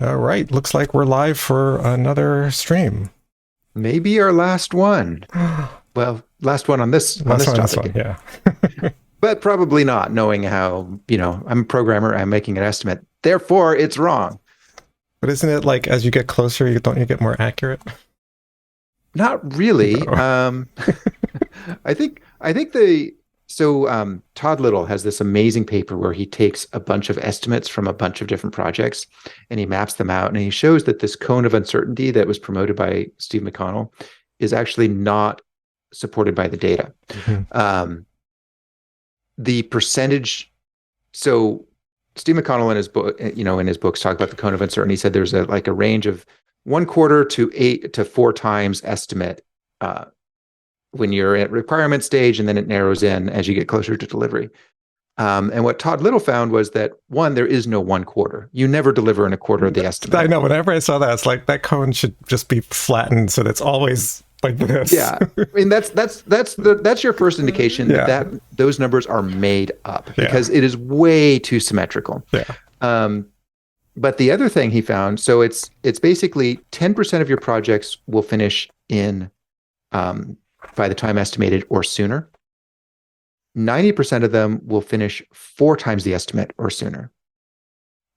All right, looks like we're live for another stream. Maybe our last one. Well, last one on this Last one, this one, topic, yeah. but probably not, knowing how, I'm a programmer, I'm making an estimate. Therefore, it's wrong. But isn't it like as you get closer, don't you get more accurate? Not really. No. I think Todd Little has this amazing paper where he takes a bunch of estimates from a bunch of different projects and he maps them out, and he shows that this cone of uncertainty that was promoted by Steve McConnell is actually not supported by the data. The percentage. So Steve McConnell in his book, in his books, talk about the cone of uncertainty. He said there's a range of 1/4 to 8 to 4 times estimate when you're at requirement stage, and then it narrows in as you get closer to delivery. And what Todd Little found was that, one, there is no 1/4. You never deliver in a quarter of the estimate. I know. Whenever I saw that, it's like that cone should just be flattened so that's always like this. Yeah, I mean that's your first indication that those numbers are made up, because it is way too symmetrical. Yeah. But the other thing he found, so it's basically 10% of your projects will finish in by the time estimated or sooner. 90% of them will finish 4 times the estimate or sooner.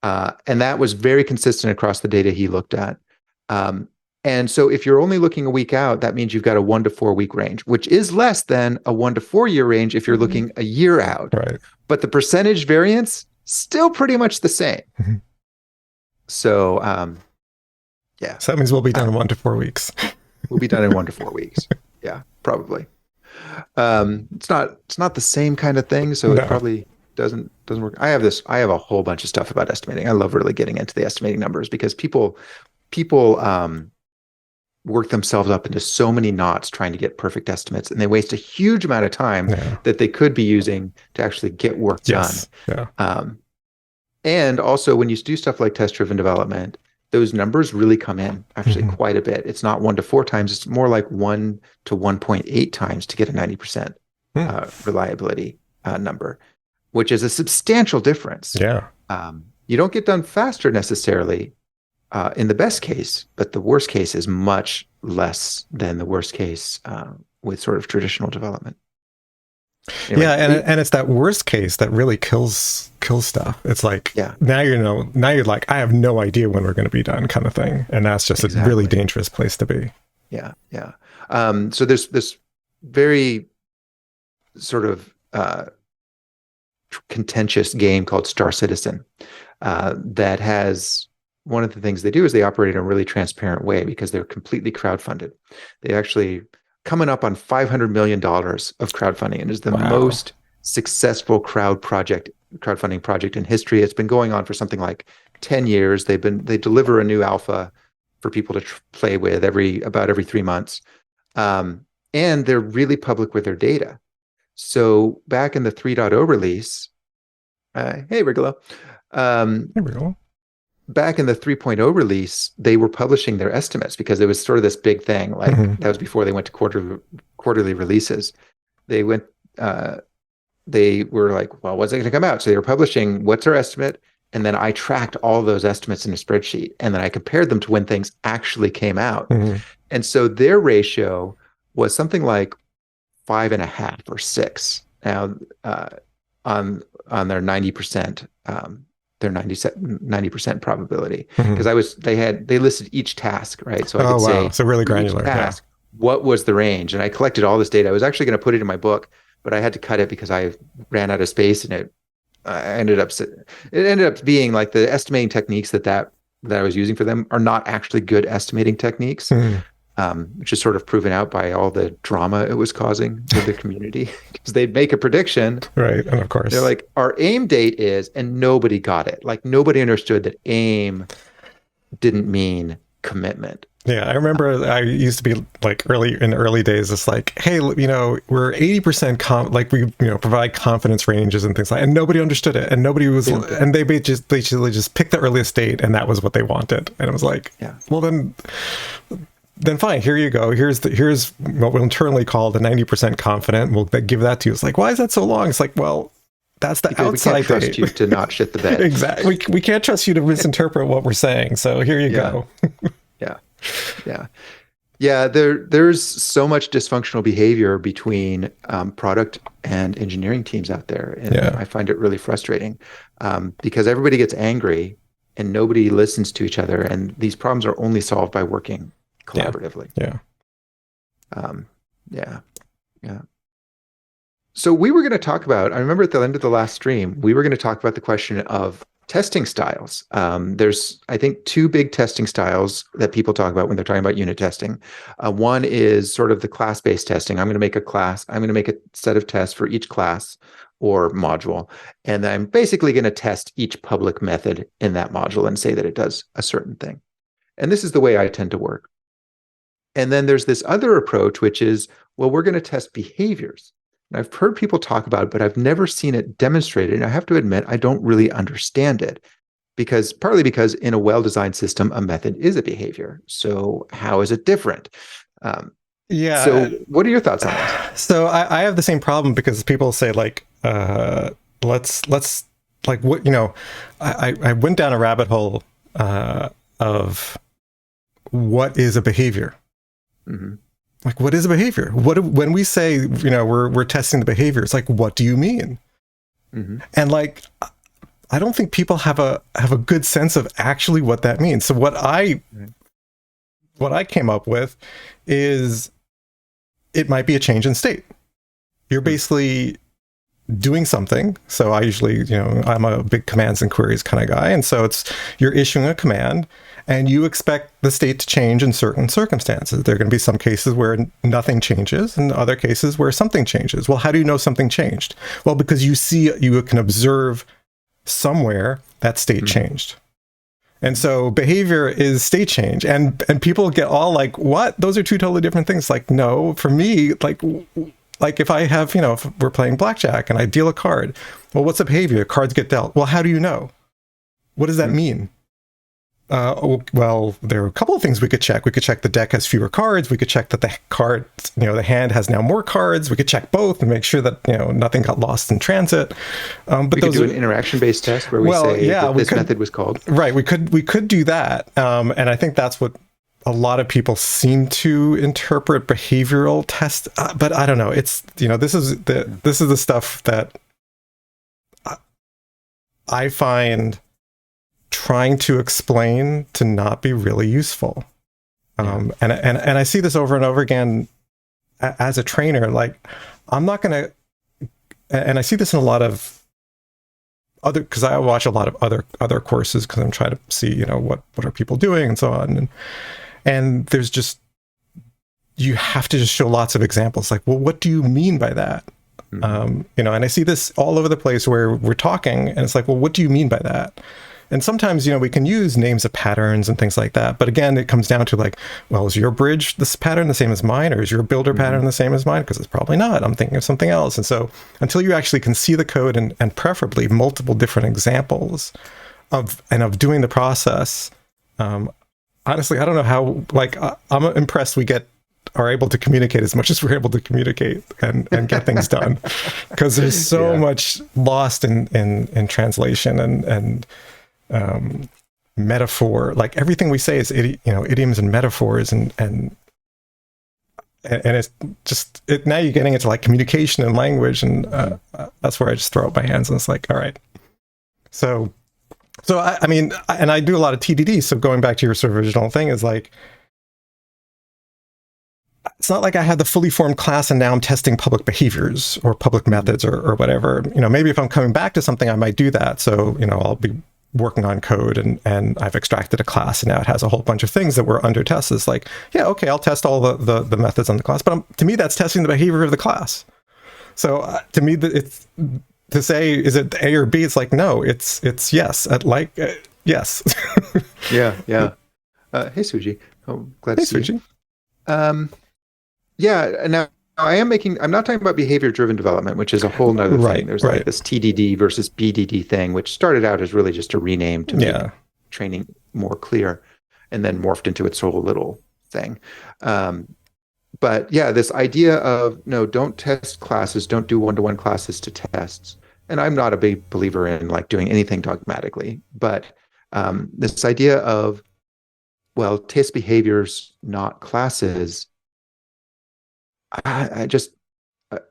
And that was very consistent across the data he looked at. And so if you're only looking a week out, that means you've got a 1 to 4 week range, which is less than a 1 to 4 year range if you're looking a year out. Right. But the percentage variance, still pretty much the same. So, yeah. So that means we'll be done in 1 to 4 weeks. We'll be done in 1 to 4 weeks. Yeah, probably. It's not the same kind of thing, so it probably doesn't work. I have a whole bunch of stuff about estimating. I love really getting into the estimating numbers, because people work themselves up into so many knots trying to get perfect estimates, and they waste a huge amount of time that they could be using to actually get work done. Yeah. And also, when you do stuff like test-driven development, those numbers really come in actually quite a bit. It's not 1 to 4 times. It's more like 1 to 1.8 times to get a 90% reliability number, which is a substantial difference. Yeah. You don't get done faster necessarily in the best case, but the worst case is much less than the worst case with sort of traditional development. Anyway, and it's that worst case that really kills stuff. It's like, now you're like, I have no idea when we're going to be done, kind of thing, and that's just a really dangerous place to be. Yeah. So there's this very sort of contentious game called Star Citizen that has, one of the things they do is they operate in a really transparent way, because they're completely crowdfunded. They actually coming up on $500 million of crowdfunding, and is the most successful crowdfunding project in history. It's been going on for something like 10 years. They deliver a new alpha for people to play with about every 3 months. And they're really public with their data. So back in the 3.0 release, hey Rigolo. Back in the 3.0 release, they were publishing their estimates, because it was sort of this big thing. Like that was before they went to quarterly releases. They were like, well, what's it going to come out? So they were publishing, what's our estimate? And then I tracked all those estimates in a spreadsheet, and then I compared them to when things actually came out. And so their ratio was something like 5.5 or 6. Now, on their 90%, their 90% probability, because they listed each task, right? So I could say, so really granular task, what was the range? And I collected all this data. I was actually going to put it in my book, but I had to cut it because I ran out of space, and it ended up being like the estimating techniques that I was using for them are not actually good estimating techniques. Which is sort of proven out by all the drama it was causing to the community, because they'd make a prediction. Right. And of course, they're like, our aim date is, and nobody got it. Like, nobody understood that aim didn't mean commitment. Yeah. I remember I used to be like in the early days, it's like, hey, we're 80% like we, provide confidence ranges and things like, and nobody understood it. And nobody was, and they basically just picked the earliest date, and that was what they wanted. And it was like, well, then fine, here you go. Here's what we'll internally call the 90% confident. We'll give that to you. It's like, why is that so long? It's like, well, that's the Because we outside can't trust date. you to not shit the bed. Exactly. We can't trust you to misinterpret what we're saying. So here you Yeah. go. Yeah. Yeah. Yeah, there's so much dysfunctional behavior between product and engineering teams out there, and Yeah. I find it really frustrating because everybody gets angry and nobody listens to each other, and these problems are only solved by working Yeah. collaboratively. Yeah. Um, yeah, yeah. So we were going to talk about, I remember at the end of the last stream, we were going to talk about the question of testing styles. There's, I think, two big testing styles that people talk about when they're talking about unit testing. One is sort of the class-based testing. I'm going to make a class, I'm going to make a set of tests for each class or module, and I'm basically going to test each public method in that module and say that it does a certain thing. And this is the way I tend to work. And then there's this other approach, which is, well, we're going to test behaviors. And I've heard people talk about it, but I've never seen it demonstrated. And I have to admit, I don't really understand it partly because in a well-designed system, a method is a behavior. So how is it different? Yeah. So what are your thoughts on this? So I have the same problem because people say like, let's like what, you know, I went down a rabbit hole of what is a behavior. Mm-hmm. Like, what is a behavior? When we say, you know, we're testing the behavior, it's like, what do you mean? Mm-hmm. And like, I don't think people have a good sense of actually what that means. So what I came up with is it might be a change in state. You're basically doing something. So I usually, you know, I'm a big commands and queries kind of guy. And so you're issuing a command and you expect the state to change in certain circumstances. There are going to be some cases where nothing changes and other cases where something changes. Well, how do you know something changed? Well, because you can observe somewhere that state changed. And so behavior is state change. And people get all like, what? Those are two totally different things. Like, no, for me, like if I have, you know, if we're playing blackjack and I deal a card, well, what's the behavior? Cards get dealt. Well, how do you know? What does that mean? Well, there are a couple of things we could check. We could check the deck has fewer cards. We could check that the card, you know, the hand has now more cards. We could check both and make sure that, you know, nothing got lost in transit. But we could do an interaction-based test where we say that this method was called. Right. We could do that. And I think that's what a lot of people seem to interpret behavioral test. But I don't know. It's, you know, this is the stuff that I find trying to explain to not be really useful. And I see this over and over again as a trainer. Like, I'm not going to, and I see this in a lot of other, because I watch a lot of other courses because I'm trying to see, you know, what are people doing and so on. And there's just, you have to just show lots of examples. Like, well, what do you mean by that? Mm-hmm. You know, and I see this all over the place where we're talking and it's like, well, what do you mean by that? And sometimes, you know, we can use names of patterns and things like that. But again, it comes down to like, well, is your bridge this pattern the same as mine? Or is your builder pattern the same as mine? Because it's probably not. I'm thinking of something else. And so until you actually can see the code and preferably multiple different examples of doing the process, honestly, I don't know how, like, I'm impressed we are able to communicate as much as we're able to communicate and get things done. Because there's so much lost in translation and metaphor. Like everything we say is idioms and metaphors and it's just now you're getting into like communication and language, and that's where I just throw up my hands and it's like, all right. So I mean, and I do a lot of TDD. So going back to your sort of original thing is like, it's not like I had the fully formed class and now I'm testing public behaviors or public methods or whatever. You know, maybe if I'm coming back to something, I might do that. So, you know, I'll be working on code and I've extracted a class and now it has a whole bunch of things that were under tests. It's like, yeah, okay, I'll test all the methods on the class, but to me, that's testing the behavior of the class. So to me, it's to say, is it A or B? It's like, no, it's yes. Yes. Yeah. Hey, Suji. Oh, glad to see Suji. you. Yeah, and now I'm not talking about behavior-driven development, which is a whole nother thing. There's like this TDD versus BDD thing, which started out as really just a rename to make training more clear, and then morphed into its whole little thing. But yeah, this idea of, no, don't test classes, don't do one-to-one classes to tests. and I'm not a big believer in like doing anything dogmatically, but this idea of, well, test behaviors, not classes. I just,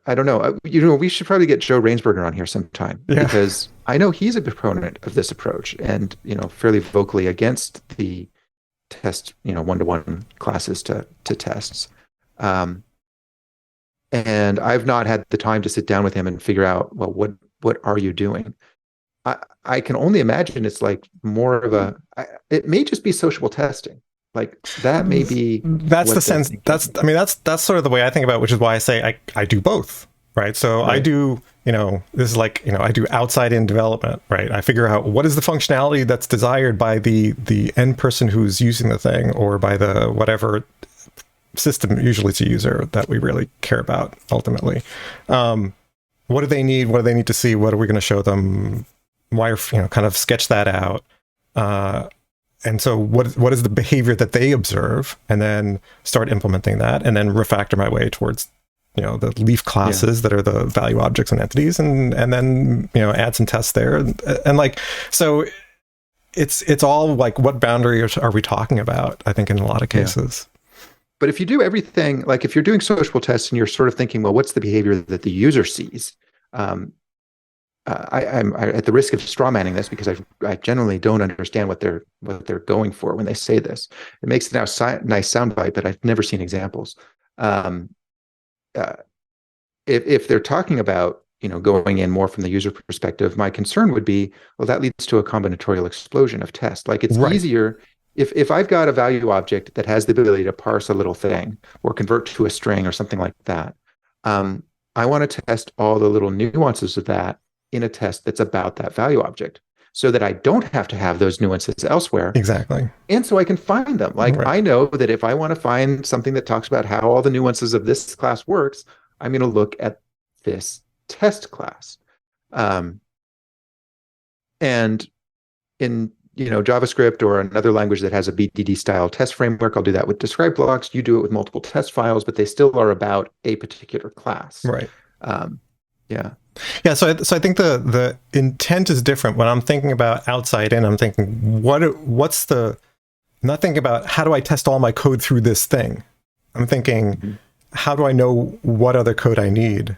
I don't know. We should probably get Joe Rainsberger on here sometime Yeah. because I know he's a proponent of this approach and, fairly vocally against the test, one-to-one classes to tests. And I've not had the time to sit down with him and figure out, well, what are you doing? I can only imagine it's like more of it may just be sociable testing. Like that may be That's the sense. That's sort of the way I think about it, which is why I say I do both, right? So I do, this is like, I do outside in development, right? I figure out what is the functionality that's desired by the end person who's using the thing, or by the whatever system, usually it's a user that we really care about ultimately. What do they need? What do they need to see? What are we going to show them? Why, kind of sketch that out. And so what is the behavior that they observe, and then start implementing that, and then refactor my way towards, the leaf classes that are the value objects and entities, and then, add some tests there. And like, so it's all like, what boundary are we talking about? I think in a lot of cases. But if you do everything, like if you're doing sociable tests and you're sort of thinking, well, what's the behavior that the user sees? I'm at the risk of straw manning this because I generally don't understand what they're going for when they say this. It makes it now nice soundbite, but I've never seen examples. If they're talking about going in more from the user perspective, my concern would be, well, that leads to a combinatorial explosion of tests. Like it's easier if I've got a value object that has the ability to parse a little thing or convert to a string or something like that. I want to test all the little nuances of that in a test that's about that value object, so that I don't have to have those nuances elsewhere. Exactly. And so I can find them. Like I know that if I want to find something that talks about how all the nuances of this class works, I'm going to look at this test class. And in JavaScript or another language that has a BDD style test framework, I'll do that with describe blocks. You do it with multiple test files, but they still are about a particular class. Right. Yeah. So I think the intent is different. When I'm thinking about outside in, I'm thinking what's the, I'm not thinking about how do I test all my code through this thing. I'm thinking, how do I know what other code I need?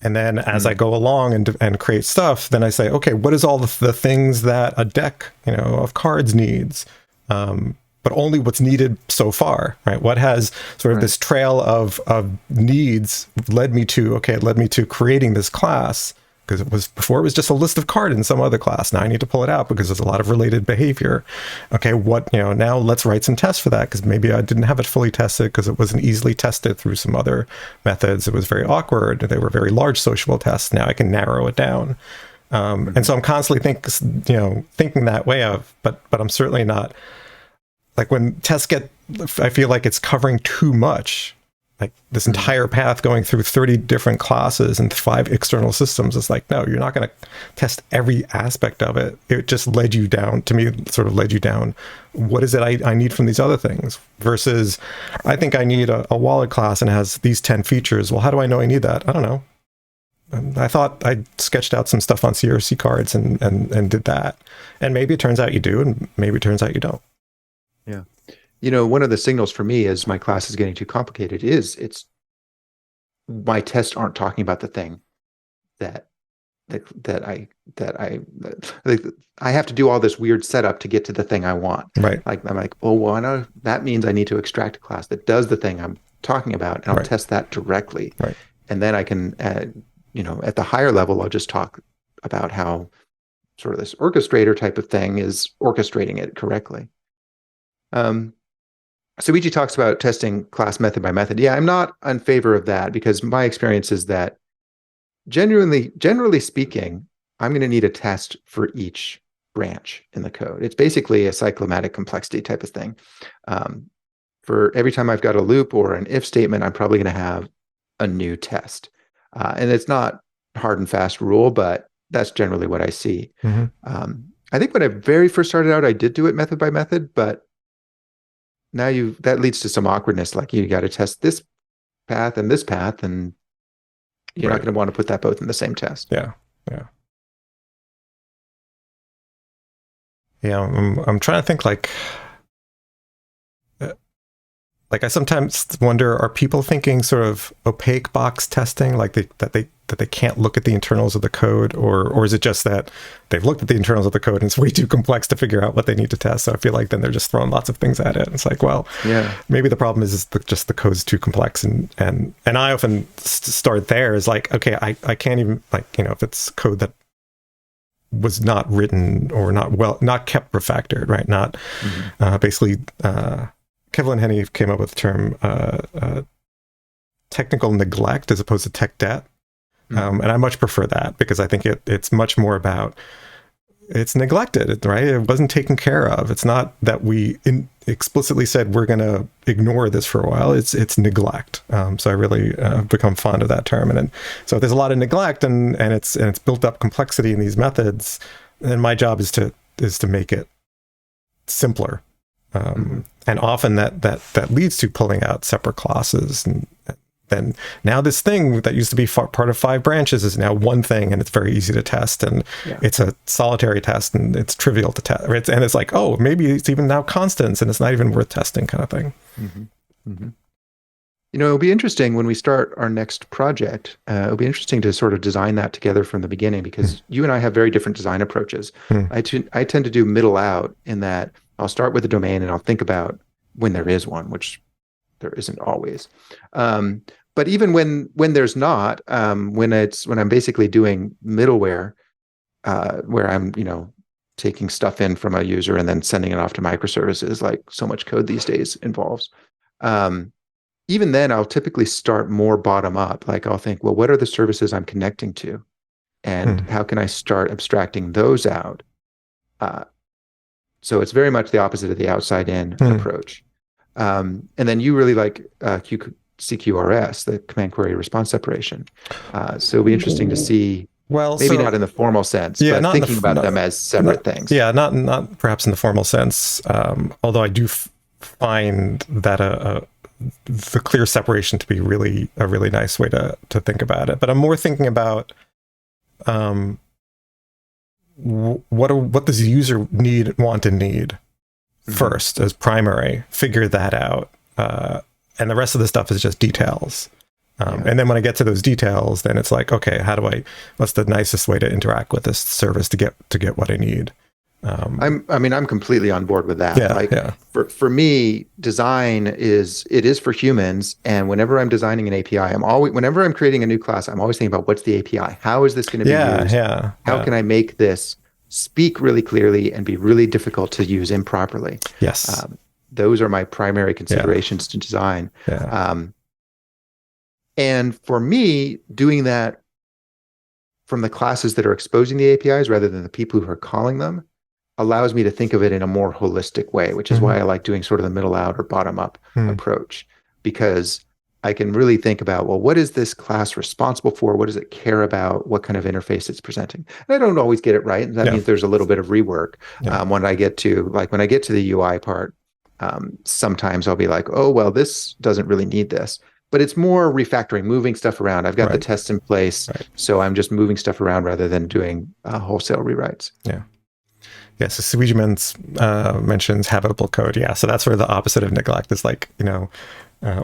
And then as I go along and create stuff, then I say, okay, what is all the things that a deck, of cards needs? But only what's needed so far, right? What has sort of this trail of needs led me to creating this class, because before it was just a list of cards in some other class. Now I need to pull it out because there's a lot of related behavior. Okay, now let's write some tests for that, because maybe I didn't have it fully tested because it wasn't easily tested through some other methods. It was very awkward. They were very large sociable tests. Now I can narrow it down. And so I'm constantly thinking that way but I'm certainly not, like when tests I feel like it's covering too much, like this entire path going through 30 different classes and 5 external systems. It's like, no, you're not going to test every aspect of it. It just led you down, what is it I need from these other things? Versus, I think I need a wallet class and it has these 10 features. Well, how do I know I need that? I don't know. I thought I sketched out some stuff on CRC cards and did that. And maybe it turns out you do, and maybe it turns out you don't. Yeah. One of the signals for me is my class is getting too complicated it's my tests aren't talking about the thing that I have to do all this weird setup to get to the thing I want. Right. Like I'm like, oh, well, that means I need to extract a class that does the thing I'm talking about, and I'll test that directly. Right. And then I can at the higher level, I'll just talk about how sort of this orchestrator type of thing is orchestrating it correctly. Soichi talks about testing class method by method. Yeah, I'm not in favor of that, because my experience is that generally speaking, I'm going to need a test for each branch in the code. It's basically a cyclomatic complexity type of thing. For every time I've got a loop or an if statement, I'm probably going to have a new test. And it's not hard and fast rule, but that's generally what I see. I think when I very first started out, I did do it method by method, but now that leads to some awkwardness. Like you got to test this path, and you're not going to want to put that both in the same test. Yeah. Yeah, I'm trying to think like I sometimes wonder, are people thinking sort of opaque box testing, like that they can't look at the internals of the code, or is it just that they've looked at the internals of the code and it's way too complex to figure out what they need to test? So I feel like then they're just throwing lots of things at it. And it's like, well, Yeah. maybe the problem is just the code's too complex, and I often start there is like, okay, I can't even, like, if it's code that was not written or not kept refactored, right? Not basically. Kevlin Henney came up with the term technical neglect as opposed to tech debt. And I much prefer that, because I think it's much more about, it's neglected, right? It wasn't taken care of. It's not that we explicitly said we're going to ignore this for a while. It's neglect. So I really become fond of that term. And so if there's a lot of neglect and it's built up complexity in these methods, then my job is to make it simpler. And often that leads to pulling out separate classes, and then now this thing that used to be part of 5 branches is now one thing, and it's very easy to test, and it's a solitary test, and it's trivial to test, right? And it's like, oh, maybe it's even now constants, and it's not even worth testing, kind of thing. It'll be interesting when we start our next project. It'll be interesting to sort of design that together from the beginning, because you and I have very different design approaches. I tend to do middle out, in that I'll start with a domain and I'll think about when there is one, which there isn't always. But even when there's not, when I'm basically doing middleware, where I'm taking stuff in from a user and then sending it off to microservices, like so much code these days involves. Even then, I'll typically start more bottom up. Like, I'll think, well, what are the services I'm connecting to, and how can I start abstracting those out? So it's very much the opposite of the outside in approach. And then you really like CQRS, the command query response separation. So it'll be interesting to see. Well, maybe not in the formal sense, but thinking about them as separate things. Yeah, not perhaps in the formal sense. Although I do find that the clear separation to be really a really nice way to think about it. But I'm more thinking about what does the user want and need first as primary, figure that out, and the rest of the stuff is just details. And then when I get to those details, then it's like, okay, what's the nicest way to interact with this service to get what I need? I'm completely on board with that. For me, design is for humans, and whenever I'm designing an API, whenever I'm creating a new class, I'm always thinking about, what's the API? How is this going to be used? How can I make this speak really clearly and be really difficult to use improperly? Yes. Those are my primary considerations to design. And for me, doing that from the classes that are exposing the APIs rather than the people who are calling them allows me to think of it in a more holistic way, which is why I like doing sort of the middle out or bottom up approach, because I can really think about, well, what is this class responsible for? What does it care about? What kind of interface it's presenting? And I don't always get it right. And that means there's a little bit of rework. When I get to the UI part, sometimes I'll be like, oh, well, this doesn't really need this. But it's more refactoring, moving stuff around. I've got the tests in place, so I'm just moving stuff around rather than doing wholesale rewrites. Yeah, so Suiji mentions habitable code. Yeah, so that's sort of the opposite of neglect. Is like,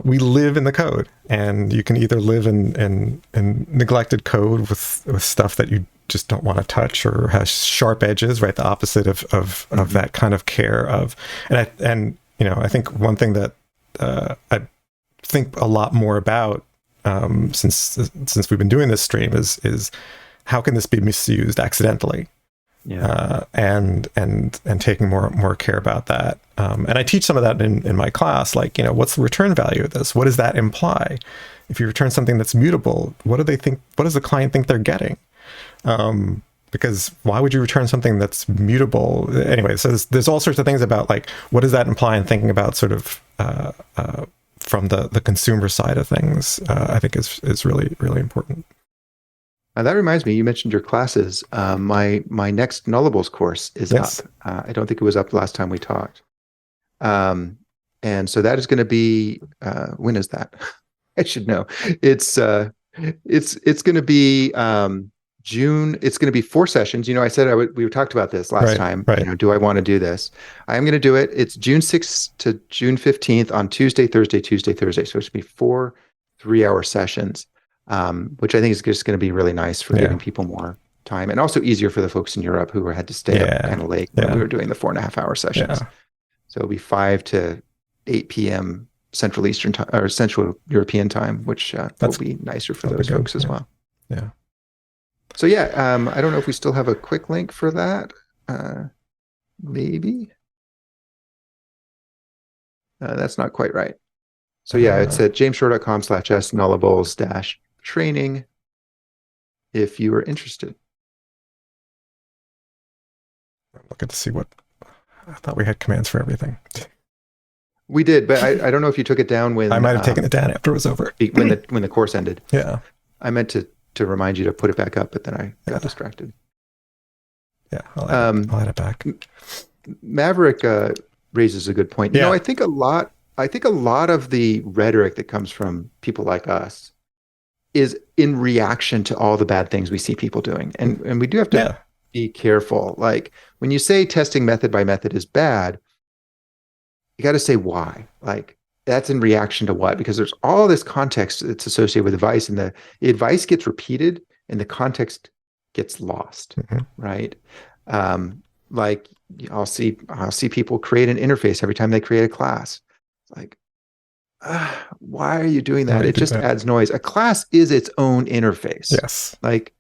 we live in the code, and you can either live in neglected code with stuff that you just don't want to touch or has sharp edges, right? The opposite of that kind of care of. And I think one thing that I think a lot more about since we've been doing this stream is how can this be misused accidentally? And taking more care about that. And I teach some of that in my class, like, what's the return value of this? What does that imply? If you return something that's mutable, what do they think? What does the client think they're getting? Because why would you return something that's mutable? Anyway, so there's all sorts of things about, like, what does that imply, and thinking about sort of from the consumer side of things, I think is really, really important. That reminds me, you mentioned your classes. My next Nullables course is up. I don't think it was up last time we talked. And so that is going to be, when is that? I should know. It's going to be June. It's going to be 4 sessions. You know, I said we talked about this last time. Right. You know, do I want to do this? I'm going to do it. It's June 6th to June 15th on Tuesday, Thursday, Tuesday, Thursday. So it's going to be 4 3-hour sessions, which I think is just going to be really nice for giving people more time, and also easier for the folks in Europe who had to stay up kind of late when we were doing the 4.5-hour sessions. So it'll be 5 to 8 p.m. Central Eastern time or Central European time, which will be nicer for those folks as well. Yeah. So I don't know if we still have a quick link for that. Maybe. That's not quite right. So it's at jamesshore.com/s nullables-training if you are interested. I'm looking to see what, I thought we had commands for everything. We did, but I don't know if you took it down when I might have taken it down after it was over. when the course ended. Yeah. I meant to remind you to put it back up, but then I got distracted. Yeah, I'll add it back. Maverick raises a good point. You know, I think a lot of the rhetoric that comes from people like us is in reaction to all the bad things we see people doing. And we do have to be careful. Like when you say testing method by method is bad, you got to say why. Like that's in reaction to what? Because there's all this context that's associated with advice, and the advice gets repeated and the context gets lost, right? Like I'll see people create an interface every time they create a class. Like, why are you doing that? It just adds noise. A class is its own interface. Yes. Like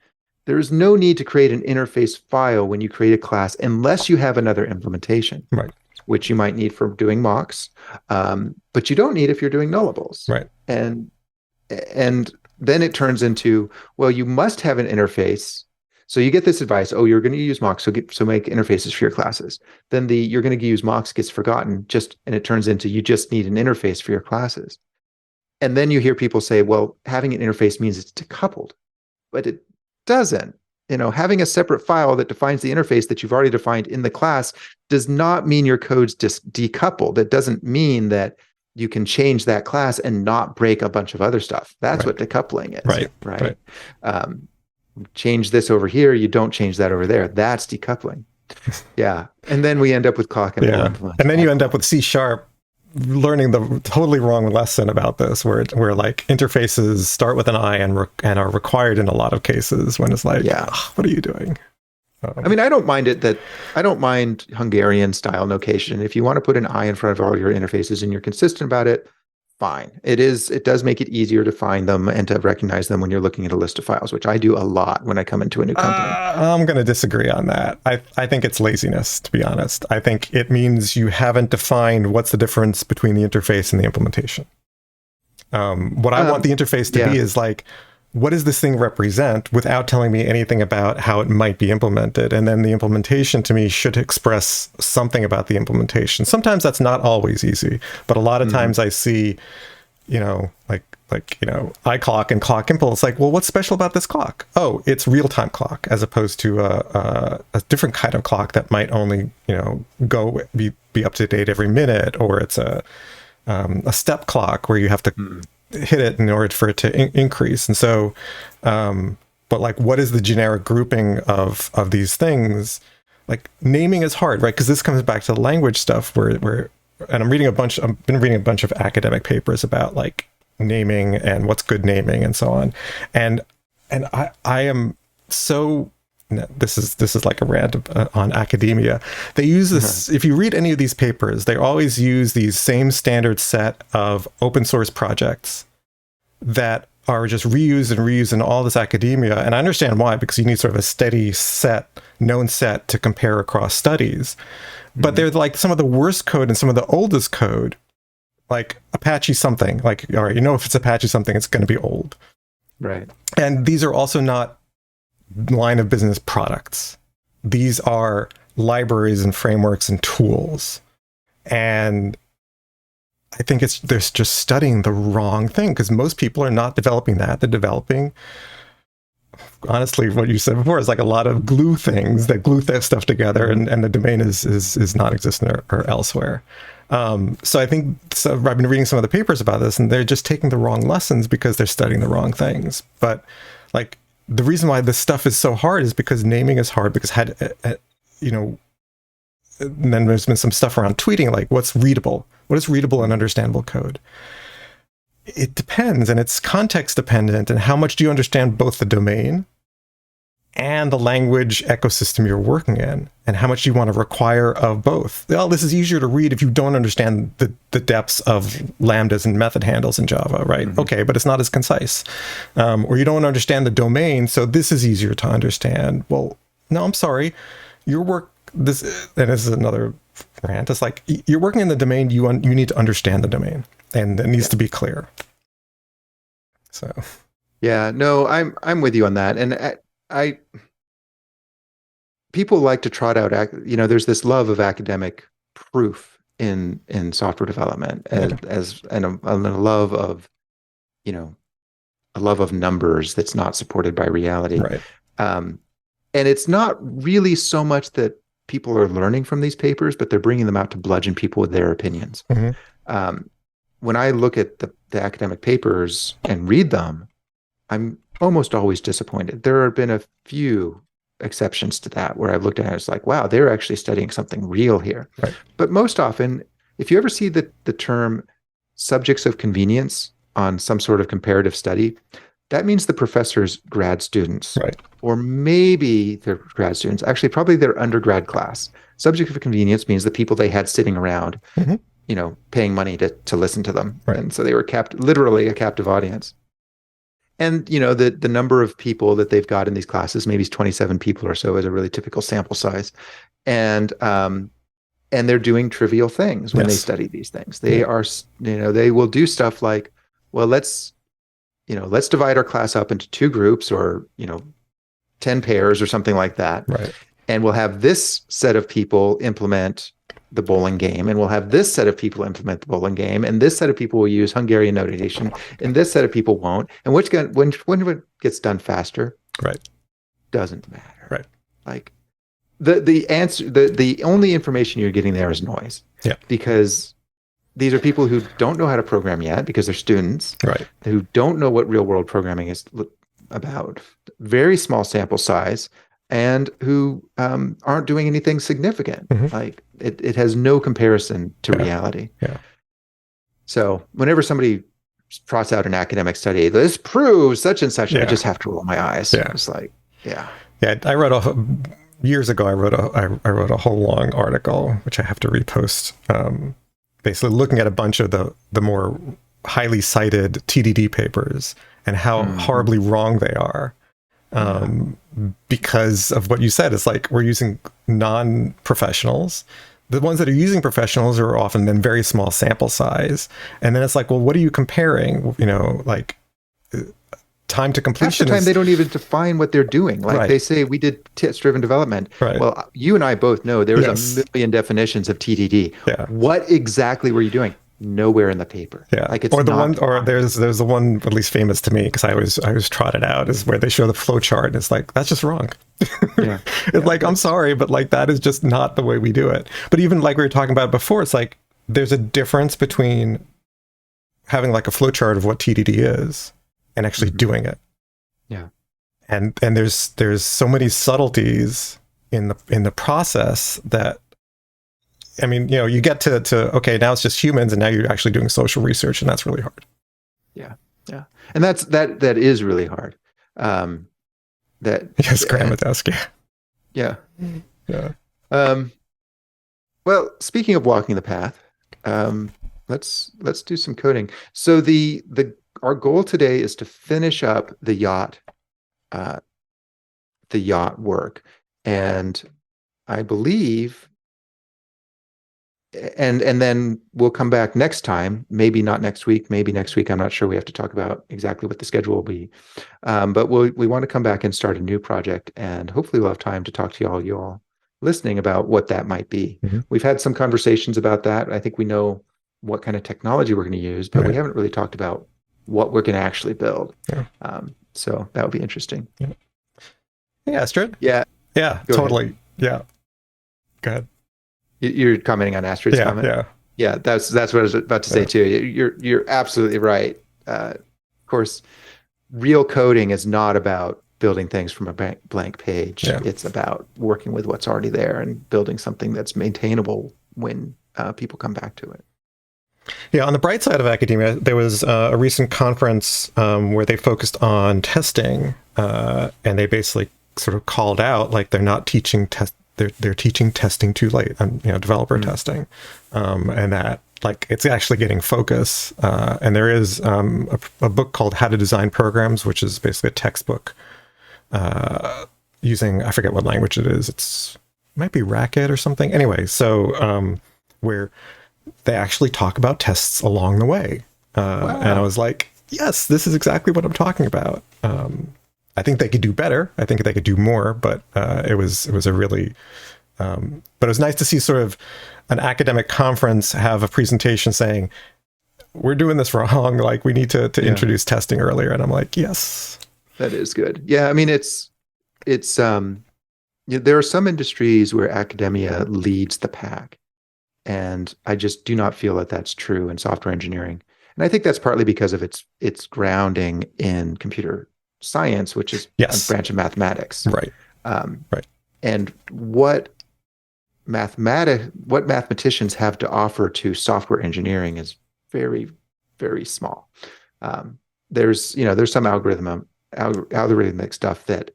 there's no need to create an interface file when you create a class unless you have another implementation. Right. Which you might need for doing mocks, but you don't need if you're doing nullables. Right. And then it turns into, well, you must have an interface. So you get this advice, oh, you're going to use mocks, so make interfaces for your classes. Then you're going to use mocks gets forgotten, and it turns into you just need an interface for your classes. And then you hear people say, well, having an interface means it's decoupled, but it doesn't. You know, having a separate file that defines the interface that you've already defined in the class does not mean your code's just decoupled. It doesn't mean that you can change that class and not break a bunch of other stuff. That's what decoupling is. Right. Change this over here, you don't change that over there. That's decoupling. And then we end up with clock and and then you end up with C# learning the totally wrong lesson about this, where like interfaces start with an I and are required in a lot of cases, when it's like, what are you doing? I mean, I don't mind Hungarian style notation. If you want to put an I in front of all your interfaces and you're consistent about it, fine. It does make it easier to find them and to recognize them when you're looking at a list of files, which I do a lot when I come into a new company. I'm going to disagree on that. I think it's laziness, to be honest. I think it means you haven't defined what's the difference between the interface and the implementation. What I want the interface to be is like, what does this thing represent, without telling me anything about how it might be implemented? And then the implementation to me should express something about the implementation. Sometimes that's not always easy, but a lot of times I see, like iClock and clock impulse. Like, well, what's special about this clock? Oh, it's real-time clock, as opposed to a different kind of clock that might only, be up to date every minute, or it's a step clock where you have to hit it in order for it to increase. And so, but like, what is the generic grouping of these things? Like, naming is hard, right? Because this comes back to the language stuff where and I've been reading a bunch of academic papers about like naming and what's good naming and so on. And I am so, this is like a rant on academia. They use this, if you read any of these papers, they always use these same standard set of open source projects that are just reused in all this academia. And I understand why, because you need sort of a steady known set to compare across studies. But they're like some of the worst code and some of the oldest code, like Apache something. Like, all right, if it's Apache something, it's going to be old. Right. And these are also not line of business products. These are libraries and frameworks and tools. And I think they're just studying the wrong thing, because most people are not developing that. They're developing, honestly, what you said before is like a lot of glue things that glue that stuff together, and the domain is non-existent or elsewhere. So I think, I've been reading some of the papers about this, and they're just taking the wrong lessons because they're studying the wrong things. But like, the reason why this stuff is so hard is because naming is hard, because you know, and then there's been some stuff around tweeting, like what's readable? What is readable and understandable code? It depends, and it's context dependent, and how much do you understand both the domain and the language ecosystem you're working in, and how much do you want to require of both? Well, this is easier to read if you don't understand the depths of lambdas and method handles in Java, right? Mm-hmm. Okay, but it's not as concise. Or you don't understand the domain, so this is easier to understand. Well, no, I'm sorry. Your work, and this is another rant, it's like, you're working in the domain, you need to understand the domain, and it needs to be clear. So. Yeah, no, I'm with you on that. And people like to trot out, you know, there's this love of academic proof in software development, and a love of, you know, a love of numbers that's not supported by reality. Right. And it's not really so much that people are learning from these papers, but they're bringing them out to bludgeon people with their opinions. Mm-hmm. When I look at the academic papers and read them, I'm almost always disappointed. There have been a few exceptions to that where I've looked at it, it's like, wow, they're actually studying something real here. Right. But most often, if you ever see the term subjects of convenience on some sort of comparative study, that means the professor's grad students, right, or maybe they're grad students, actually probably their undergrad class. Subject of convenience means the people they had sitting around, mm-hmm. you know, paying money to listen to them. Right. And so they were literally a captive audience. And, you know, the number of people that they've got in these classes, maybe 27 people or so, is a really typical sample size. And they're doing trivial things when they study these things. They are, you know, they will do stuff like, well, let's divide our class up into 2 groups, or, you know, 10 pairs or something like that. Right. And we'll have this set of people implement the bowling game, and we'll have this set of people implement the bowling game, and this set of people will use Hungarian notation, and this set of people won't. And when it gets done faster, right, doesn't matter. Right. Like the answer, the only information you're getting there is noise. Yeah. Because these are people who don't know how to program yet, because they're students, right, who don't know what real world programming is about. Very small sample size. And who aren't doing anything significant. Mm-hmm. Like it has no comparison to reality. Yeah. So whenever somebody trots out an academic study, this proves such and such, I just have to roll my eyes. Yeah. It's like, yeah. I wrote years ago. I wrote a whole long article, which I have to repost. Basically, looking at a bunch of the more highly cited TDD papers and how horribly wrong they are. Because of what you said, it's like we're using non-professionals. The ones that are using professionals are often then very small sample size. And then it's like, well, what are you comparing? You know, like time to completion. Half the time they don't even define what they're doing. Like they say, we did test-driven development. Right. Well, you and I both know there's a million definitions of TDD. Yeah. What exactly were you doing? Nowhere in the paper. Yeah. Like it's or the one, or there's the one at least famous to me, because I always trot it out, is where they show the flow chart, and it's like, that's just wrong. Yeah. It's like, I'm sorry, but like that is just not the way we do it. But even like we were talking about before, it's like there's a difference between having like a flow chart of what TDD is and actually doing it. Yeah. And there's so many subtleties in the process that, I mean, you know, you get to okay, now it's just humans, and now you're actually doing social research, and that's really hard. Yeah, yeah, and that is really hard. Yes, Grammadesk, yeah. Yeah. Well, speaking of walking the path, let's do some coding. So our goal today is to finish up the Yacht work, and I believe. And then we'll come back next time, maybe not next week, maybe next week. I'm not sure. We have to talk about exactly what the schedule will be. But we want to come back and start a new project, and hopefully we'll have time to talk to you all listening about what that might be. Mm-hmm. We've had some conversations about that. I think we know what kind of technology we're going to use, but we haven't really talked about what we're going to actually build. Yeah. So that would be interesting. Yeah, Astrid? Yeah. Yeah, totally. Ahead. Yeah. Go ahead. You're commenting on Astrid's comment? Yeah. That's what I was about to say too. You're absolutely right. Of course, real coding is not about building things from a blank page. Yeah. It's about working with what's already there and building something that's maintainable when people come back to it. Yeah, on the bright side of academia, there was a recent conference where they focused on testing, and they basically sort of called out like they're not teaching they're teaching testing too late, and developer testing, and that like it's actually getting focus. And there is a book called How to Design Programs, which is basically a textbook using, I forget what language it is. It might be Racket or something. Anyway, so where they actually talk about tests along the way. Wow. And I was like, yes, this is exactly what I'm talking about. I think they could do better. I think they could do more, but it was a really, but it was nice to see sort of an academic conference have a presentation saying, we're doing this wrong. Like we need to introduce testing earlier. And I'm like, yes. That is good. Yeah. I mean, there are some industries where academia leads the pack. And I just do not feel that that's true in software engineering. And I think that's partly because of its grounding in computer science, which is a branch of mathematics. Right. Right. And what mathematicians have to offer to software engineering is very, very small. There's some algorithmic stuff that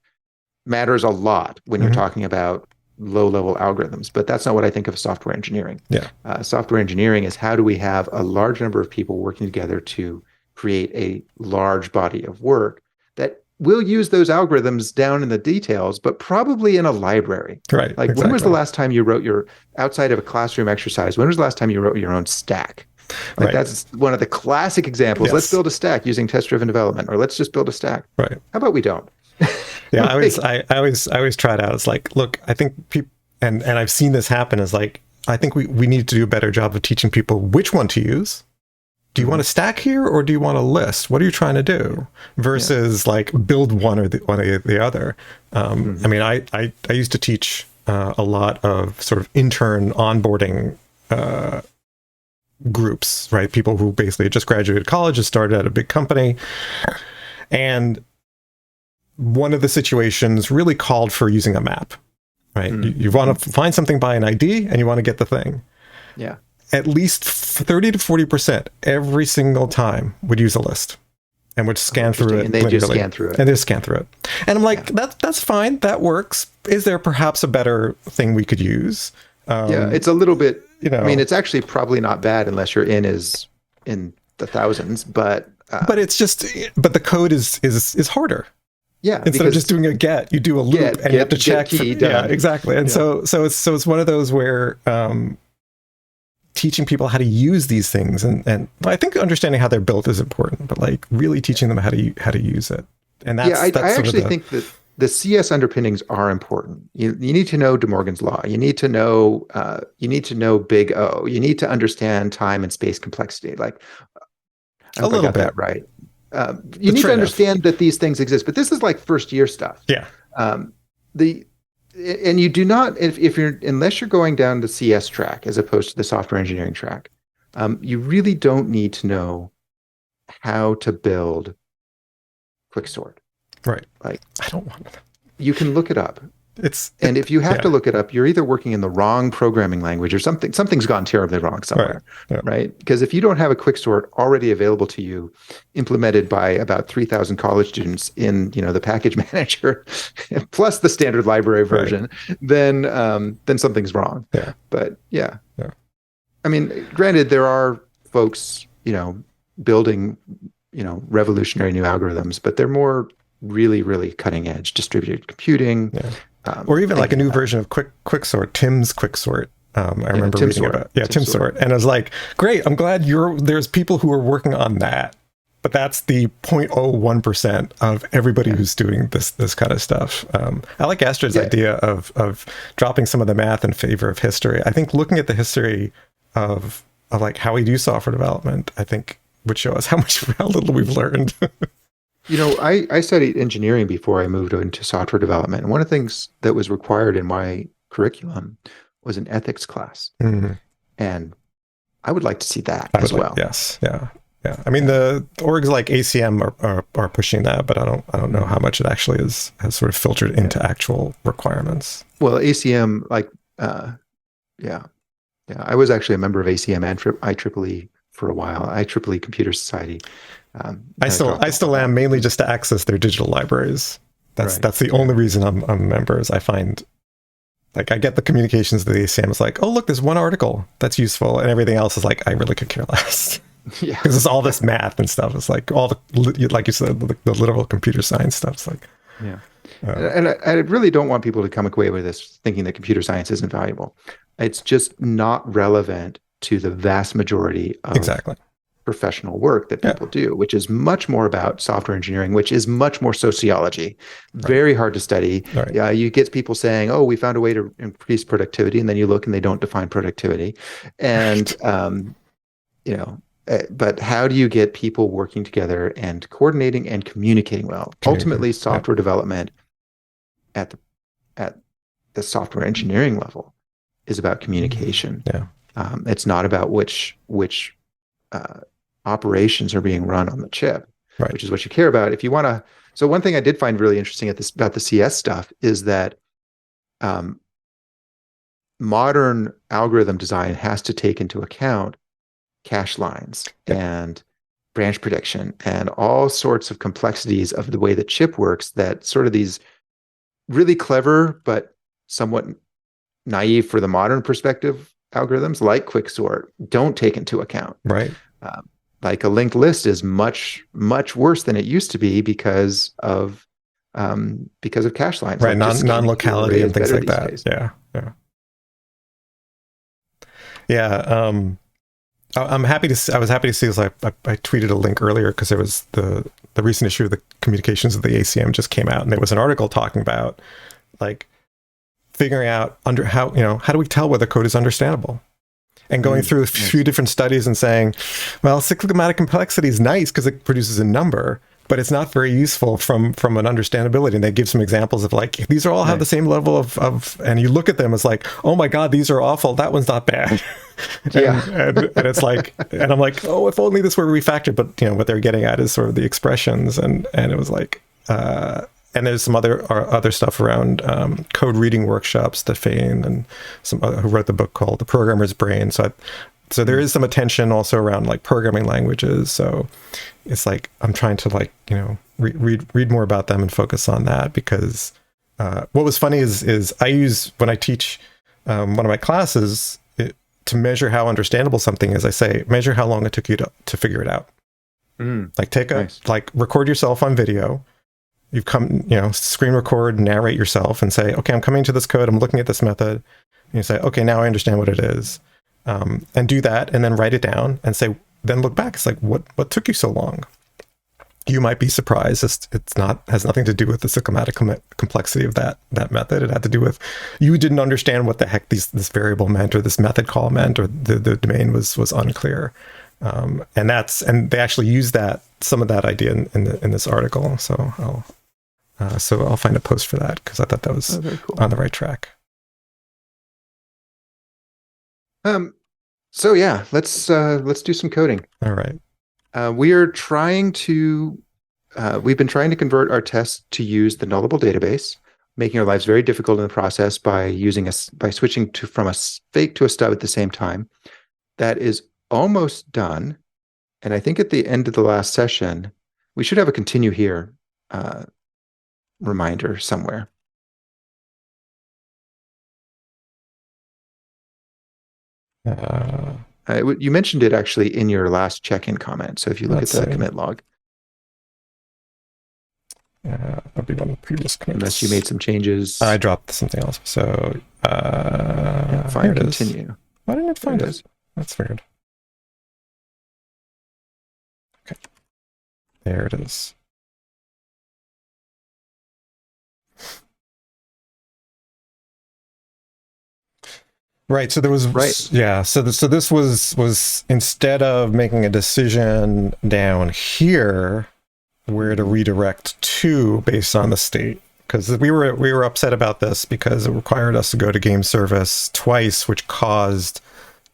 matters a lot when you're talking about low-level algorithms, but that's not what I think of software engineering. Yeah. Software engineering is how do we have a large number of people working together to create a large body of work that will use those algorithms down in the details, but probably in a library. Right. Like when was the last time you wrote outside of a classroom exercise, when was the last time you wrote your own stack? Like that's one of the classic examples. Let's build a stack using test-driven development, or let's just build a stack. Right. How about we don't? Yeah, I always try it out. It's like, look, I think people, and I've seen this happen, is like, I think we need to do a better job of teaching people which one to use. Do you want a stack here, or do you want a list? What are you trying to do? Versus like build one or the other. I mean, I used to teach a lot of sort of intern onboarding groups, right? People who basically just graduated college and started at a big company, and one of the situations really called for using a map, right? You want to find something by an ID and you want to get the thing. Yeah. At least 30 to 40% every single time would use a list and would scan through it. And they just scan through it. And they scan through it. And I'm like, that's fine. That works. Is there perhaps a better thing we could use? Yeah, it's a little bit, I mean, it's actually probably not bad unless your in is in the thousands, but it's just, but the code is harder. Yeah. Instead of just doing a get, you do a loop and you have to check. Yeah, exactly. And so it's one of those where teaching people how to use these things, and I think understanding how they're built is important, but like really teaching them how to use it. And that's I actually think that the CS underpinnings are important. You need to know De Morgan's law. You need to know Big O. You need to understand time and space complexity. Like I hope I got that right. You need to understand that these things exist, but this is like first year stuff. Yeah. And you do not, unless you're going down the CS track as opposed to the software engineering track, you really don't need to know how to build quicksort. Right. Like I don't want to. You can look it up. And if you have to look it up, you're either working in the wrong programming language or something's gone terribly wrong somewhere, right? Because if you don't have a quicksort already available to you, implemented by about 3,000 college students in the package manager, plus the standard library version, then something's wrong. Yeah. But yeah. I mean, granted, there are folks building revolutionary new algorithms, but they're more really, really cutting edge distributed computing. Yeah. Or even like a new version of quicksort, Tim's quicksort. I remember reading about TimSort. And I was like, great, I'm glad there's people who are working on that. But that's the 0.01% of everybody who's doing this kind of stuff. I like Astrid's idea of dropping some of the math in favor of history. I think looking at the history of like how we do software development, I think would show us how little we've learned. I studied engineering before I moved into software development. And one of the things that was required in my curriculum was an ethics class. And I would like to see that as well. Yes. Yeah. Yeah, I mean the orgs like ACM are pushing that, but I don't know how much it actually has sort of filtered into actual requirements. Well, ACM, like, yeah, I was actually a member of ACM and IEEE for a while. IEEE Computer Society. I still am, mainly just to access their digital libraries. That's the only reason I'm a member. Is I find, like, I get the communications of the ACM is like, oh look, there's one article that's useful, and everything else is like, I really could care less. Yeah, because it's all this math and stuff. It's like all the, like you said, the literal computer science stuff. It's like, yeah. And I really don't want people to come away with this thinking that computer science isn't valuable. It's just not relevant to the vast majority of professional work that people do, which is much more about software engineering, which is much more sociology. Very hard to study. Yeah, you get people saying, "Oh, we found a way to increase productivity," and then you look and they don't define productivity, and you know. But how do you get people working together and coordinating and communicating well? Ultimately, software development at the software engineering level is about communication. Yeah, it's not about which operations are being run on the chip, which is what you care about. If you want to, so one thing I did find really interesting about the CS stuff is that modern algorithm design has to take into account cache lines and branch prediction and all sorts of complexities of the way the chip works, that sort of these really clever but somewhat naive for the modern perspective algorithms like quicksort don't take into account. Like a linked list is much worse than it used to be because of cache lines, like non-locality and things like that. Days. I'm happy to see, I was happy to see this. I tweeted a link earlier because there was the recent issue of the communications of the ACM just came out, and there was an article talking about like figuring out how do we tell whether code is understandable, and going through a few different studies and saying, well, cyclic complexity is nice because it produces a number, but it's not very useful from an understandability. And they give some examples of like, these are all have the same level of, and you look at them as like, oh my God, these are awful. That one's not bad. and it's like, and I'm like, oh, if only this were refactored. But what they're getting at is sort of the expressions. And it was like, and there's some other stuff around code reading workshops that Fane and some who wrote the book called The Programmer's Brain. So there is some attention also around like programming languages. So it's like I'm trying to like read more about them and focus on that, because what was funny is I use, when I teach one of my classes, to measure how understandable something is, I say measure how long it took you to figure it out. Like record yourself on video. You've come, screen record, narrate yourself and say, okay, I'm coming to this code. I'm looking at this method. And you say, okay, now I understand what it is. And do that, and then write it down and say, then look back. It's like, what took you so long? You might be surprised. Has nothing to do with the cyclomatic complexity of that method. It had to do with you didn't understand what the heck this variable meant, or this method call meant, or the domain was unclear. And they actually use some of that idea in this article. So I'll find a post for that, because I thought that was cool. On the right track. So yeah, let's do some coding. All right. We've been trying to convert our tests to use the Nullable database, making our lives very difficult in the process by switching from a fake to a stub at the same time. That is almost done. And I think at the end of the last session, we should have a continue here reminder somewhere. You mentioned it actually in your last check-in comment. So if you look at the commit log. That'll be one of the previous commits. Unless you made some changes. I dropped something else. So find continue. Why didn't it find it? That's weird. Okay. There it is. Right. So there was So this was instead of making a decision down here where to redirect to based on the state, because we were upset about this because it required us to go to game service twice, which caused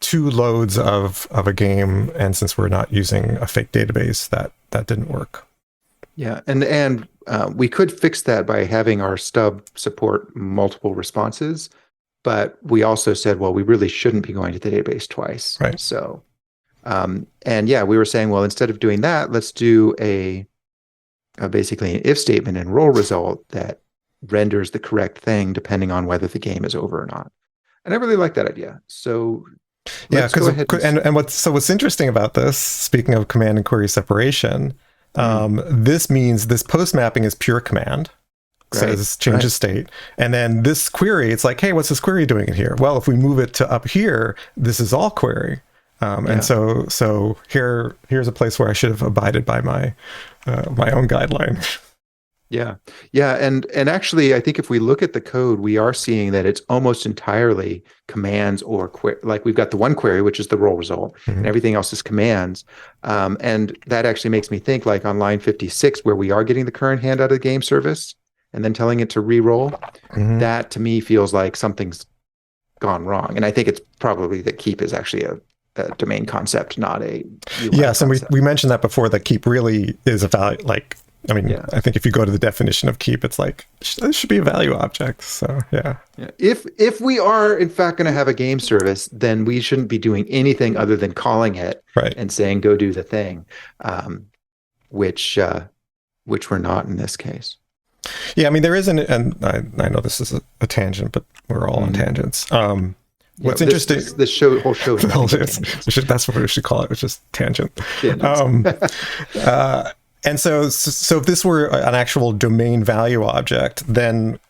two loads of a game, and since we're not using a fake database, that didn't work. Yeah, and we could fix that by having our stub support multiple responses, but we also said, well, we really shouldn't be going to the database twice. Right. So, and yeah, we were saying, well, instead of doing that, let's do basically an if statement and roll result that renders the correct thing depending on whether the game is over or not. And I really like that idea. So yeah, because and what's interesting about this, speaking of command and query separation, this means this post mapping is pure command. Says changes state, and then this query, it's like, hey, what's this query doing in here? Well, if we move it to up here, this is all query, and so here's a place where I should have abided by my own guideline. Yeah, and actually, I think if we look at the code, we are seeing that it's almost entirely commands or like we've got the one query, which is the roll result, and everything else is commands, and that actually makes me think, like on line 56, where we are getting the current hand out of the game service and then telling it to re-roll, that to me feels like something's gone wrong. And I think it's probably that keep is actually a domain concept, not a UI yes, concept. And we mentioned that before, that keep really is a value, like, I mean, I think if you go to the definition of keep, it's like, this should be a value object. So, yeah. If we are, in fact, going to have a game service, then we shouldn't be doing anything other than calling it and saying, go do the thing, which we're not in this case. Yeah, I mean, there isn't, and I know this is a tangent, but we're all on tangents. What's interesting, this whole show is that's what we should call it. It's just tangent. And so if this were an actual domain value object, then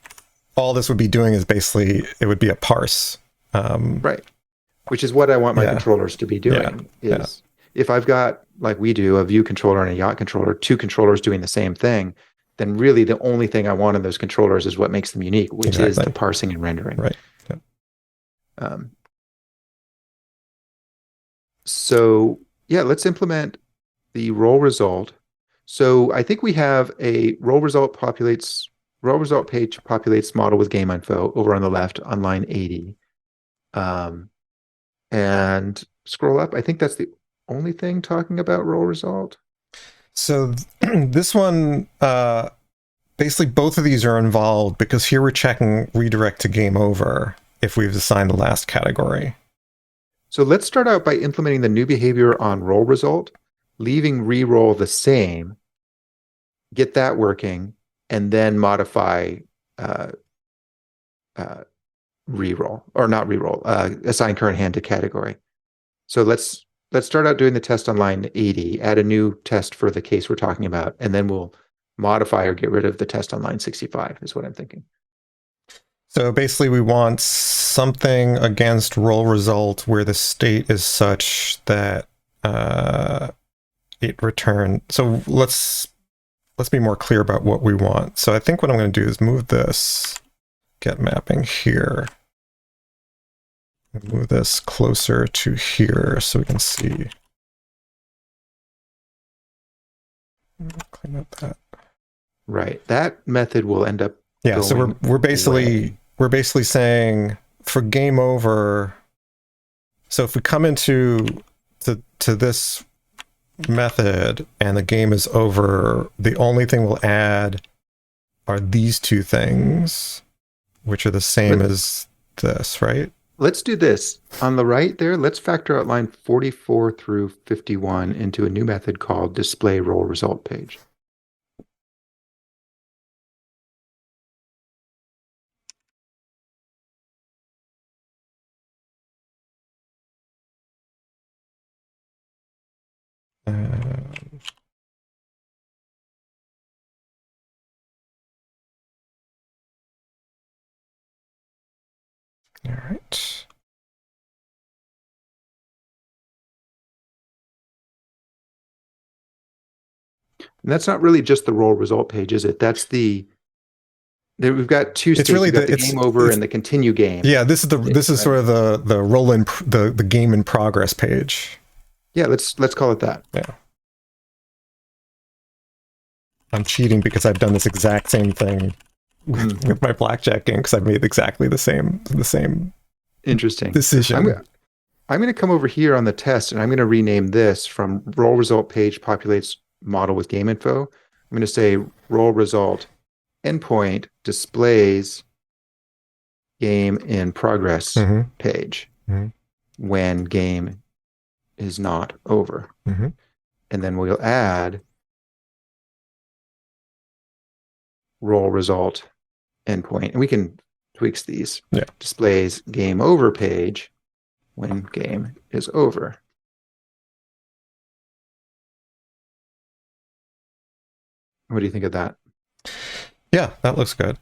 all this would be doing is basically, it would be a parse. Right. Which is what I want my controllers to be doing. If I've got, like we do, a VueController and a Yacht controller, two controllers doing the same thing, then really the only thing I want in those controllers is what makes them unique, which is the parsing and rendering. Right. So let's implement the roll result. So I think we have a roll result page populates model with game info over on the left on line 80. And scroll up. I think that's the only thing talking about roll result. So this one, basically both of these are involved because here we're checking redirect to game over if we've assigned the last category. So let's start out by implementing the new behavior on roll result, leaving reroll the same, get that working, and then modify reroll, or not reroll, assign current hand to category. So let's start out doing the test on line 80, add a new test for the case we're talking about, and then we'll modify or get rid of the test on line 65 is what I'm thinking. So basically we want something against roll result where the state is such that it return. So let's be more clear about what we want. So I think what I'm going to do is move this get mapping here. Move this closer to here so we can see. Clean up that. Right. That method will end up. Yeah. So we're basically saying for game over. So if we come into to this method and the game is over, the only thing we'll add are these two things, which are the same as this, right? Let's do this. On the right there, let's factor out line 44 through 51 into a new method called display roll result page. All right. And that's not really just the roll result page, is it? That's we've got two states. Really the game over and the continue game. Yeah, this is sort of the roll in the game in progress page. Yeah, let's call it that. Yeah. I'm cheating because I've done this exact same thing with my blackjack game because I've made exactly the same interesting decision. I'm going to come over here on the test and I'm going to rename this from roll result page populates model with game info. I'm going to say roll result endpoint displays game in progress page when game is not over. And then we'll add roll result endpoint. And we can tweak these. Yeah. Displays game over page when game is over. What do you think of that? Yeah, that looks good.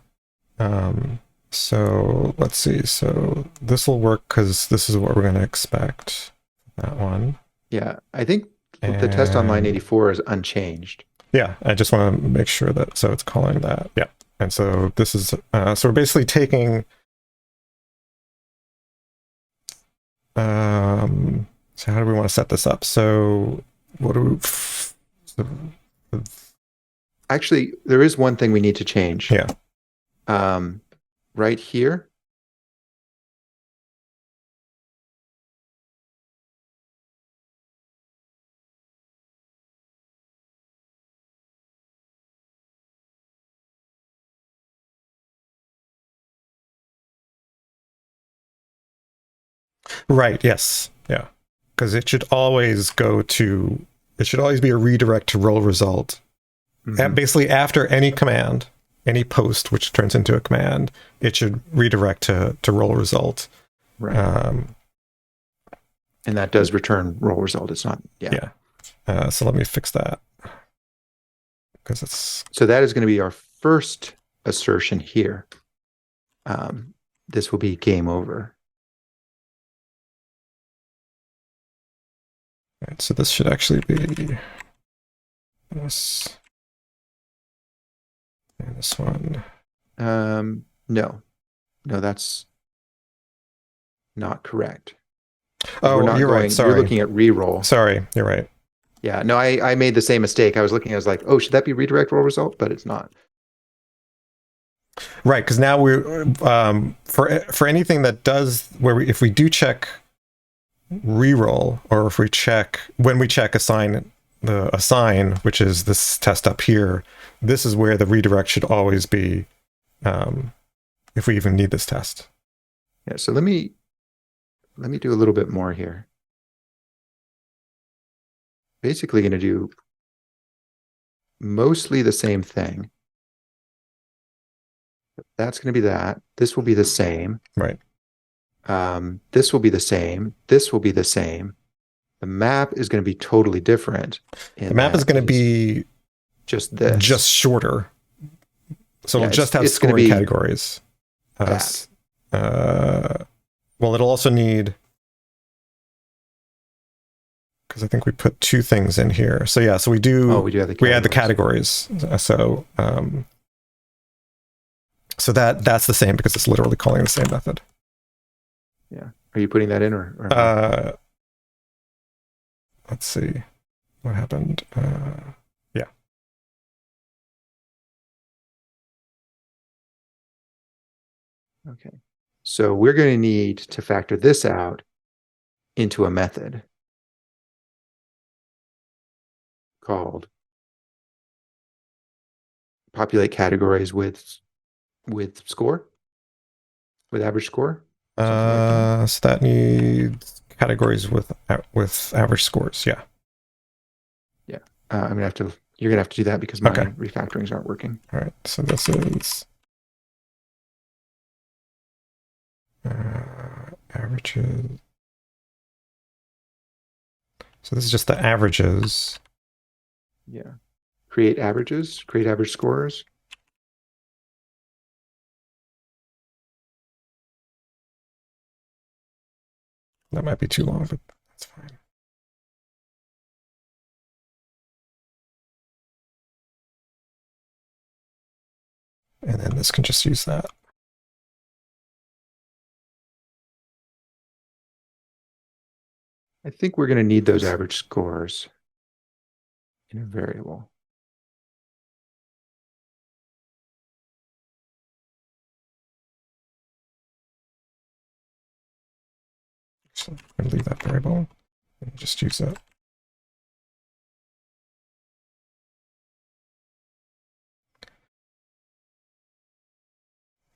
So let's see. So this will work because this is what we're going to expect. That one. Yeah, I think the test on line 84 is unchanged. Yeah, I just want to make sure that, so it's calling that. Yeah. And so this is, so we're basically taking, so how do we want to set this up? So what do we, actually, there is one thing we need to change. Yeah. Right here. Right. Yes. Yeah. Because it should always go to, it should always be a redirect to roll result. Basically, after any command, any post which turns into a command, it should redirect to roll result. Right. And that does return roll result. It's not. Yeah. So let me fix that. Because it's. So that is going to be our first assertion here. This will be game over. Right, so this should actually be this. And this one. No, that's not correct. Oh, you're right. Sorry. You're looking at reroll. Sorry, you're right. Yeah, no, I made the same mistake. I was like, oh, should that be redirect roll result? But it's not. Right, because now we're for anything that does if we do check reroll, or if we check when we check assign, which is this test up here, this is where the redirect should always be, if we even need this test. Yeah, so let me do a little bit more here. Basically going to do mostly the same thing. That's going to be that. This will be the same. Right. This will be the same. This will be the same. The map is going to be totally different. The map is going to be just this. Just shorter. So it'll just have scoring categories. Well, it'll also need, because I think we put two things in here. So yeah, so we do. Oh, we do have the categories. We add the categories. So that's the same because it's literally calling the same method. Yeah. Are you putting that in or let's see what happened. Yeah. Okay. So we're going to need to factor this out into a method called populate categories with score, with average score. So that needs categories with average scores. Yeah. Yeah. You're gonna have to do that because my refactorings aren't working. All right. So this is averages. So this is just the averages. Yeah. Create averages, create average scores. That might be too long, but that's fine. And then this can just use that. I think we're going to need those average scores in a variable. So I'm going to leave that variable and just use it.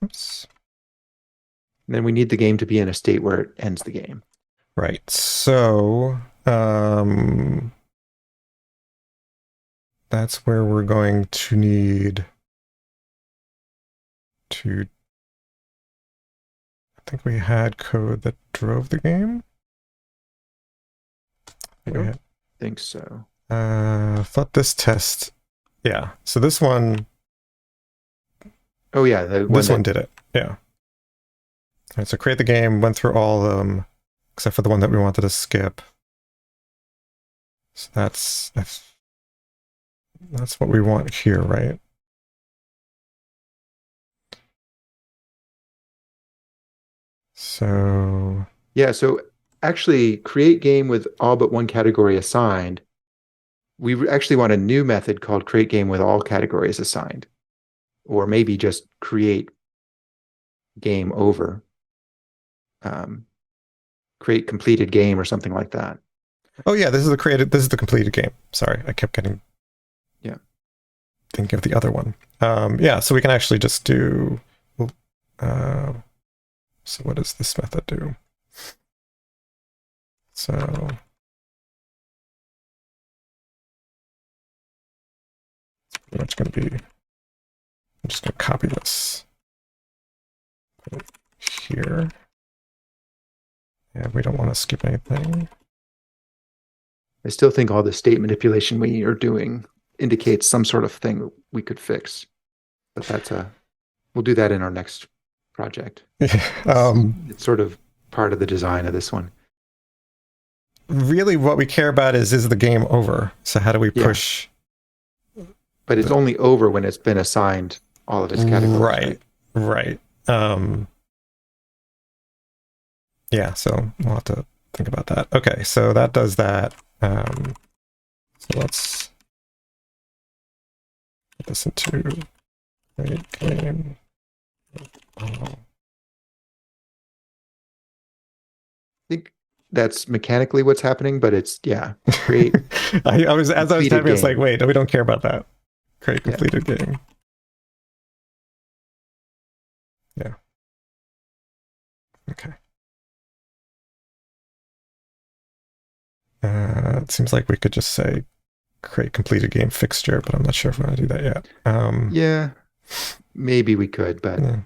Oops. And then we need the game to be in a state where it ends the game. Right. So that's where we're going to need to. I think we had code that drove the game. I don't think so. Thought this test. Yeah. So this one. Oh yeah, This one did it. Yeah. All right, so create the game, went through all of them, except for the one that we wanted to skip. So that's what we want here, right? So yeah, so actually create game with all but one category assigned. We actually want a new method called create game with all categories assigned, or maybe just create game over, create completed game or something like that. Oh yeah, this is the completed game. Sorry, I kept getting thinking of the other one. Yeah, so we can actually just do. So what does this method do? So it's pretty much going to be. I'm just going to copy this. Put it here. Yeah, we don't want to skip anything. I still think all the state manipulation we are doing indicates some sort of thing that we could fix, but we'll do that in our next project. It's sort of part of the design of this one. Really, what we care about is the game over? So how do we push? But it's only over when it's been assigned all of its categories. Right. Yeah, so we'll have to think about that. Okay, so that does that. So let's put this into create game. I think that's mechanically what's happening, but it's create. I was typing, I was like, wait, no, we don't care about that. Create completed game. Yeah. Okay. It seems like we could just say create completed game fixture, but I'm not sure if we want to do that yet. Yeah, maybe we could, but yeah.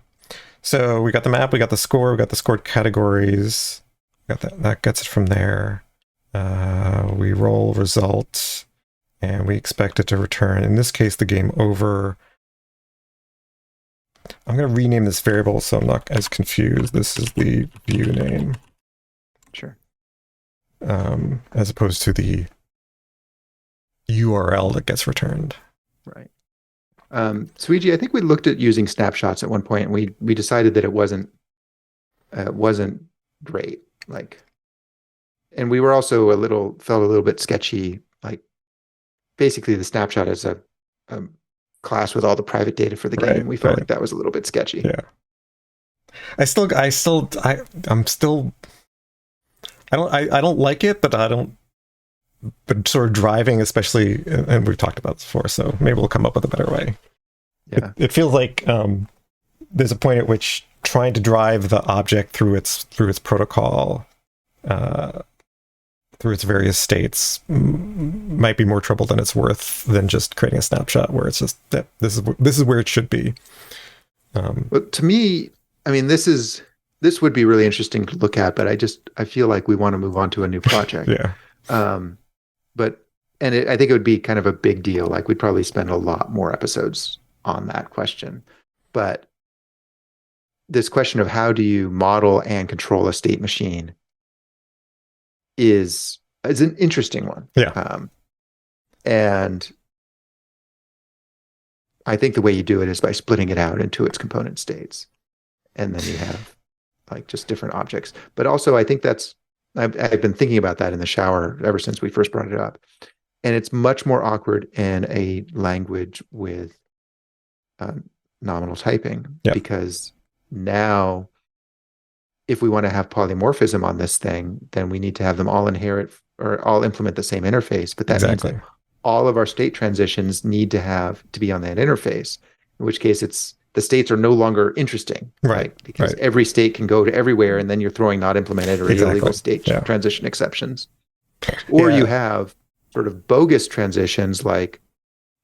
So we got the map, we got the score, we got the scored categories. Got that gets it from there. We roll result, and we expect it to return. In this case, the game over. I'm going to rename this variable so I'm not as confused. This is the view name. Sure. As opposed to the URL that gets returned. Right. Suiji, I think we looked at using snapshots at one point, and we decided that it wasn't great. And we were also felt a little bit sketchy. Like, basically, the snapshot is a class with all the private data for the game. We felt like that was a little bit sketchy. Yeah. I don't like it, but but sort of driving, especially, and we've talked about this before, so maybe we'll come up with a better way. Yeah. It feels like there's a point at which trying to drive the object through its protocol, through its various states, might be more trouble than it's worth than just creating a snapshot where it's just that this is where it should be. But to me, I mean, this would be really interesting to look at, but I feel like we want to move on to a new project. Yeah. I think it would be kind of a big deal. Like, we'd probably spend a lot more episodes on that question. But this question of how do you model and control a state machine is an interesting one. Yeah. And I think the way you do it is by splitting it out into its component states. And then you have just different objects. But also, I think I've been thinking about that in the shower ever since we first brought it up. And it's much more awkward in a language with nominal typing, because now if we want to have polymorphism on this thing, then we need to have them all inherit or all implement the same interface. But that means that all of our state transitions need to be on that interface, in which case the states are no longer interesting, right? Because every state can go to everywhere, and then you're throwing not implemented or illegal state transition exceptions. Or you have sort of bogus transitions like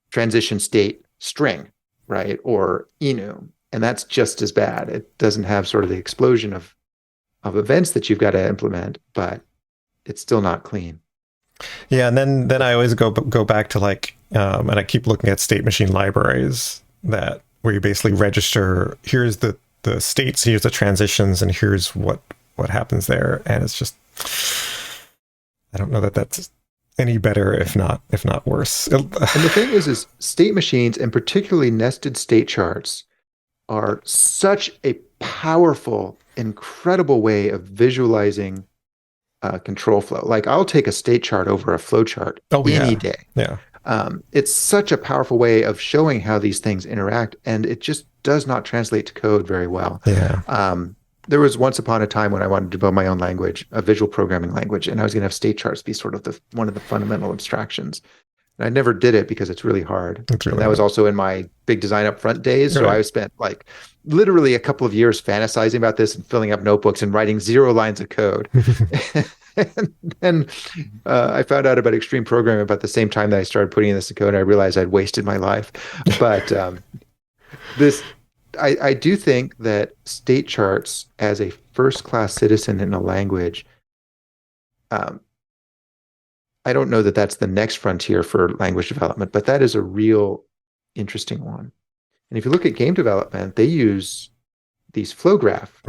transition state string, right? Or enum. And that's just as bad. It doesn't have sort of the explosion of events that you've got to implement, but it's still not clean. Yeah, and then I always go back to like, and I keep looking at state machine libraries where you basically register, here's the states, here's the transitions, and here's what happens there. And it's just, I don't know that that's any better, if not worse. And the thing is state machines, and particularly nested state charts, are such a powerful, incredible way of visualizing control flow. Like, I'll take a state chart over a flow chart any day. Yeah. It's such a powerful way of showing how these things interact, and it just does not translate to code very well. Yeah. There was once upon a time when I wanted to build my own language, a visual programming language, and I was going to have state charts be sort of one of the fundamental abstractions. And I never did it because it's really hard. And that was also in my big design upfront days. So I spent like literally a couple of years fantasizing about this and filling up notebooks and writing 0 lines of code. And then I found out about extreme programming about the same time that I started putting in this code, and I realized I'd wasted my life. But I do think that state charts as a first-class citizen in a language, I don't know that that's the next frontier for language development, but that is a real interesting one. And if you look at game development, they use these flow graph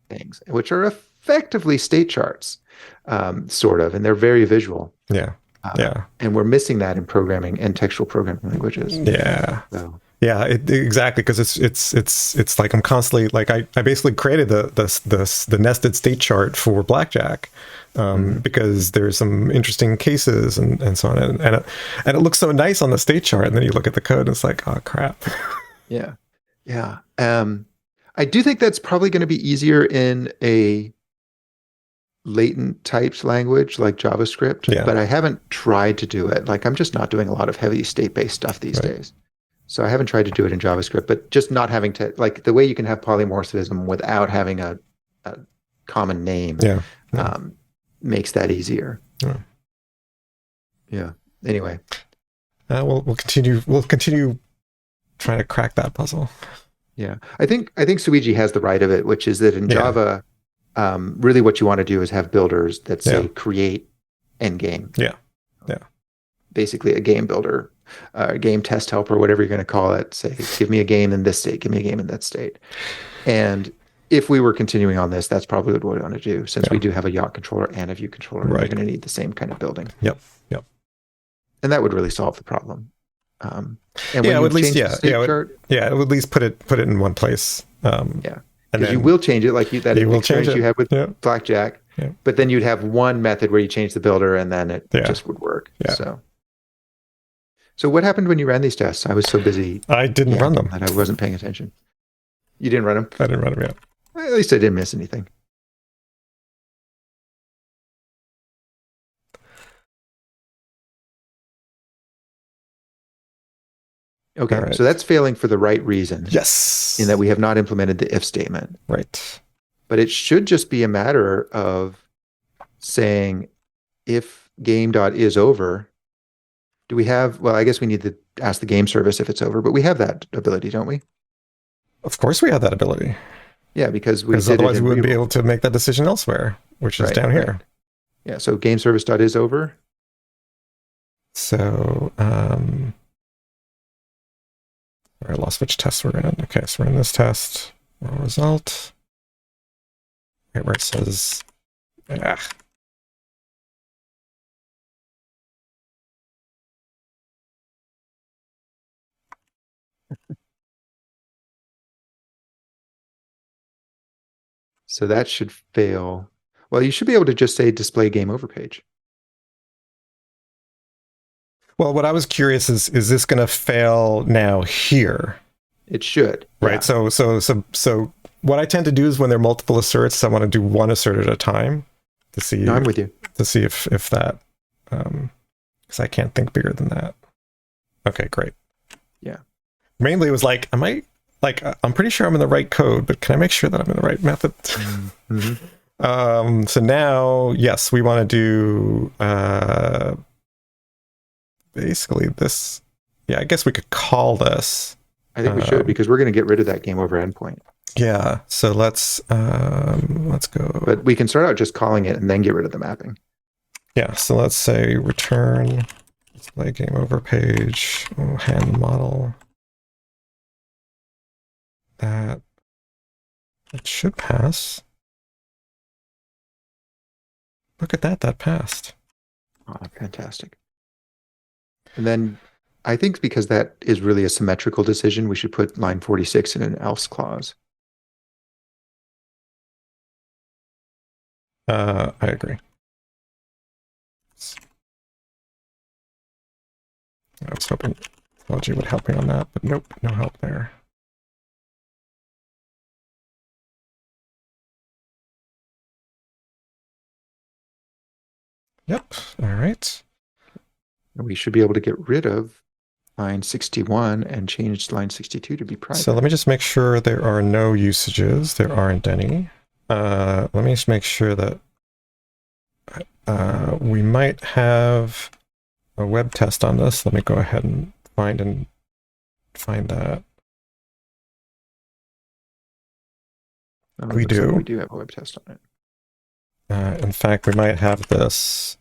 things, which are effectively state charts, sort of, and they're very visual. Yeah. And we're missing that in programming and textual programming languages. Yeah. So. Yeah, exactly, because it's like I'm constantly like I basically created the nested state chart for blackjack, because there's some interesting cases and so on, and it looks so nice on the state chart, and then you look at the code and it's like, oh crap. Yeah. I do think that's probably going to be easier in a latent types language like JavaScript, but I haven't tried to do it. Like, I'm just not doing a lot of heavy state-based stuff these days. So I haven't tried to do it in JavaScript, but just not having to, like, the way you can have polymorphism without having a common name makes that easier. Yeah. Anyway. We'll continue trying to crack that puzzle. Yeah. I think Suiji has the right of it, which is that in Java, really what you want to do is have builders that say create endgame. Yeah. Basically a game builder, game test helper, whatever you're going to call it. Say, give me a game in this state, give me a game in that state. And if we were continuing on this, that's probably what we want to do, since we do have a Yacht controller and a VueController. We're going to need the same kind of building. Yep. And that would really solve the problem. And when it would at least put it in one place. And then you will change it, like that experience you had with blackjack. Yeah. But then you'd have one method where you change the builder, and then it just would work. Yeah. So what happened when you ran these tests? I was so busy. I didn't run them. And I wasn't paying attention. You didn't run them? I didn't run them, At least I didn't miss anything. Okay, so that's failing for the right reason. Yes. In that we have not implemented the if statement. Right. But it should just be a matter of saying, if game.isOver, do we have, well, I guess we need to ask the game service if it's over, but we have that ability, don't we? Of course we have that ability. Yeah, because otherwise we wouldn't be able to make that decision elsewhere, which is down here. Yeah, so game service.isOver. So, I lost which test we're in. Okay, so we're in this test. Result. Okay, where it says, So that should fail. Well, you should be able to just say display game over page. Well, what I was curious is this going to fail now here? It should. Right. Yeah. So what I tend to do is when there are multiple asserts, I want to do one assert at a time to see. No, I'm with you. To see if that, because I can't think bigger than that. Okay, great. Yeah. Mainly, it was like, I'm pretty sure I'm in the right code, but can I make sure that I'm in the right method? Mm-hmm. So now, yes, we want to do basically this. Yeah, I guess we could call this. I think we should, because we're going to get rid of that game over endpoint. Yeah. So let's go. But we can start out just calling it and then get rid of the mapping. Yeah. So let's say return display game over page hand model. That should pass. Look at that. That passed. Oh, fantastic. And then I think because that is really a symmetrical decision, we should put line 46 in an else clause. I agree. I was hoping Logi would help me on that, but nope, no help there. Yep, all right. And we should be able to get rid of line 61 and change line 62 to be private. So let me just make sure there are no usages. There aren't any. Let me just make sure that we might have a web test on this. Let me go ahead and find that. We do. Like we do have a web test on it. In fact, we might have this.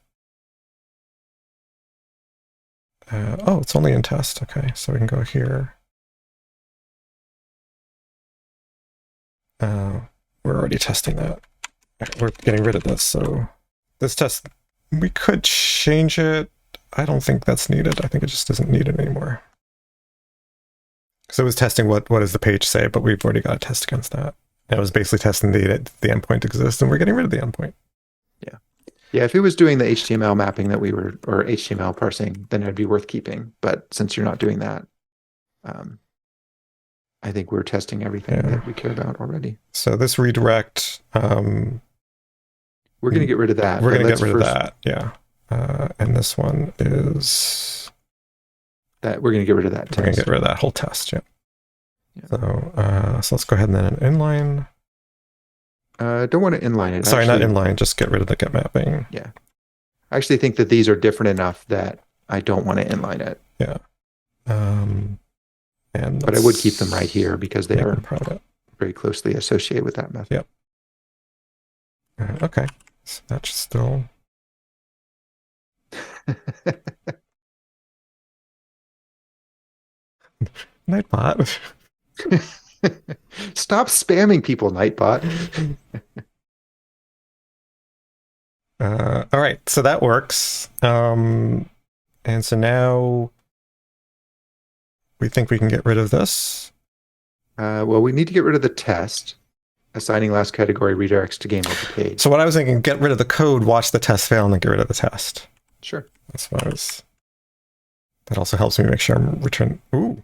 Oh, it's only in test. Okay, so we can go here. We're already testing that. We're getting rid of this. So this test, we could change it. I don't think that's needed. I think it just isn't needed anymore. So it was testing what does the page say, but we've already got a test against that. And it was basically testing the endpoint exists, and we're getting rid of the endpoint. Yeah, if it was doing the HTML mapping that we were, or HTML parsing, then it'd be worth keeping. But since you're not doing that, I think we're testing everything that we care about already. So this redirect, we're going to get rid of that. We're going to get rid of that, yeah. And this one is that we're going to get rid of that test. We're going to get rid of that whole test, yeah. So let's go ahead and then inline. Don't want to inline it. Sorry, not inline. Just get rid of the get mapping. Yeah. I actually think that these are different enough that I don't want to inline it. Yeah. But I would keep them right here because they are private, very closely associated with that method. Yep. Okay. So that's still. Nightbot. Stop spamming people, Nightbot. All right, so that works. And so now we think we can get rid of this. Well, we need to get rid of the test. Assigning last category redirects to game over page. So what I was thinking, get rid of the code, watch the test fail, and then get rid of the test. Sure. That's what I was. That also helps me make sure I'm returning. Ooh.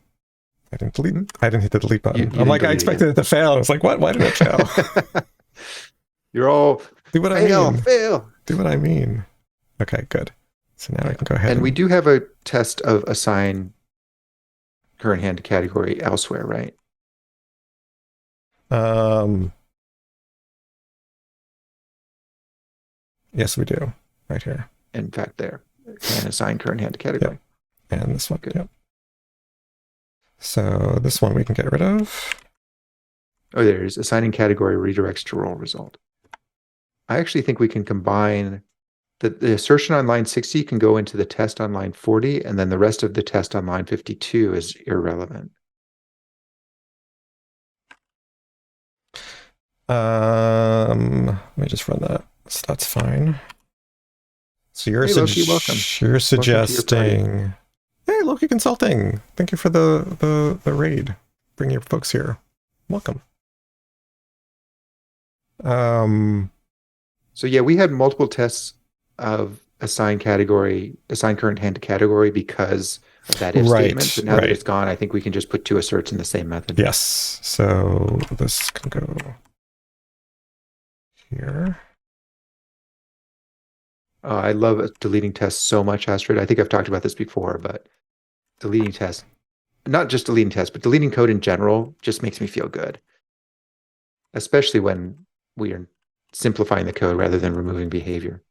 I didn't delete. I didn't hit the delete button. I'm like, I expected it to fail. I was like, what? Why did it fail? You're all do what I mean. Fail. Do what I mean. Okay, good. So now I can go ahead. And we do have a test of assign current hand category elsewhere, right? Yes, we do. Right here. In fact, there. And assign current hand category. Yep. And this one. Good. Yep. So this one we can get rid of. Oh, there's assigning category redirects to roll result. I actually think we can combine the assertion on line 60 can go into the test on line 40, and then the rest of the test on line 52 is irrelevant. Let me just run that. So that's fine. So you're, you're suggesting. Hey, Loki Consulting. Thank you for the raid. Bring your folks here. Welcome. So yeah, we had multiple tests of assign current hand to category because of that if statement. Right, But now that right. it's gone, I think we can just put two asserts in the same method. Yes. So this can go here. I love deleting tests so much, Astrid. I think I've talked about this before, but deleting tests, not just deleting tests, but deleting code in general just makes me feel good, especially when we are simplifying the code rather than removing behavior.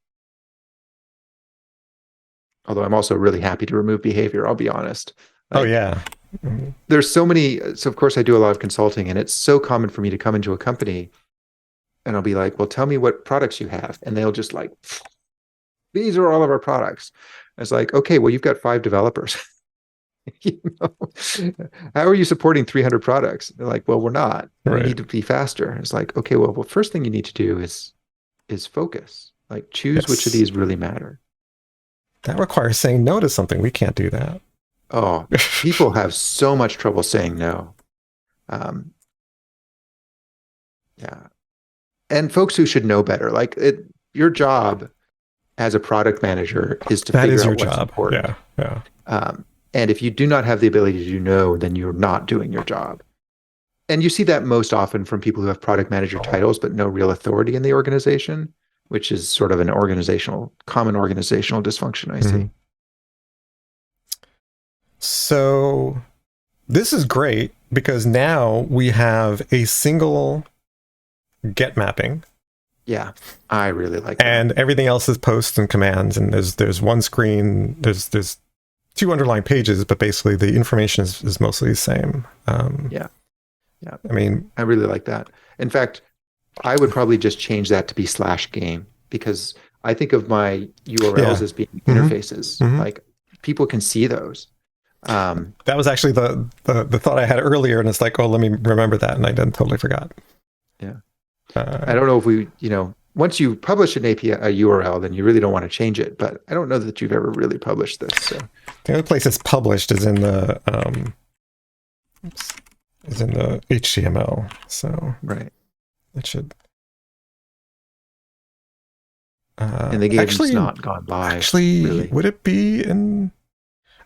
Although I'm also really happy to remove behavior, I'll be honest. Oh, Like, yeah. Mhm. there's so many. So, of course, I do a lot of consulting, and it's so common for me to come into a company and I'll be like, well, tell me what products you have. And they'll just like, these are all of our products. It's like, okay, well, you've got 5 developers. You know, how are you supporting 300 products? They're like, well, we're not. We Right. need to be faster. It's like, okay, well, first thing you need to do is focus. Like, choose which of Yes. these really matter. That requires saying no to something. We can't do that. Oh, people have so much trouble saying no. Um, yeah, and folks who should know better. Like, your job as a product manager is to That figure is out your what's job. important. Yeah. Yeah. Um, and if you do not have the ability to do no, then you're not doing your job. And you see that most often from people who have product manager titles, but no real authority in the organization, which is sort of an common organizational dysfunction I see. Mhm. So this is great because now we have a single get mapping. Yeah, I really like that. And everything else is posts and commands, and there's one screen, there's 2 underlying pages, but basically the information is mostly the same. Yeah. Yeah. I mean, I really like that. In fact, I would probably just change that to be /game because I think of my URLs yeah. as being Mm-hmm. interfaces. Mm-hmm. Like, people can see those. That was actually the thought I had earlier, and it's like, oh, let me remember that, and I then totally forgot. Yeah. I don't know if once you publish an API, a URL, then you really don't want to change it. But I don't know that you've ever really published this. So The only place it's published is in the HTML. So right. it should. And the game's not gone live. Actually, really. would it be in?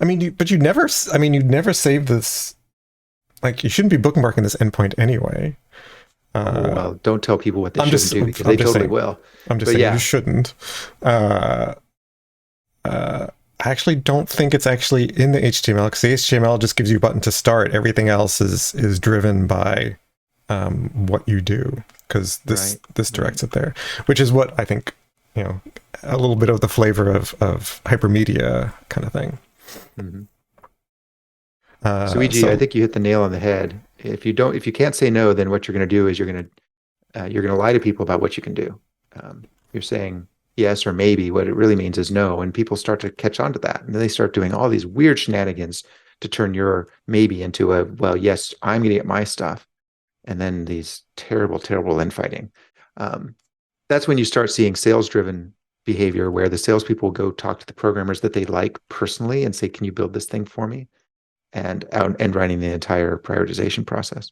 I mean, you never. I mean, you never save this. Like, you shouldn't be bookmarking this endpoint anyway. Well, don't tell people what they shouldn't do because they totally will. I'm just saying you shouldn't. I actually don't think it's actually in the HTML because the HTML just gives you a button to start. Everything else is driven by what you do because this directs it there, which is what I think, a little bit of the flavor of hypermedia kind of thing. Mm-hmm. So EG, I think you hit the nail on the head. If you can't say no, then what you're going to do is you're going to lie to people about what you can do. You're saying yes or maybe. What it really means is no, and people start to catch on to that, and then they start doing all these weird shenanigans to turn your maybe into a well, yes, I'm going to get my stuff, and then these terrible, terrible infighting. That's when you start seeing sales-driven behavior, where the salespeople go talk to the programmers that they like personally and say, "Can you build this thing for me?" and running the entire prioritization process.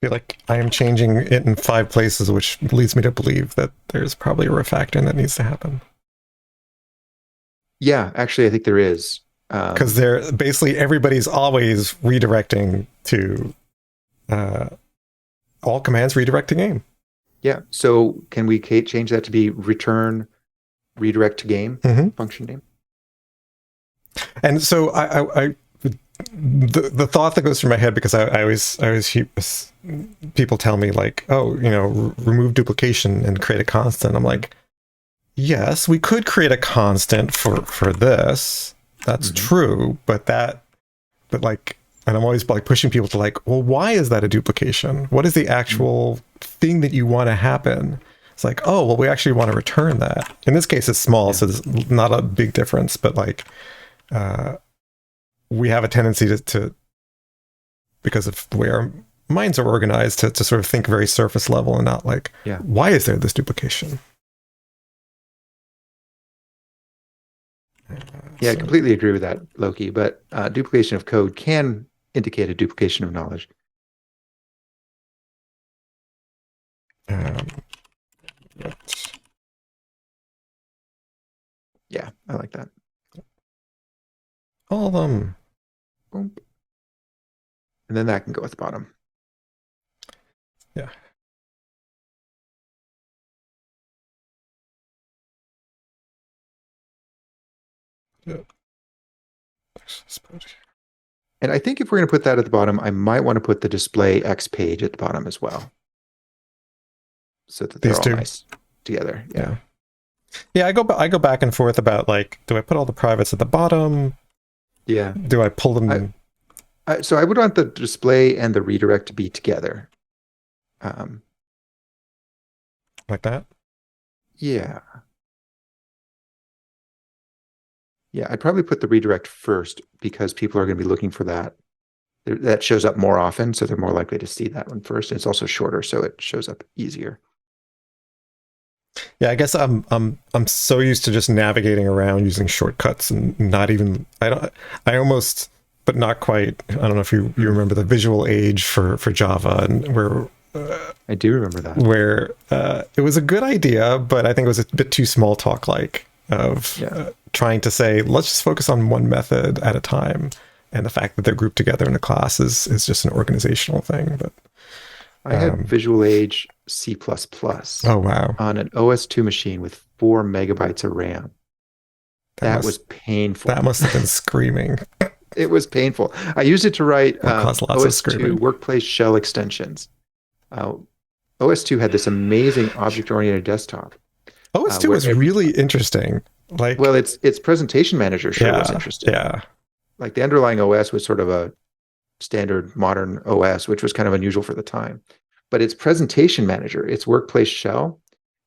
I feel like I am changing it in 5 places, which leads me to believe that there's probably a refactoring that needs to happen. Yeah, actually, I think there is. Because they're basically everybody's always redirecting to all commands redirect to game. Yeah. So can we change that to be return redirect to game function name? And so the thought that goes through my head, because I always hear people tell me like, oh, remove duplication and create a constant. I'm like, yes, we could create a constant for this. That's true, but and I'm always like pushing people to like, well, why is that a duplication? What is the actual thing that you want to happen? It's like, oh, well, we actually want to return that. In this case, it's small, so there's not a big difference, but like, we have a tendency to because of the way our minds are organized, to sort of think very surface level and not like, why is there this duplication? I completely agree with that, Loki, but duplication of code can indicate a duplication of knowledge. Um, Yeah, I like that. all Boom. And then that can go at the bottom. Yeah. And I think if we're going to put that at the bottom, I might want to put the display X page at the bottom as well, so that they're These all two nice together. Yeah. Yeah, I go back and forth about, like, do I put all the privates at the bottom? Yeah. Do I pull them? So I would want the display and the redirect to be together. Like that? Yeah. Yeah, I'd probably put the redirect first because people are going to be looking for that. That shows up more often, so they're more likely to see that one first. And it's also shorter, so it shows up easier. Yeah, I guess I'm so used to just navigating around using shortcuts and not even I almost, but not quite. I don't know if you remember the visual age for Java, and where I do remember that. Where it was a good idea, but I think it was a bit too small talk like of trying to say, let's just focus on one method at a time. And the fact that they're grouped together in a class is just an organizational thing. But I had Visual Age C++. Oh, wow. On an OS2 machine with 4 megabytes of RAM. That was painful. That must have been screaming. It was painful. I used it to write OS2 workplace shell extensions. OS2 had this amazing object-oriented desktop. OS2 was really interesting. Like, well, its presentation manager was interesting. Yeah. Like the underlying OS was sort of a standard modern OS, which was kind of unusual for the time. But its presentation manager, its workplace shell,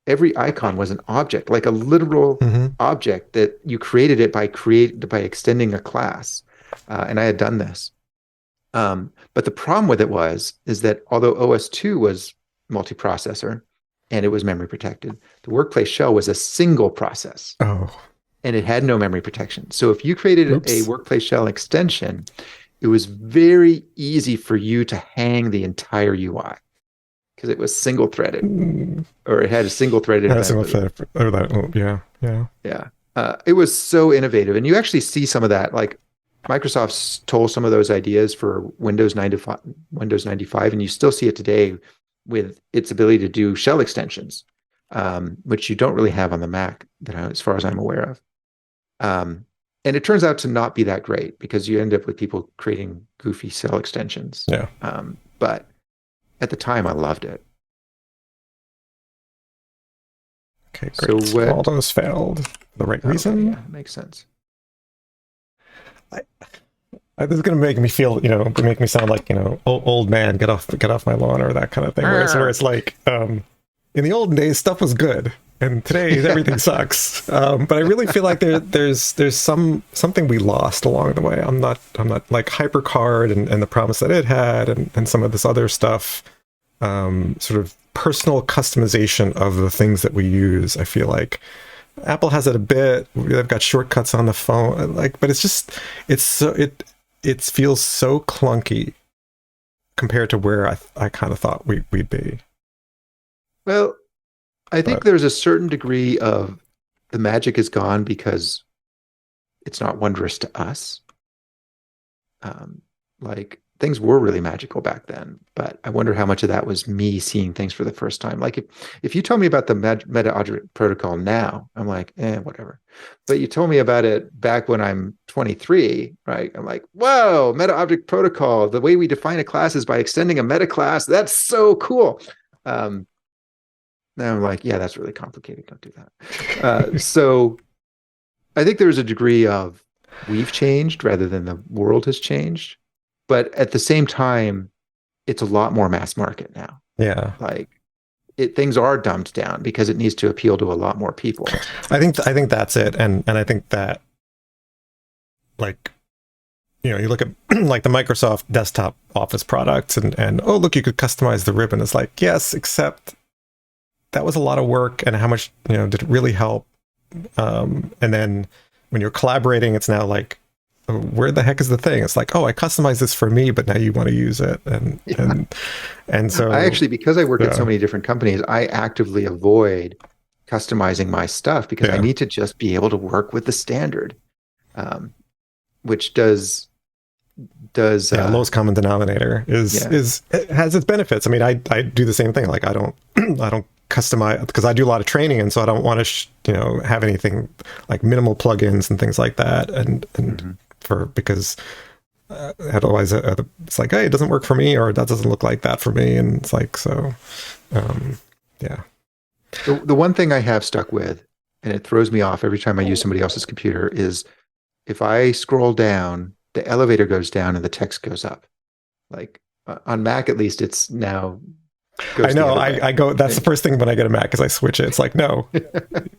every icon was an object, like a literal object that you created it by extending a class. And I had done this. But the problem with it is that although OS2 was multiprocessor and it was memory protected, the workplace shell was a single process. Oh. And it had no memory protection. So if you created a workplace shell extension, it was very easy for you to hang the entire UI because it was single threaded, or it had a single threaded. Yeah. It was so innovative, and you actually see some of that. Like Microsoft stole some of those ideas for Windows 95, and you still see it today with its ability to do shell extensions, which you don't really have on the Mac, as far as I'm aware of. And it turns out to not be that great because you end up with people creating goofy shell extensions. Yeah. But at the time, I loved it. Okay, great. So all those failed for the right reason. Yeah, makes sense. This is going to make me feel, make me sound like, old man, get off my lawn, or that kind of thing. Where it's like, in the olden days, stuff was good, and today everything sucks. But I really feel like there's something we lost along the way. I'm not like HyperCard and the promise that it had, and some of this other stuff, sort of personal customization of the things that we use. I feel like Apple has it a bit. They've got shortcuts on the phone, but it's just it feels so clunky compared to where I kind of thought we'd be. Well, I think there's a certain degree of the magic is gone because it's not wondrous to us. Like things were really magical back then, but I wonder how much of that was me seeing things for the first time. Like if you told me about the meta object protocol now, I'm like, whatever. But you told me about it back when I'm 23, right? I'm like, whoa, meta object protocol. The way we define a class is by extending a meta class. That's so cool. Now I'm like, yeah, that's really complicated. Don't do that. So I think there's a degree of we've changed rather than the world has changed. But at the same time, it's a lot more mass market now. Yeah. Like things are dumbed down because it needs to appeal to a lot more people. I think that's it. And I think that, like, you look at like the Microsoft desktop Office products and oh, look, you could customize the ribbon. It's like, yes, except that was a lot of work, and how much, did it really help? And then when you're collaborating, it's now like, where the heck is the thing? It's like, oh, I customized this for me, but now you want to use it. And so I actually, because I work at so many different companies, I actively avoid customizing my stuff because I need to just be able to work with the standard, which does lowest common denominator is it has its benefits. I mean, I do the same thing. Like I don't customize because I do a lot of training, and so I don't want to have anything like minimal plugins and things like that, and because otherwise it's like, hey, it doesn't work for me, or that doesn't look like that for me, and it's like, so yeah. The one thing I have stuck with, and it throws me off every time I use somebody else's computer, is if I scroll down, the elevator goes down and the text goes up. Like on Mac, at least, it's now. I know. I go. That's the first thing when I get a Mac, is I switch it. It's like, no,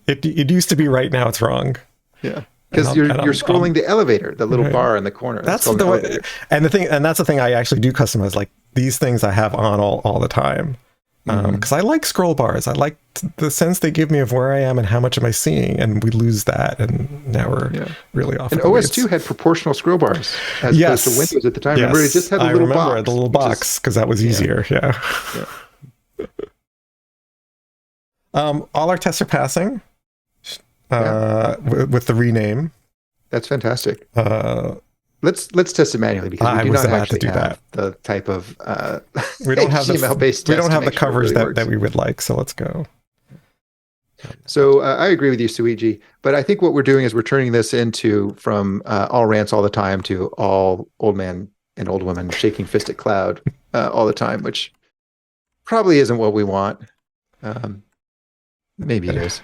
it used to be right, now it's wrong. Yeah, because you're scrolling the elevator, the little bar in the corner. That's the way. And that's the thing I actually do customize. Like these things I have on all the time. Because I like scroll bars. I like the sense they give me of where I am and how much am I seeing, and we lose that, and now we're really off. And OS2 had proproportional scroll bars as opposed to Windows at the time. Remember, it just had the little box because that was easier. Yeah. All our tests are passing with the rename. That's fantastic. Let's test it manually because we do not actually have the type of we don't have HTML-based we don't have the coverage that we would like. So let's go. So I agree with you, Suiji. But I think what we're doing is we're turning this into from all rants all the time to all old man and old woman shaking fist at cloud all the time, which probably isn't what we want. Maybe it is.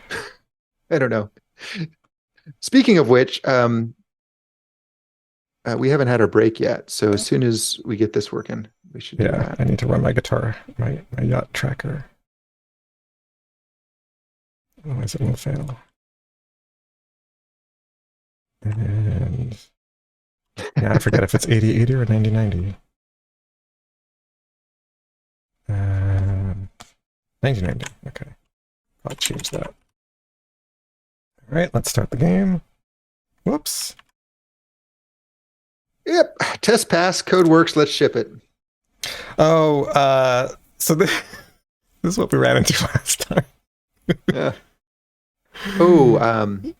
I don't know. Speaking of which, we haven't had our break yet. So as soon as we get this working, we should do that. I need to run my guitar, my yacht tracker. Otherwise it will fail. And yeah, I forget if it's 8080 or 9090. 9090. Okay. I'll change that. All right, let's start the game. Whoops. Yep. Test pass. Code works. Let's ship it. Oh, so this is what we ran into last time. Yeah. Oh,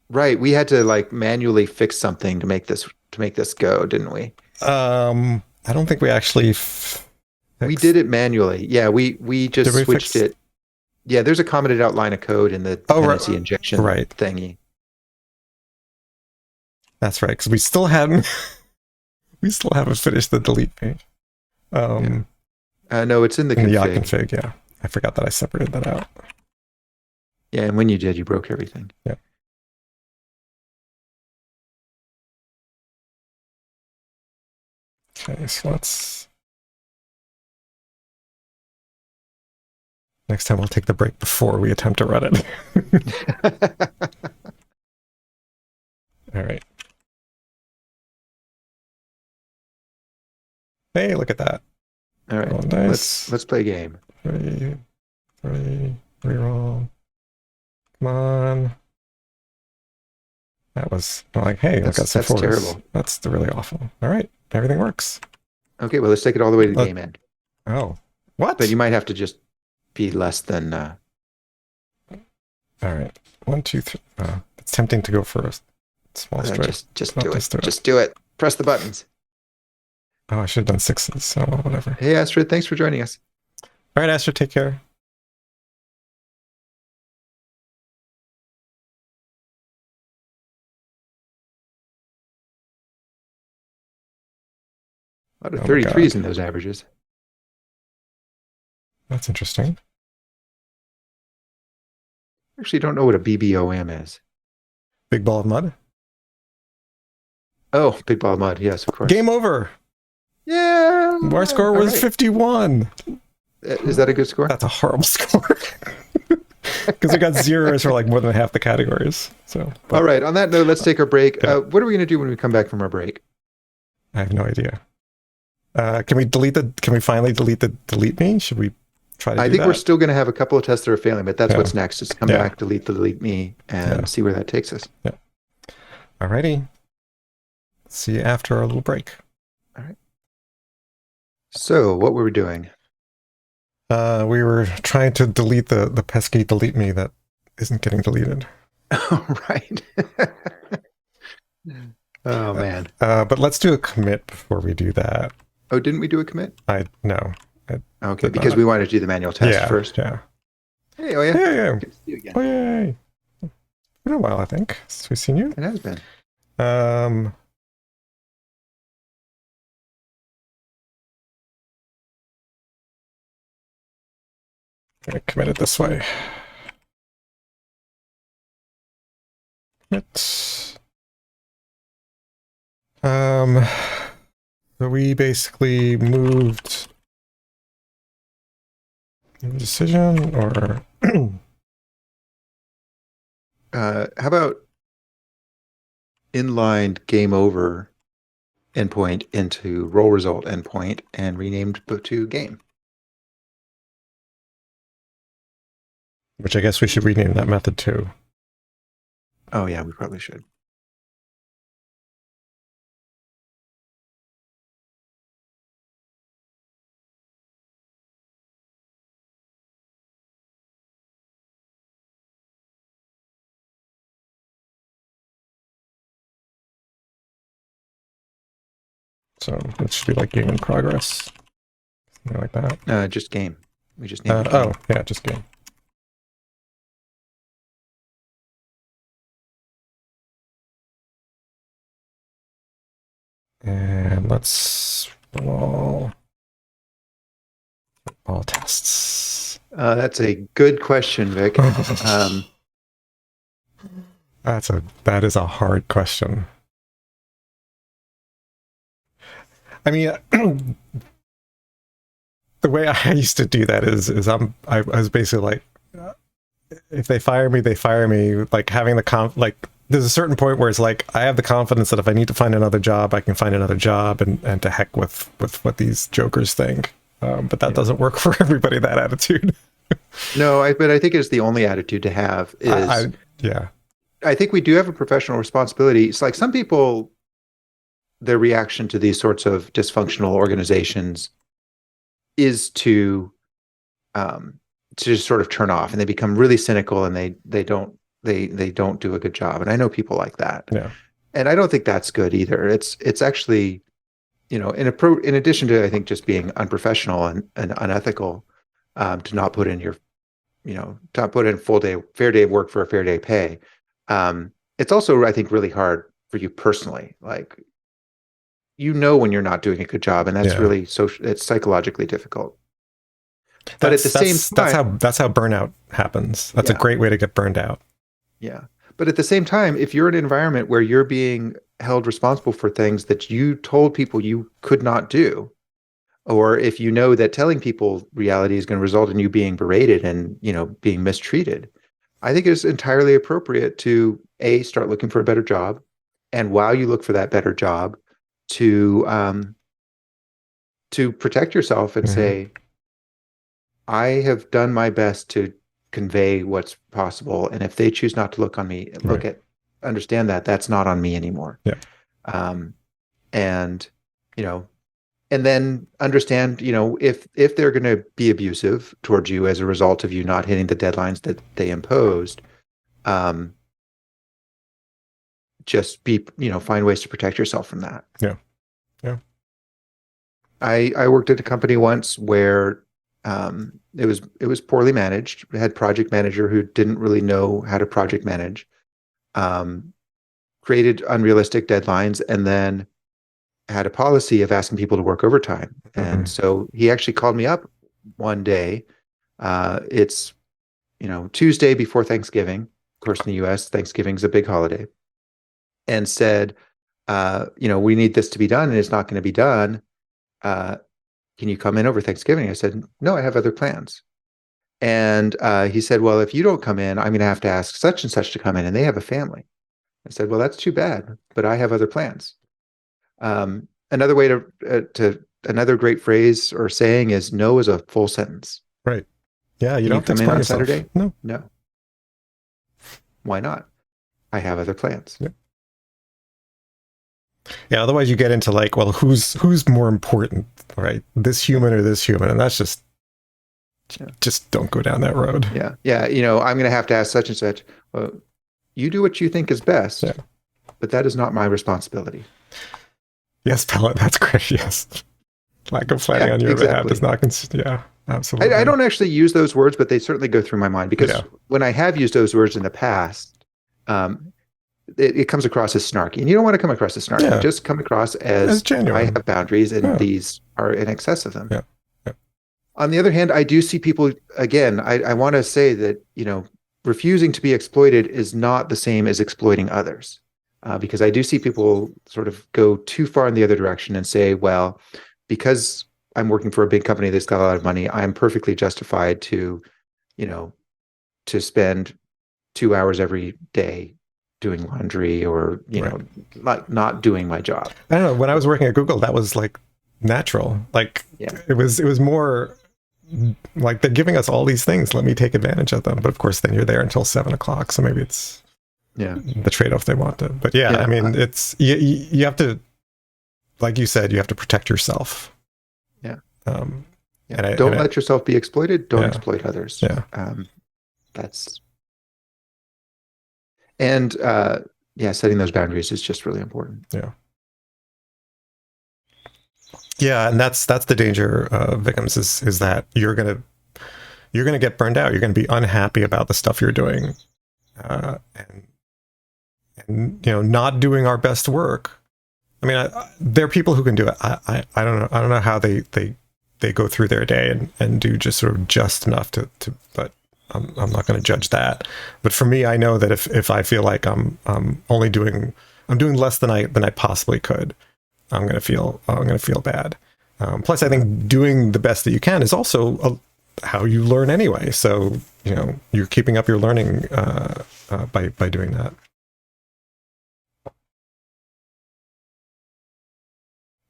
right. We had to like manually fix something to make this go, didn't we? I don't think we actually. We did it manually. Yeah, we just switched it. Yeah, there's a commented out line of code in the dependency injection thingy. That's right, because we still haven't finished the delete page. No, it's in the config. The Yacht config. Yeah, I forgot that I separated that out. Yeah, and when you did, you broke everything. Yeah. Okay, so let's. Next time we'll take the break before we attempt to run it. All right. Hey, look at that. All right. Oh, nice. Let's play a game. Three, reroll. Come on. That was like, hey, look, that's terrible. That's really awful. All right. Everything works. Okay, well, let's take it all the way to the game end. Oh. What? But you might have to just be less than all right. 1, 2, 3. It's tempting to go first. Small straight. Just do it. Just do it. Press the buttons. Oh, I should have done 6s, so whatever. Hey, Astrid, thanks for joining us. All right, Astrid, take care. A lot of 33s in those averages. That's interesting. Actually, don't know what a BBOM is. Big ball of mud? Oh, big ball of mud. Yes, of course. Game over. Yeah. Our score was 51. Is that a good score? That's a horrible score. Because we got zeros for like more than half the categories. So. All right. On that note, let's take our break. Yeah. What are we going to do when we come back from our break? I have no idea. Can we finally delete the delete me? Should we try to do that? I think we're still going to have a couple of tests that are failing, but that's what's next. Is come back, delete the delete me, and see where that takes us. Yeah. Alrighty. See you after our little break. All right. So what were we doing? We were trying to delete the pesky delete me that isn't getting deleted. Oh, right. Oh, man. But let's do a commit before we do that. Oh, didn't we do a commit? No. Okay, because we wanted to do the manual test first. Yeah. Hey, oh yeah. Yeah. Good to see you again. Oh, yay. Been a while, I think, since we've seen you. It has been. I commit it this way. Commit. So we basically moved decision or How about inlined game over endpoint into roll result endpoint and renamed to game? which I guess we should rename that method too. Oh yeah, we probably should. So it should be like game in progress. Something like that. Just game. We just named it game. Oh, yeah, just game. And let's roll all tests. That's a good question, Vic. That is a hard question. I mean, the way I used to do that is I was basically like, if they fire me, they fire me. Like having the there's a certain point where it's like I have the confidence that if I need to find another job, I can find another job, and to heck with what these jokers think. But that doesn't work for everybody. That attitude. No, but I think it's the only attitude to have. I think we do have a professional responsibility. It's like some people, their reaction to these sorts of dysfunctional organizations is to just sort of turn off, and they become really cynical, and they don't do a good job. And I know people like that. Yeah. And I don't think that's good either. It's actually, in addition to, I think, just being unprofessional and unethical, to not put in fair day of work for a fair day pay. It's also, I think, really hard for you personally. Like, when you're not doing a good job, and that's really it's psychologically difficult. But at the same time, that's how burnout happens. That's a great way to get burned out. Yeah. But at the same time, if you're in an environment where you're being held responsible for things that you told people you could not do, or if you know that telling people reality is going to result in you being berated and, being mistreated, I think it's entirely appropriate to start looking for a better job. And while you look for that better job, to protect yourself and say, I have done my best to convey what's possible, and if they choose not to look on me, understand that that's not on me anymore. Yeah. And then understand, if they're going to be abusive towards you as a result of you not hitting the deadlines that they imposed, just find ways to protect yourself from that. Yeah. I worked at a company once where it was poorly managed. We had a project manager who didn't really know how to project manage, created unrealistic deadlines, and then had a policy of asking people to work overtime. And so he actually called me up one day. It's Tuesday before Thanksgiving. Of course, in the U.S., Thanksgiving is a big holiday, and said, we need this to be done, and it's not going to be done. Can you come in over Thanksgiving? I said, no, I have other plans. And he said, well, if you don't come in, I'm going to have to ask such and such to come in, and they have a family. I said, well, that's too bad, but I have other plans. Another way another great phrase or saying is, no is a full sentence. Right. Yeah. You don't come in on Saturday? No. Why not? I have other plans. Yep. Yeah, otherwise you get into like, well, who's more important, right? This human or this human, and that's just don't go down that road. Yeah. Yeah. I'm going to have to ask such and such. Well, you do what you think is best, Yeah. but that is not my responsibility. Yes, Pellet, that's great. Yes. Lack of planning on your behalf does not yeah, absolutely. I don't actually use those words, but they certainly go through my mind because when I have used those words in the past, it comes across as snarky. And you don't want to come across as snarky. Yeah. Just come across as genuine. I have boundaries and these are in excess of them. Yeah. On the other hand, I do see people, again, I want to say that, refusing to be exploited is not the same as exploiting others. Because I do see people sort of go too far in the other direction and say, well, because I'm working for a big company that's got a lot of money, I'm perfectly justified to, to spend 2 hours every day doing laundry or, not doing my job. I don't know. When I was working at Google, that was like natural. Like it was more like they're giving us all these things. Let me take advantage of them. But of course, then you're there until 7:00. So maybe it's the trade-off they wanted. But I mean, it's you have to, like you said, you have to protect yourself. And don't let yourself be exploited. Don't exploit others. Setting those boundaries is just really important. And that's the danger, victims, is that you're gonna get burned out. You're gonna be unhappy about the stuff you're doing, and not doing our best work. I mean, there are people who can do it. I don't know how they go through their day and do just sort of just enough to but I'm not going to judge that. But for me, I know that if I feel like I'm doing less than I possibly could, I'm going to feel bad. Plus, I think doing the best that you can is also how you learn anyway. So you're keeping up your learning by doing that.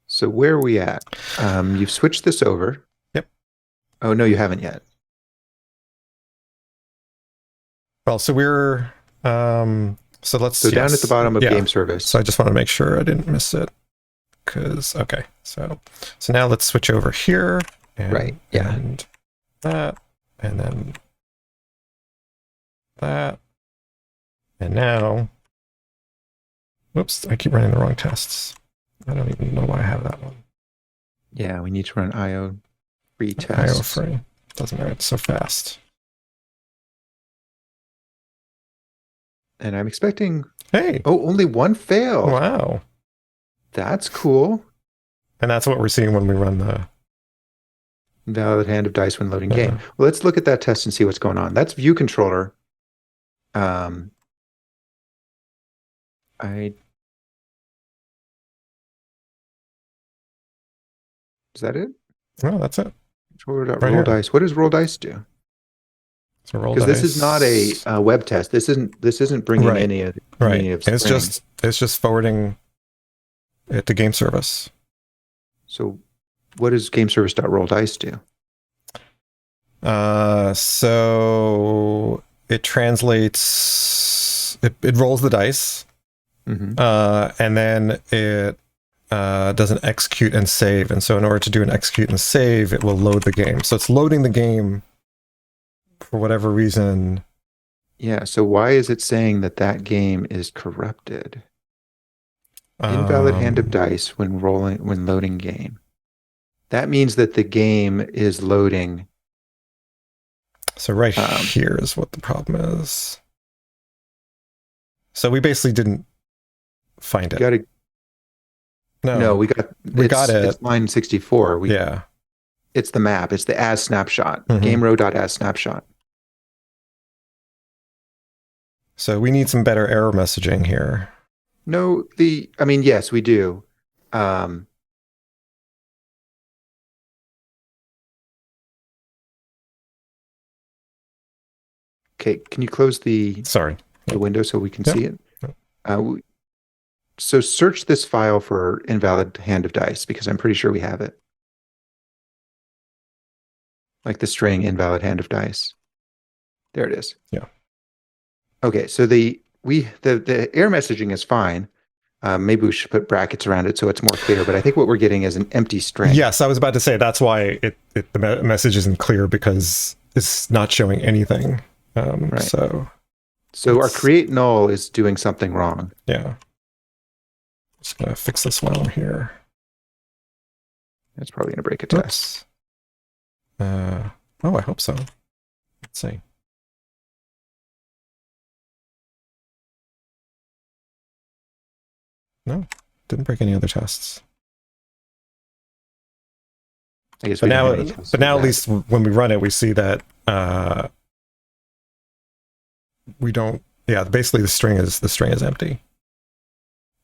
So where are we at? You've switched this over. Yep. Oh no, you haven't yet. Well, so we're down at the bottom of game service. So I just want to make sure I didn't miss it. So now let's switch over here. And that, and then that, and now, whoops, I keep running the wrong tests. I don't even know why I have that one. Yeah, we need to run IO free tests. IO free. Doesn't matter, it's so fast. And I'm expecting... Hey! Oh, only one fail. Wow. That's cool. And that's what we're seeing when we run the... Invalid hand of dice when loading game. Well, let's look at that test and see what's going on. That's VueController. Is that it? No, that's it. Roll dice. What does roll dice do? So roll dice. Because this is not a web test. This isn't bringing any of it's just forwarding it to game service. So what does game service.rolldice do? So it translates. It rolls the dice, and then it does an execute and save. And so in order to do an execute and save, it will load the game. So it's loading the game for whatever reason. Yeah, so why is it saying that game is corrupted? Invalid hand of dice when loading game. That means that the game is loading. So right here is what the problem is. So we basically didn't find it. No, we got it. It's line 64. It's the map. It's the as snapshot. Game row.as snapshot. So we need some better error messaging here. No, yes, we do. Okay, can you close the window so we can see it? So search this file for invalid hand of dice because I'm pretty sure we have it. Like the string invalid hand of dice. There it is. Yeah. Okay, so the error messaging is fine. Maybe we should put brackets around it so it's more clear. But I think what we're getting is an empty string. Yes, I was about to say that's why the message isn't clear, because it's not showing anything. Right. So our create null is doing something wrong. Yeah. Just gonna fix this while I'm here. It's probably gonna break a test. Oh, I hope so. Let's see. No, didn't break any other tests. I guess but now at least when we run it, we see that we don't. Yeah, basically the string is empty.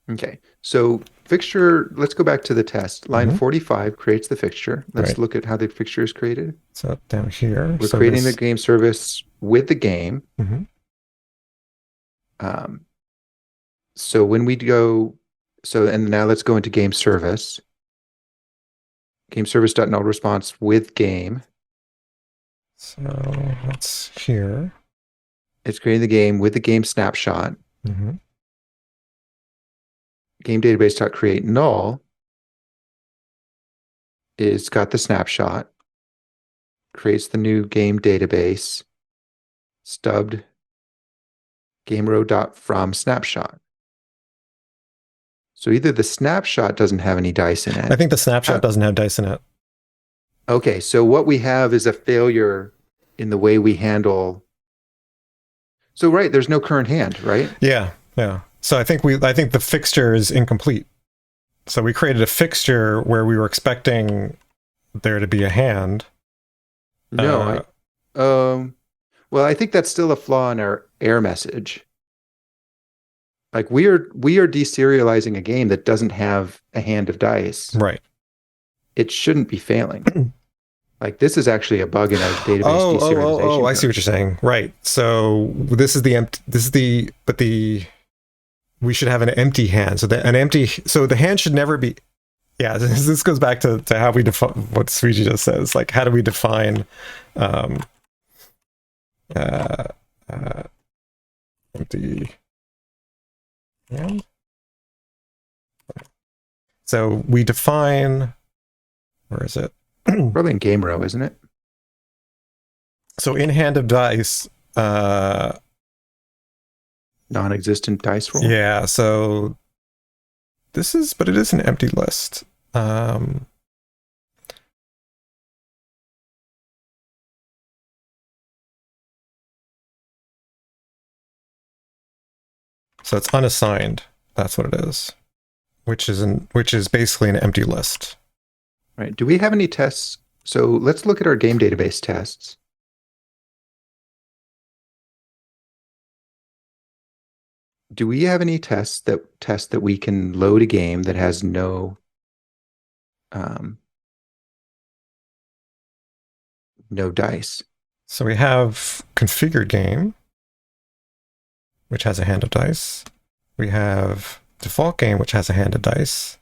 Okay, so fixture. Let's go back to the test. Line 45 creates the fixture. Let's look at how the fixture is created. So down here, we're creating the game service with the game. So when we go, and now let's go into game service. Game service.null response with game. So that's here. It's creating the game with the game snapshot. Game database.create null is got the snapshot, creates the new game database, stubbed game row.from snapshot. So either the snapshot doesn't have any dice in it. I think the snapshot doesn't have dice in it. Okay, so what we have is a failure in the way we handle. So there's no current hand, right? Yeah. So I think the fixture is incomplete. So we created a fixture where we were expecting there to be a hand. No, well, I think that's still a flaw in our error message. Like we are deserializing a game that doesn't have a hand of dice. Right. It shouldn't be failing. Like this is actually a bug in our database deserialization. Oh, I see what you're saying. Right. So this is we should have an empty hand. So the hand should never be. Yeah, this goes back to how we define what Suiji just says. Like, how do we define empty hand? So we define, where is it? Probably in game row, isn't it? So in hand of dice, non-existent dice roll. Yeah, so it is an empty list. So it's unassigned. That's what it is, which is basically an empty list. Right. Do we have any tests? So let's look at our game database tests. Do we have any tests that we can load a game that has no dice? So we have configured game, which has a hand of dice. We have default game, which has a hand of dice.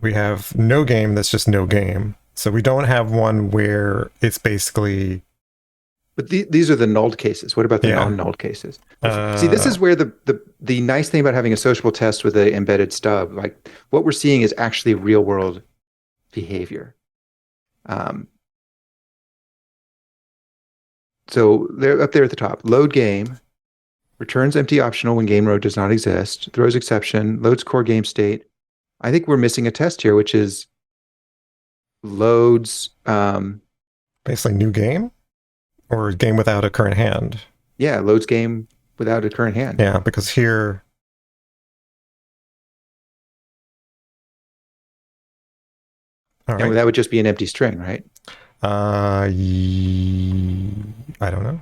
We have no game that's just no game. So we don't have one where it's basically. But these are the nulled cases. What about the non-nulled cases? See, this is where the nice thing about having a sociable test with an embedded stub, like what we're seeing is actually real world behavior. So they're up there at the top. Load game, returns empty optional when game row does not exist, throws exception, loads core game state. I think we're missing a test here, which is loads. Basically new game? Or game without a current hand. Yeah, loads game without a current hand. Yeah, because here. All right. And that would just be an empty string, right? I don't know.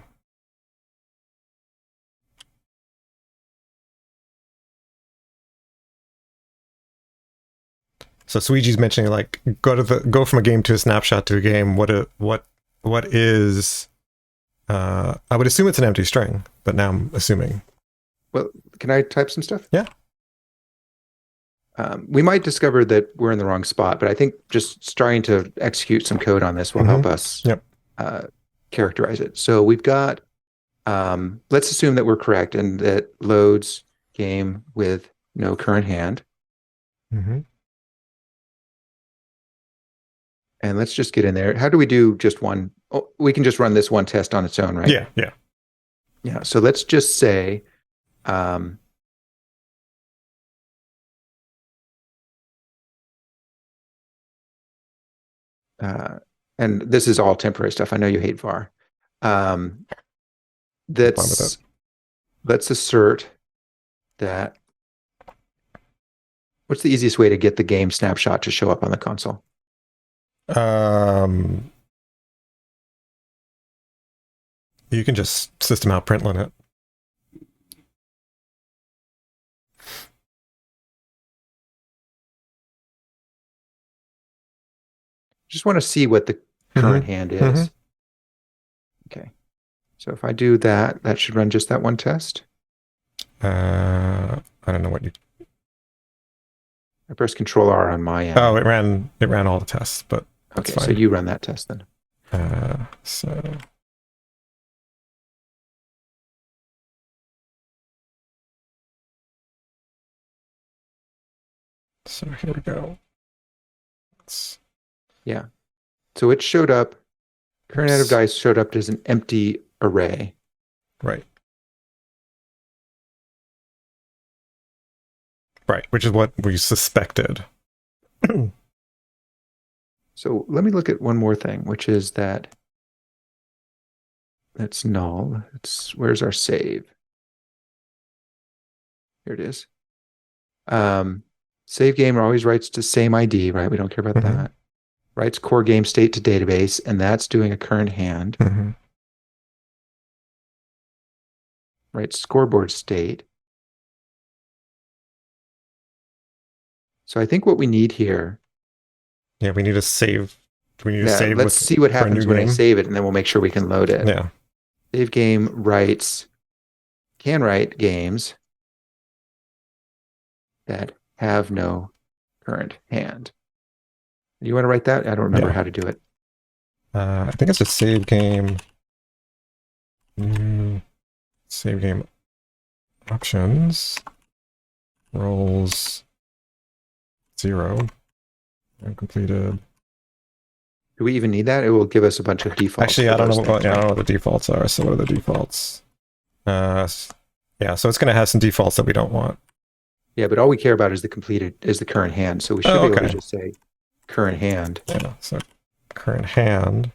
So Suiji's mentioning like go from a game to a snapshot to a game. What is? I would assume it's an empty string, but now I'm assuming. Well, can I type some stuff? Yeah. We might discover that we're in the wrong spot, but I think just trying to execute some code on this will help us characterize it. So we've got, let's assume that we're correct and that loads game with no current hand. Mm-hmm. And let's just get in there. How do we do just one? Oh, we can just run this one test on its own, right? Yeah, yeah. Yeah. So let's just say, um, uh, and this is all temporary stuff. I know you hate var. Um, I'm fine with it. let's assert that. What's the easiest way to get the game snapshot to show up on the console? You can just system out println it. Just want to see what the current hand is. Okay. So if I do that, that should run just that one test. I don't know what you. I press Control R on my end. Oh, it ran all the tests, but that's okay. fine. So you run that test then. So here we go. Yeah. So it showed up. Current hand of dice showed up as an empty array. Right. Right, which is what we suspected. So let me look at one more thing, which is that that's null. Where's our save? Here it is. Save game always writes to same ID, right? We don't care about that. Writes core game state to database, and that's doing a current hand. Writes scoreboard state. So I think what we need here. Yeah, we need to save. Do we need to save? Let's see what happens when I save it, and then we'll make sure we can load it. Yeah. Save game can write games that have no current hand. You want to write that? I don't remember how to do it. I think it's a save game. Save game options. Rolls 0. Completed. Do we even need that? It will give us a bunch of defaults. Actually, I don't know what the defaults are. So what are the defaults? Yeah, so it's going to have some defaults that we don't want. Yeah, but all we care about is the current hand. So we should be able to just say current hand. Yeah, so current hand.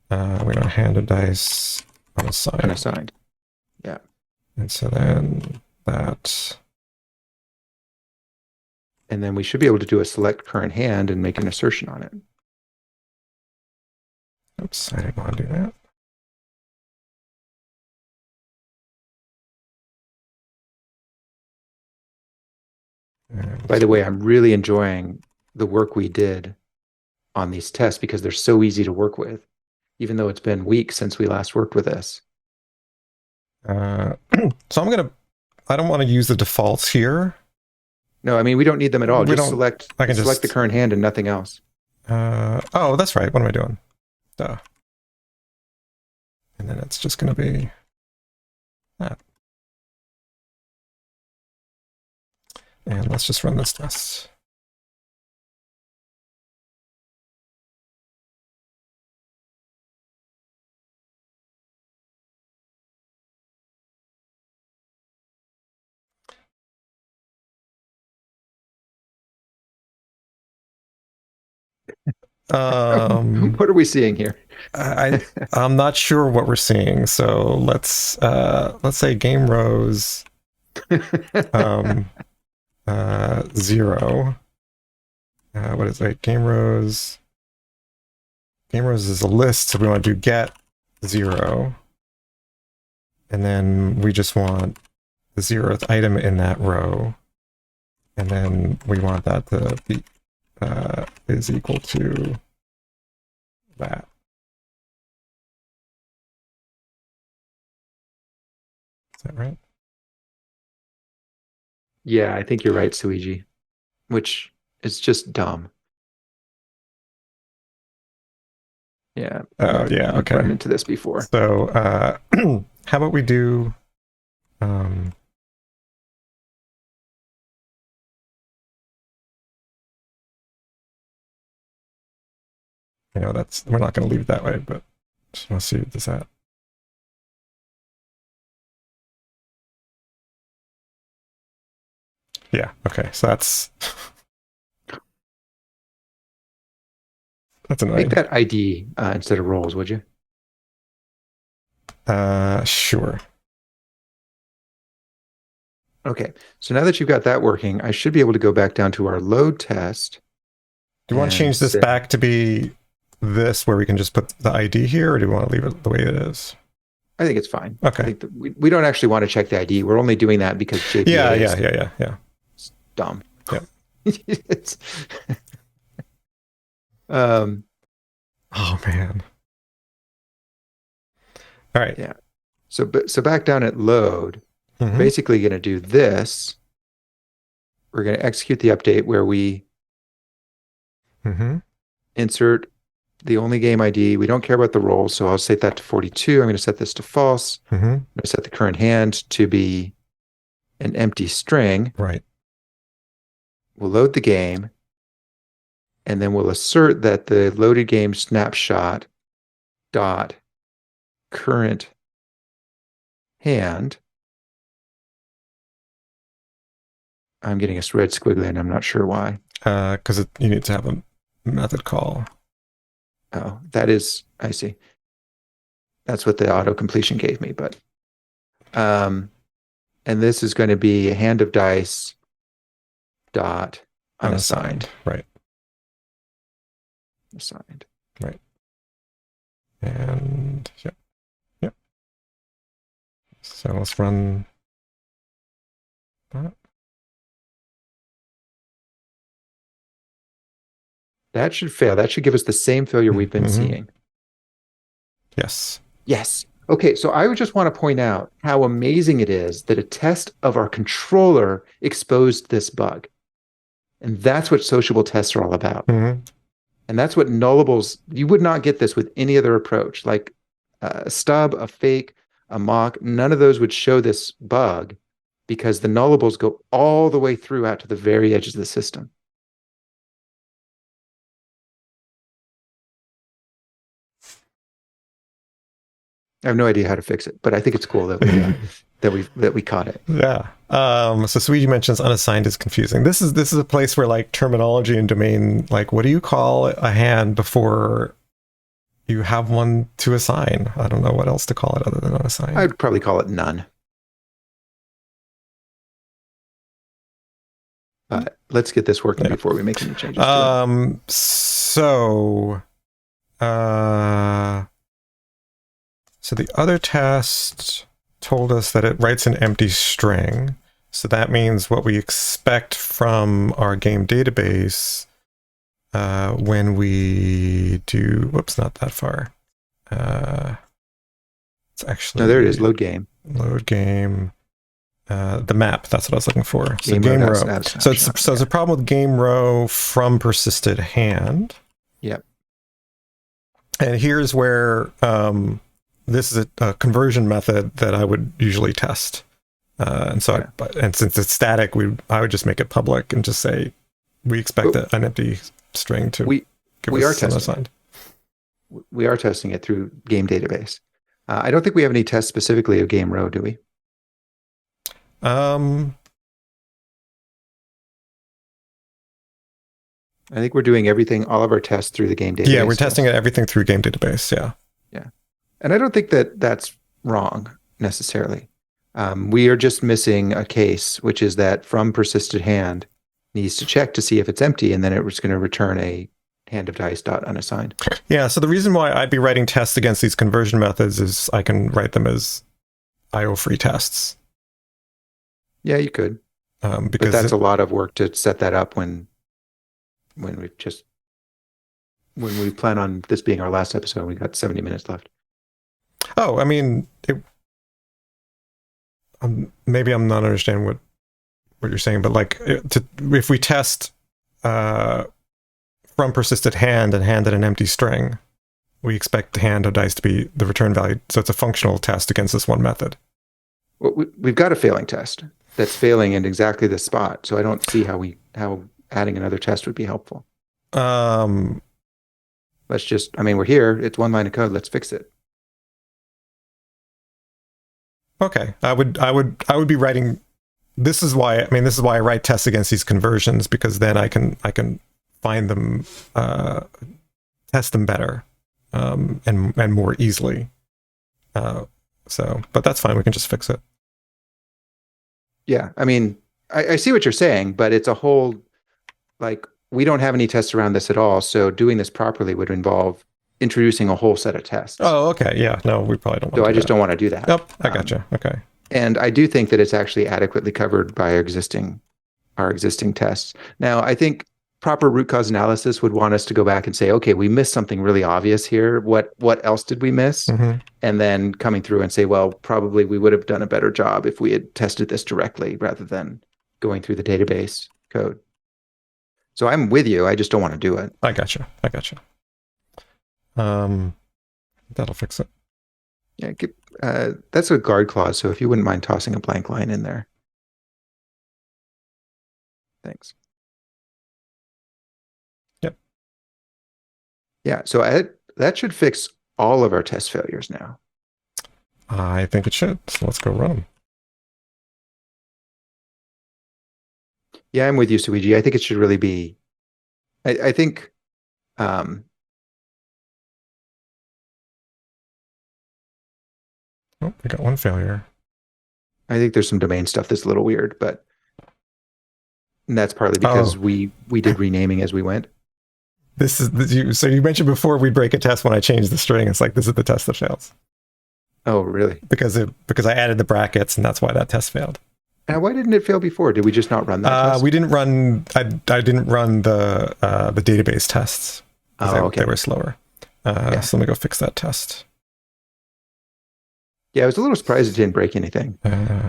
We don't hand a dice unassigned. Unassigned. Yeah. And so then that. And then we should be able to do a select current hand and make an assertion on it. Oops, I didn't want to do that. By the way, I'm really enjoying the work we did on these tests because they're so easy to work with, even though it's been weeks since we last worked with this. So I don't want to use the defaults here. No, I mean, we don't need them at all. Just select the current hand and nothing else. Oh, that's right. What am I doing? Duh. And then it's just going to be that. And let's just run this test. What are we seeing here? I'm not sure what we're seeing. So let's say game rows 0. What is it? Game rows is a list, so we want to do get 0. And then we just want the 0th item in that row. And then we want that to be is equal to that. Is that right? Yeah, I think you're right, Suiji, which is just dumb. Yeah. Oh, yeah. Okay. I've run into this before. So how about we do we're not going to leave it that way, but just want to see what this at. Yeah. Okay. So that's annoying. Make that ID instead of roles, would you? Sure. Okay. So now that you've got that working, I should be able to go back down to our load test. Do you want to change this back to be this, where we can just put the ID here, or do you want to leave it the way it is? I think it's fine. Okay. I think we don't actually want to check the ID. We're only doing that because JPA yeah. It's dumb. Yeah. It's, oh man. All right. Yeah. So back down at load, basically going to do this. We're going to execute the update where we insert the only game ID. We don't care about the roles, so I'll set that to 42. I'm going to set this to false. I'm going to set the current hand to be an empty string. Right. We'll load the game, and then we'll assert that the loaded game snapshot dot current hand. I'm getting a red squiggly, and I'm not sure why. Because you need to have a method call. Oh, that is, I see. That's what the auto completion gave me, but and this is going to be a hand of dice dot unassigned. Right. Assigned. Right. And yep. So let's run that. That should fail. That should give us the same failure we've been seeing. Yes. Yes. Okay, so I would just want to point out how amazing it is that a test of our controller exposed this bug. And that's what sociable tests are all about. And that's what nullables, you would not get this with any other approach. Like a stub, a fake, a mock, none of those would show this bug because the nullables go all the way through out to the very edges of the system. I have no idea how to fix it, but I think it's cool that we caught it. Yeah. So Sweetie mentions unassigned is confusing. This is a place where like terminology and domain, like what do you call a hand before you have one to assign? I don't know what else to call it other than unassigned. I'd probably call it none. But let's get this working before we make any changes to it. So the other test told us that it writes an empty string. So that means what we expect from our game database when we do, whoops, not that far. It's actually... No, there it is, load game. Load game. The map, that's what I was looking for. So game row. So it's a problem with game row from persisted hand. Yep. And here's where... this is a conversion method that I would usually test. And since it's static, I would just make it public and just say, we expect an empty string to give us unassigned. We are testing it through game database. I don't think we have any tests specifically of game row, do we? I think we're doing all of our tests through the game database. Yeah, we're testing everything through game database, yeah. And I don't think that that's wrong necessarily. We are just missing a case, which is that from persisted hand needs to check to see if it's empty, and then it was going to return a hand of dice dot unassigned. Yeah, so the reason why I'd be writing tests against these conversion methods is I can write them as IO-free tests. Yeah, you could. Because that's a lot of work to set that up when we plan on this being our last episode. We got 70 minutes left. Oh, I mean, maybe I'm not understanding what you're saying, but like if we test from persisted hand and hand at an empty string, we expect the hand of dice to be the return value. So it's a functional test against this one method. Well, we've got a failing test that's failing in exactly this spot. So I don't see how adding another test would be helpful. Let's just, I mean, we're here. It's one line of code. Let's fix it. Okay, I would be writing. This is why I write tests against these conversions, because then I can find them, test them better, and more easily. But that's fine. We can just fix it. Yeah, I mean, I see what you're saying, but it's a whole, like, we don't have any tests around this at all. So doing this properly would involve introducing a whole set of tests. Oh, okay. Yeah. No, we probably don't want So to I do just that. don't want to do that. Yep. I gotcha. Okay. And I do think that it's actually adequately covered by our existing tests. Now, I think proper root cause analysis would want us to go back and say, okay, we missed something really obvious here. What else did we miss? Mhm. And then coming through and say, well, probably we would have done a better job if we had tested this directly rather than going through the database code. So I'm with you. I just don't want to do it. I gotcha. That'll fix it. Yeah, that's a guard clause. So if you wouldn't mind tossing a blank line in there. Thanks. Yep. Yeah, so that should fix all of our test failures now. I think it should. So let's go run them. Yeah, I'm with you, Suiji. I think it should really be. I think. Oh, we got one failure. I think there's some domain stuff that's a little weird, but that's partly because we did renaming as we went. So you mentioned before we break a test when I change the string. It's like, this is the test that fails. Oh, really? Because I added the brackets, and that's why that test failed. Now, why didn't it fail before? Did we just not run that test? We didn't run. I didn't run the database tests. Oh, okay. They were slower. Yeah. So let me go fix that test. Yeah, I was a little surprised it didn't break anything.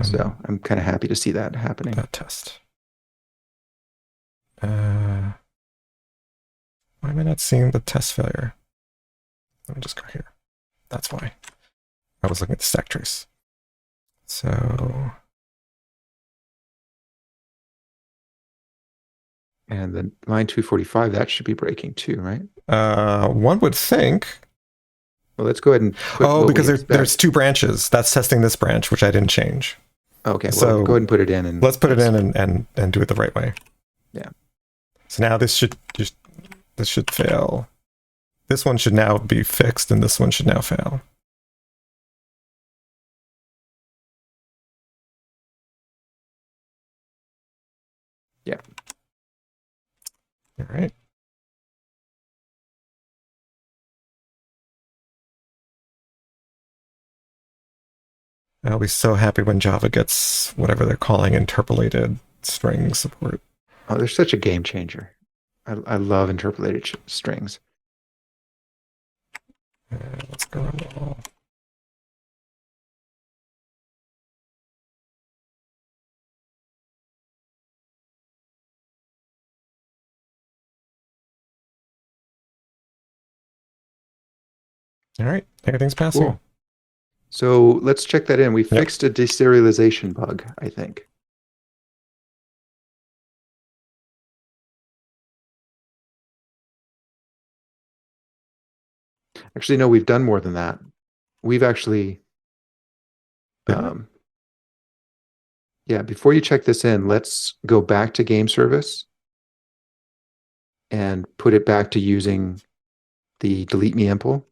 So I'm kind of happy to see that happening. That test. Why am I not seeing the test failure? Let me just go here. That's why. I was looking at the stack trace. So. And then line 245, that should be breaking too, right? One would think. Well, let's go ahead and put because there's two branches. That's testing this branch, which I didn't change. Okay, well, so go ahead and put it in. And let's put it in and do it the right way. Yeah. So now this should fail. This one should now be fixed, and this one should now fail. Yeah. All right. I'll be so happy when Java gets whatever they're calling interpolated string support. Oh, they're such a game changer. I love interpolated strings. Let's go run it all. All right, everything's passing. Cool. So let's check that in. We fixed a deserialization bug, I think. Actually, no, we've done more than that. We've actually, yeah, before you check this in, let's go back to game service and put it back to using the delete me impl.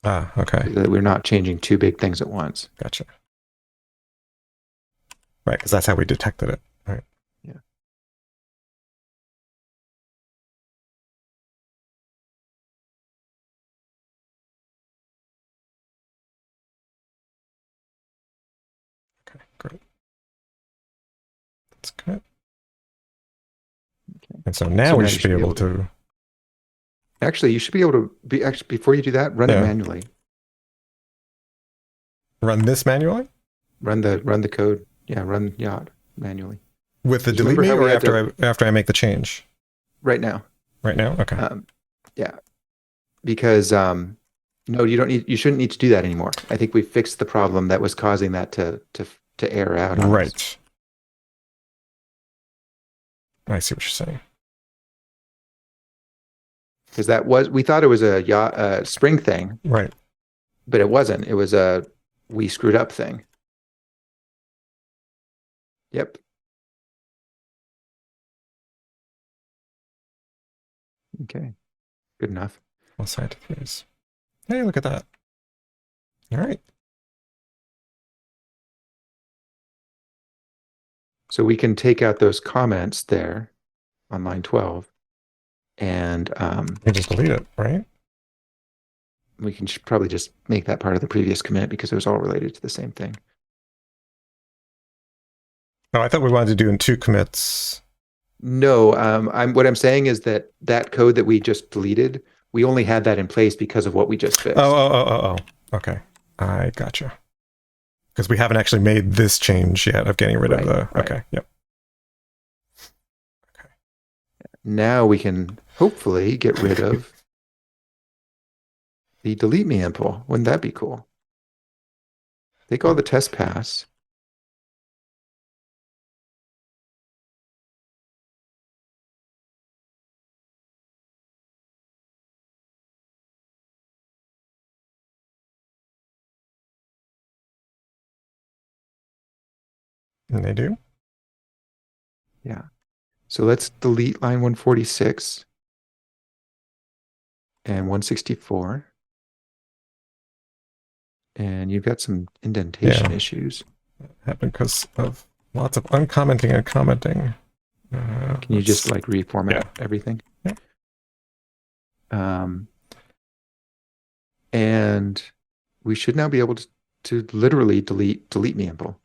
Okay. So that we're not changing two big things at once. Gotcha. Right, because that's how we detected it. Right. Yeah. Okay, great. That's good. Okay. And so now we should be able to. Actually, you should be able to before you do that, run it manually. Run this manually? Run the code. Yeah, run Yacht manually. With the delete me, or after I make the change? Right now. Right now? Okay. Yeah. Because no, you shouldn't need to do that anymore. I think we fixed the problem that was causing that to error out on right. us. I see what you're saying. because we thought it was a Spring thing, Right. but it wasn't. It was a we screwed up thing. Yep. Okay. Good enough. Assigned to views. Hey, look at that. All right. So we can take out those comments there on line 12, and You just delete it, right? we can probably just make that part of the previous commit because it was all related to the same thing. Oh, I thought we wanted to do in 2 commits. No, what I'm saying is that code that we just deleted, we only had that in place because of what we just fixed. Oh. Okay. I gotcha. Because we haven't actually made this change yet of getting rid of the... Right. Okay, yep. Okay. Now we can hopefully get rid of the delete me impl. Wouldn't that be cool? Take all the test pass. And they do? Yeah. So let's delete line 146 and 164. And you've got some indentation issues. Happened because of lots of uncommenting and commenting. Can you just like reformat everything? Yeah. And we should now be able to literally delete me impl.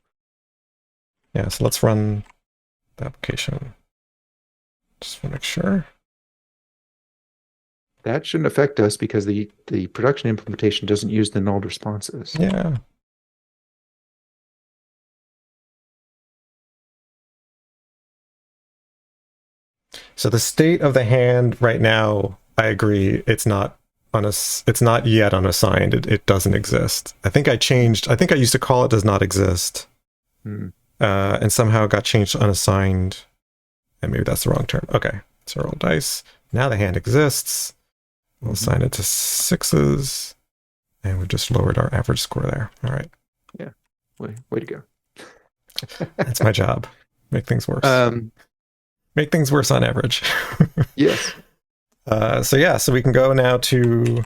Yeah, so let's run the application. Just want to make sure. That shouldn't affect us because the production implementation doesn't use the null responses. Yeah. So the state of the hand right now, I agree, it's not yet unassigned. It doesn't exist. I think I used to call it does not exist. And somehow it got changed to unassigned. And maybe that's the wrong term. Okay. So roll dice. Now the hand exists. We'll assign it to 6s. And we've just lowered our average score there. All right. Yeah. Way to go. That's my job. Make things worse. Make things worse on average. Yes. So we can go now to,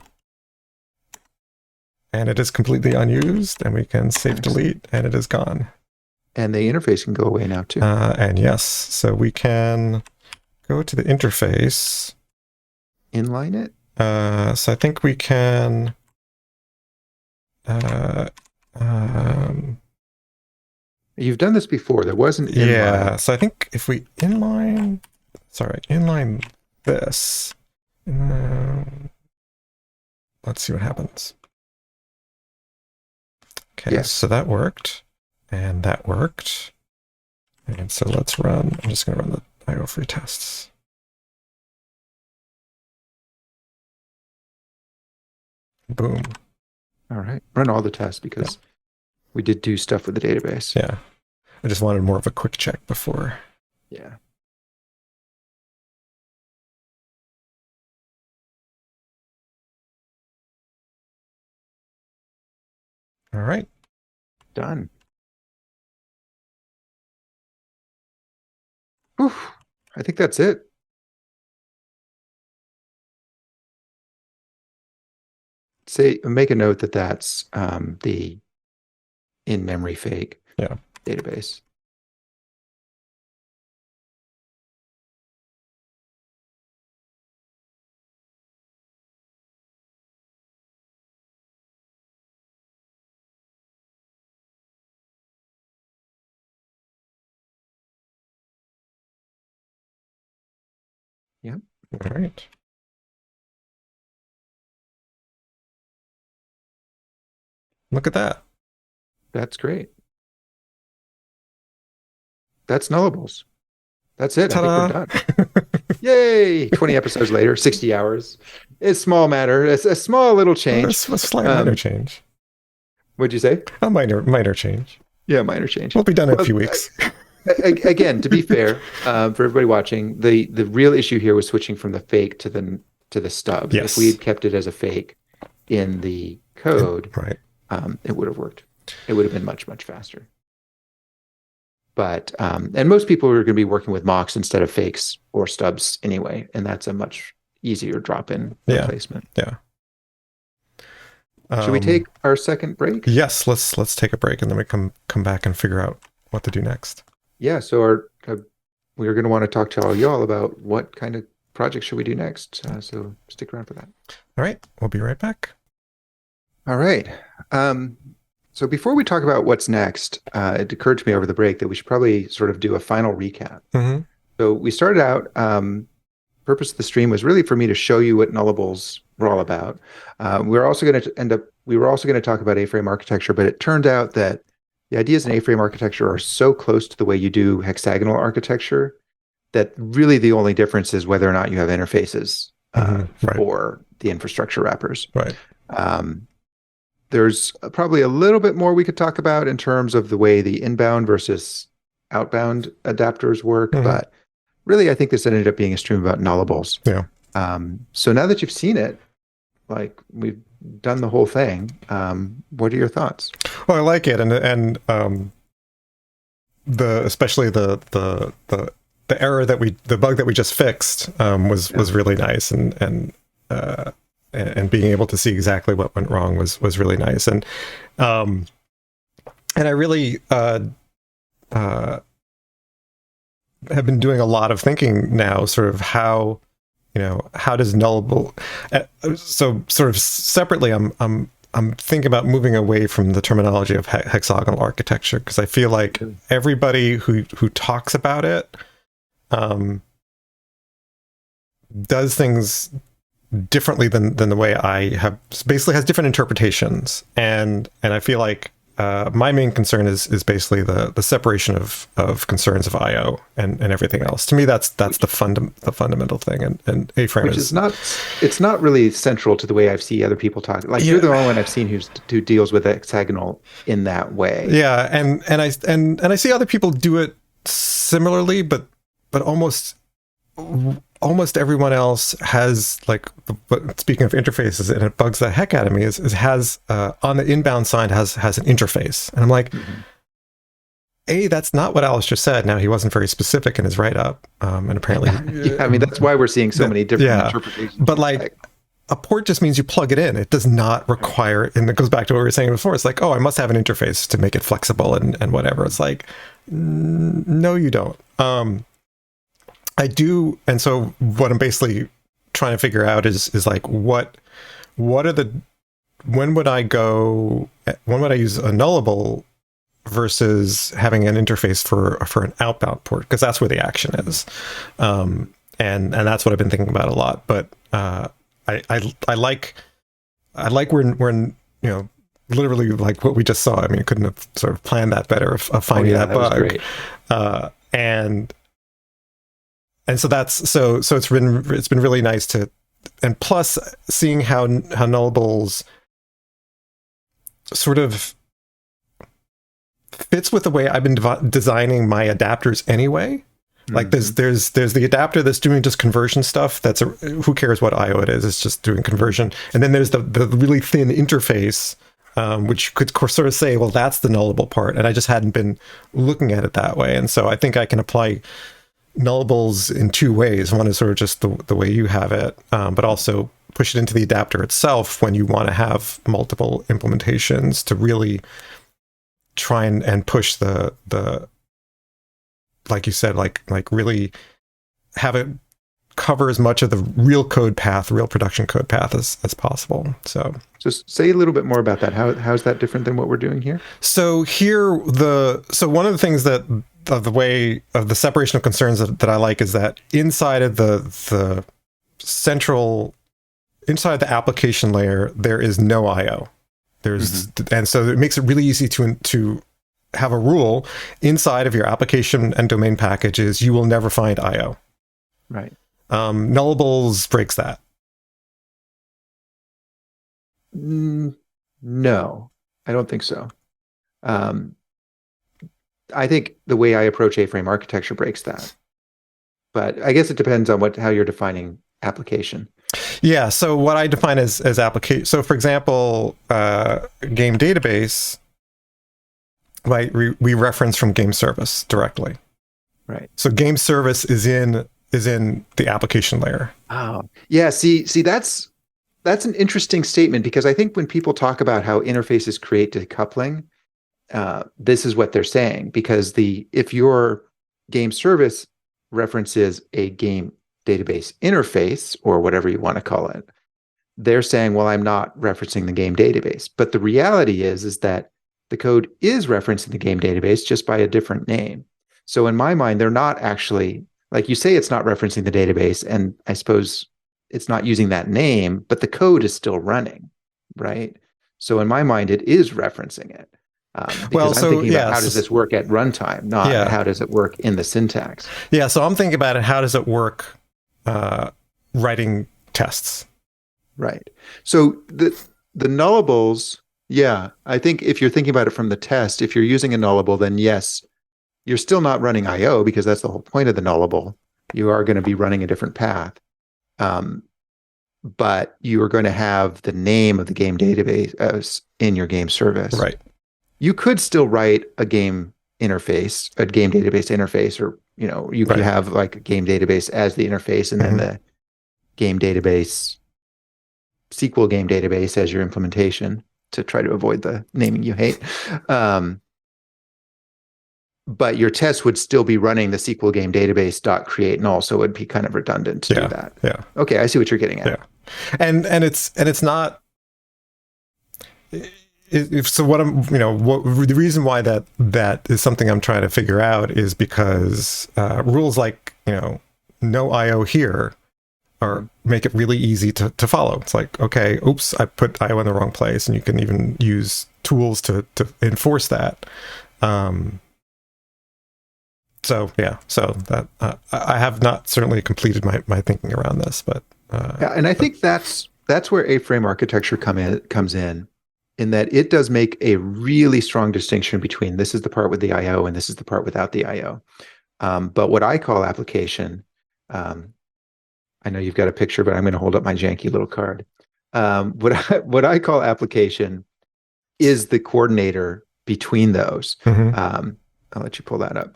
and it is completely unused, and we can save delete, and it is gone. And the interface can go away now too. And yes, so we can go to the interface. Inline it? So I think we can, you've done this before. There wasn't inline. Yeah, so I think if we inline this, let's see what happens. Okay, yes. So that worked, and that worked. And so let's run, I'm just going to run the IO free tests. Boom. All right, run all the tests because we did do stuff with the database. Yeah, I just wanted more of a quick check before. Yeah. All right. Done. Whew. I think that's it. Make a note that that's the in-memory fake database. Yep. All right. Look at that. That's great. That's Nullables. That's it. Ta-da. I think we're done. Yay! 20 episodes later, 60 hours. It's small matter. It's a small little change. It's a slight minor change. What'd you say? A minor change. Yeah, minor change. We'll be done in a few weeks. Again, to be fair, for everybody watching, the real issue here was switching from the fake to the to the stub. Yes. If we had kept it as a fake in the code, right. It would have worked. It would have been much, much faster. But and most people are going to be working with mocks instead of fakes or stubs anyway, and that's a much easier drop-in replacement. Yeah. Should we take our second break? Yes, let's take a break, and then we come back and figure out what to do next. Yeah, so we're going to want to talk to all y'all about what kind of project should we do next. So stick around for that. All right, we'll be right back. All right. So before we talk about what's next, it occurred to me over the break that we should probably sort of do a final recap. Mm-hmm. So we started out, purpose of the stream was really for me to show you what Nullables were all about. We were also going to talk about A-frame architecture, but it turned out that the ideas in A-frame architecture are so close to the way you do hexagonal architecture that really the only difference is whether or not you have interfaces for the infrastructure wrappers. Right. There's probably a little bit more we could talk about in terms of the way the inbound versus outbound adapters work, but really I think this ended up being a stream about Nullables. Yeah. So now that you've seen it, like we've done the whole thing, what are your thoughts? Well, I like it, and especially the error the bug that we just fixed was really nice, and being able to see exactly what went wrong was really nice, and I really have been doing a lot of thinking now, sort of how does nullable, so sort of separately I'm thinking about moving away from the terminology of hexagonal architecture, because I feel like everybody who talks about it does things differently than the way I have, basically has different interpretations, and I feel like my main concern is basically the separation of concerns of IO and everything else. To me, that's the fundamental thing, and A-frame is not, it's not really central to the way I see other people talk. Like you're the only one I've seen who deals with hexagonal in that way. Yeah, and I see other people do it similarly, but almost everyone else has, like, speaking of interfaces, and it bugs the heck out of me, has on the inbound side has an interface, and I'm like, that's not what Alistair said. Now, he wasn't very specific in his write-up, and apparently I mean, that's why we're seeing so many different interpretations. But like, a port just means you plug it in. It does not require, and it goes back to what we were saying before. It's like, I must have an interface to make it flexible and whatever. It's like, no, you don't. I do, and so what I'm basically trying to figure out is like, when would I use a nullable versus having an interface for an outbound port, because that's where the action is, and that's what I've been thinking about a lot. But I like we're literally like what we just saw. I mean, couldn't have sort of planned that better of finding that bug, and so it's been really nice to, and plus seeing how Nullables sort of fits with the way I've been designing my adapters anyway. Like there's the adapter that's doing just conversion stuff. Who cares what IO it is? It's just doing conversion. And then there's the really thin interface, which could sort of say, well, that's the nullable part. And I just hadn't been looking at it that way. And so I think I can apply nullables in two ways. One is sort of just the way you have it, but also push it into the adapter itself when you want to have multiple implementations to really try and push the like you said, like really have it cover as much of the real production code path as possible. So say a little bit more about that. How's that different than what we're doing here? So one of the things that the way of the separation of concerns that I like is that inside of the application layer, there is no IO. And so it makes it really easy to have a rule inside of your application and domain packages. You will never find IO. Right. Nullables breaks that. No, I don't think so. I think the way I approach A-frame architecture breaks that, but I guess it depends on how you're defining application. Yeah. So what I define as application. So for example, game database, right? We reference from game service directly. Right. So game service is in the application layer. Oh, yeah. See, that's an interesting statement because I think when people talk about how interfaces create decoupling, this is what they're saying. Because if your game service references a game database interface or whatever you want to call it, they're saying, well, I'm not referencing the game database. But the reality is that the code is referencing the game database just by a different name. So in my mind, they're not actually, like you say, it's not referencing the database, and I suppose it's not using that name, but the code is still running, right? So in my mind, it is referencing it. Because I'm thinking about how does this work at runtime, not how does it work in the syntax. Yeah, so I'm thinking about it, how does it work writing tests? Right. So the nullables, yeah, I think if you're thinking about it from the test, if you're using a nullable, then yes, you're still not running IO because that's the whole point of the nullable. You are going to be running a different path. But you are going to have the name of the game database in your game service. Right. You could still write a game database interface, or you could have like a game database as the interface, and then the game database, SQL game database as your implementation to try to avoid the naming you hate. But your test would still be running the SQL game database.create null, so it would be kind of redundant to do that. Yeah. Okay, I see what you're getting at. Yeah. And it's not. So what I'm, the reason why that is something I'm trying to figure out is because rules like no IO here make it really easy to follow. It's like, okay, oops, I put IO in the wrong place, and you can even use tools to enforce that. So that I have not certainly completed my thinking around this, but and I think that's where A-frame architecture comes in that it does make a really strong distinction between this is the part with the IO and this is the part without the IO. But what I call application, I know you've got a picture, but I'm going to hold up my janky little card. What I call application is the coordinator between those. I'll let you pull that up.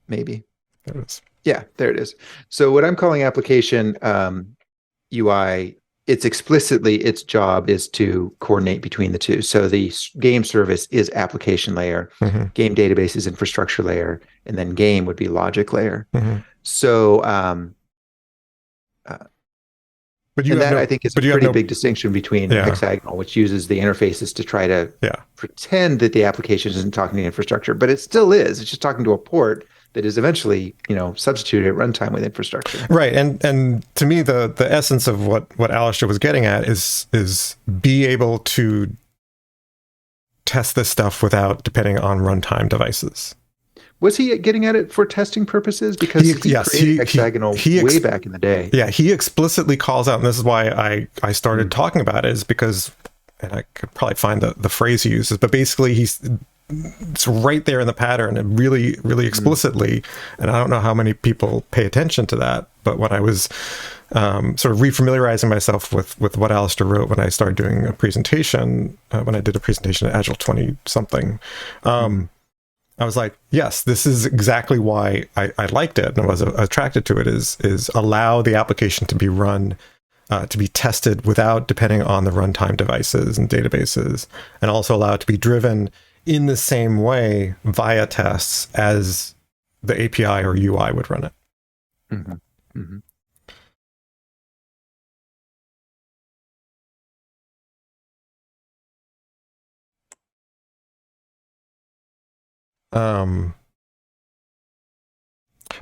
Maybe. There it is. Yeah, there it is. So what I'm calling application UI, it's explicitly its job is to coordinate between the two. So the game service is application layer, game database is infrastructure layer, and then game would be logic layer. So, I think is a pretty big distinction between hexagonal, which uses the interfaces to try to pretend that the application isn't talking to the infrastructure, but it still is. It's just talking to a port that is eventually, substituted at runtime with infrastructure. Right. And to me, the essence of what Alistair was getting at is be able to test this stuff without depending on runtime devices. Was he getting at it for testing purposes? Because he created hexagonal way back in the day. Yeah, he explicitly calls out, and this is why I started talking about it, is because, and I could probably find the phrase he uses, but basically it's right there in the pattern and really, really explicitly. And I don't know how many people pay attention to that, but when I was sort of refamiliarizing myself with what Alistair wrote when I started doing a presentation, when I did a presentation at Agile 20 something, I was like, yes, this is exactly why I liked it and I was attracted to it, is allow the application to be run, to be tested without depending on the runtime devices and databases, and also allow it to be driven in the same way via tests as the API or UI would run it.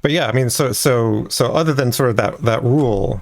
But yeah, I mean, so other than sort of that rule,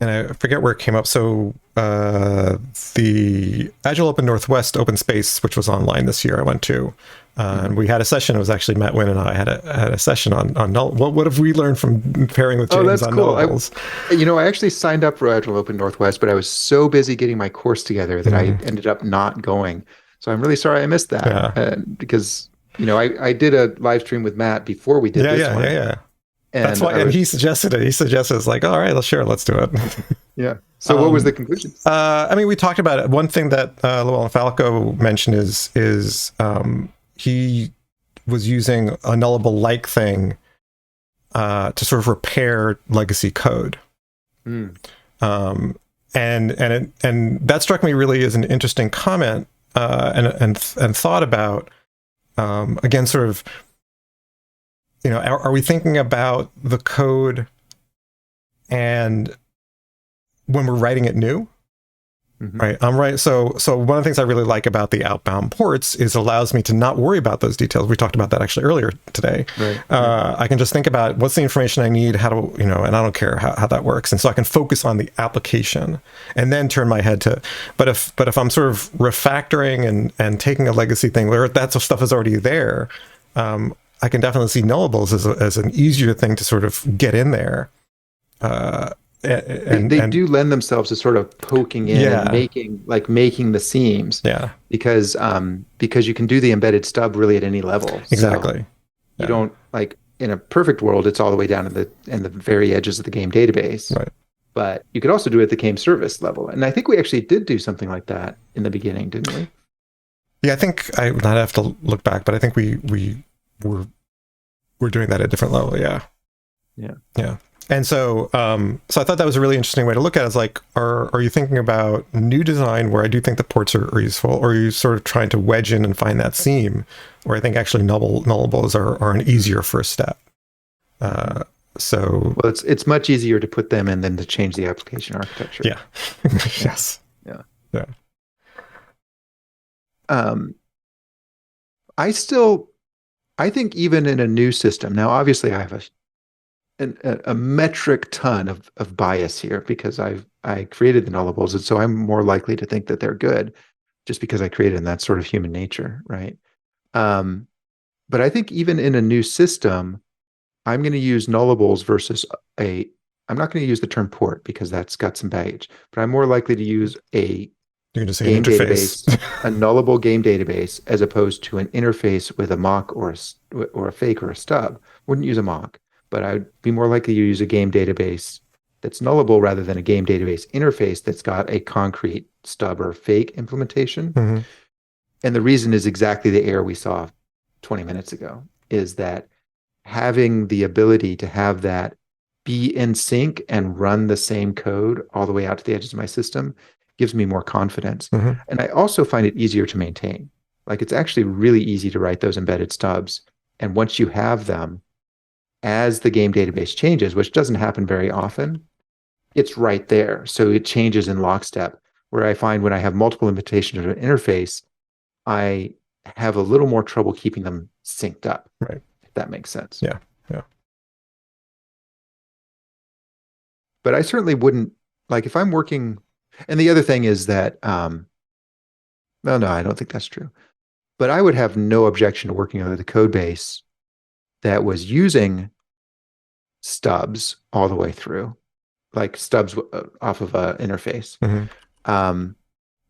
and I forget where it came up. So the Agile Open Northwest Open Space, which was online this year, I went to, and we had a session. It was actually Matt Wynn and I had a session on null. What have we learned from pairing with James on nullables? I actually signed up for Agile Open Northwest, but I was so busy getting my course together that I ended up not going. So I'm really sorry I missed that because I did a live stream with Matt before we did this one. That's And why, and he suggested it. He suggested it's like, all right, let's do it. Yeah. So what was the conclusion? I mean, we talked about it. One thing that Llewellyn Falco mentioned is he was using a nullable-like thing to sort of repair legacy code. Mm. And that struck me really as an interesting comment and thought about again, sort of, you know, are we thinking about the code and when we're writing it new? Right. I'm right. So one of the things I really like about the outbound ports is it allows me to not worry about those details. We talked about that actually earlier today. Right. I can just think about what's the information I need, how to, you know, and I don't care how that works. And so I can focus on the application and then turn my head to, but if I'm sort of refactoring and taking a legacy thing where that stuff is already there, I can definitely see nullables as an easier thing to sort of get in there. They do lend themselves to sort of poking in and making the seams. Yeah. Because you can do the embedded stub really at any level. Exactly. So you don't, like, in a perfect world, it's all the way down to the very edges of the game database. Right. But you could also do it at the game service level. And I think we actually did do something like that in the beginning, didn't we? Yeah, I think I'd have to look back, but I think we're doing that at a different level. Yeah. Yeah. Yeah. And so I thought that was a really interesting way to look at it. It's like, are you thinking about new design where I do think the ports are useful, or are you sort of trying to wedge in and find that seam where I think actually nullables are an easier first step? Well, it's much easier to put them in than to change the application architecture. Yeah. Yes. Yeah. Yeah. I think even in a new system, now obviously I have a metric ton of bias here because I created the nullables, and so I'm more likely to think that they're good just because I created them. That's sort of human nature, right? But I think even in a new system, I'm going to use nullables versus I'm not going to use the term port because that's got some baggage, but I'm more likely to use a You're going to say game an interface. database, a nullable game database, as opposed to an interface with a mock or a fake or a stub. Wouldn't use a mock, but I'd be more likely to use a game database that's nullable rather than a game database interface that's got a concrete stub or fake implementation. Mm-hmm. And the reason is exactly the error we saw 20 minutes ago, is that having the ability to have that be in sync and run the same code all the way out to the edges of my system gives me more confidence. Mm-hmm. And I also find it easier to maintain. Like, it's actually really easy to write those embedded stubs. And once you have them, as the game database changes, which doesn't happen very often, it's right there. So it changes in lockstep, where I find when I have multiple invitations to an interface, I have a little more trouble keeping them synced up. Right. If that makes sense. Yeah. Yeah. But I certainly wouldn't, like, if I'm working, and the other thing is that, no, I don't think that's true. But I would have no objection to working under the code base that was using stubs all the way through, like stubs off of an interface. Mm-hmm.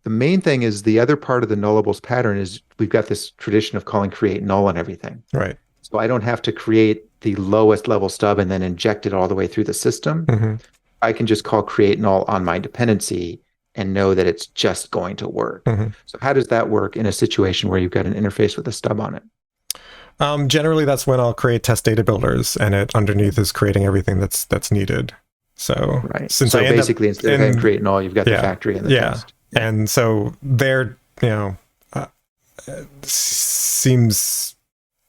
The main thing is the other part of the nullables pattern is we've got this tradition of calling create null and everything. Right. So I don't have to create the lowest level stub and then inject it all the way through the system. Mm-hmm. I can just call create null on my dependency and know that it's just going to work. Mm-hmm. So how does that work in a situation where you've got an interface with a stub on it? Generally, that's when I'll create test data builders, and it underneath is creating everything that's needed. So right. Since so I basically, instead of having create null, you've got the factory and the test. Yeah. And so there, seems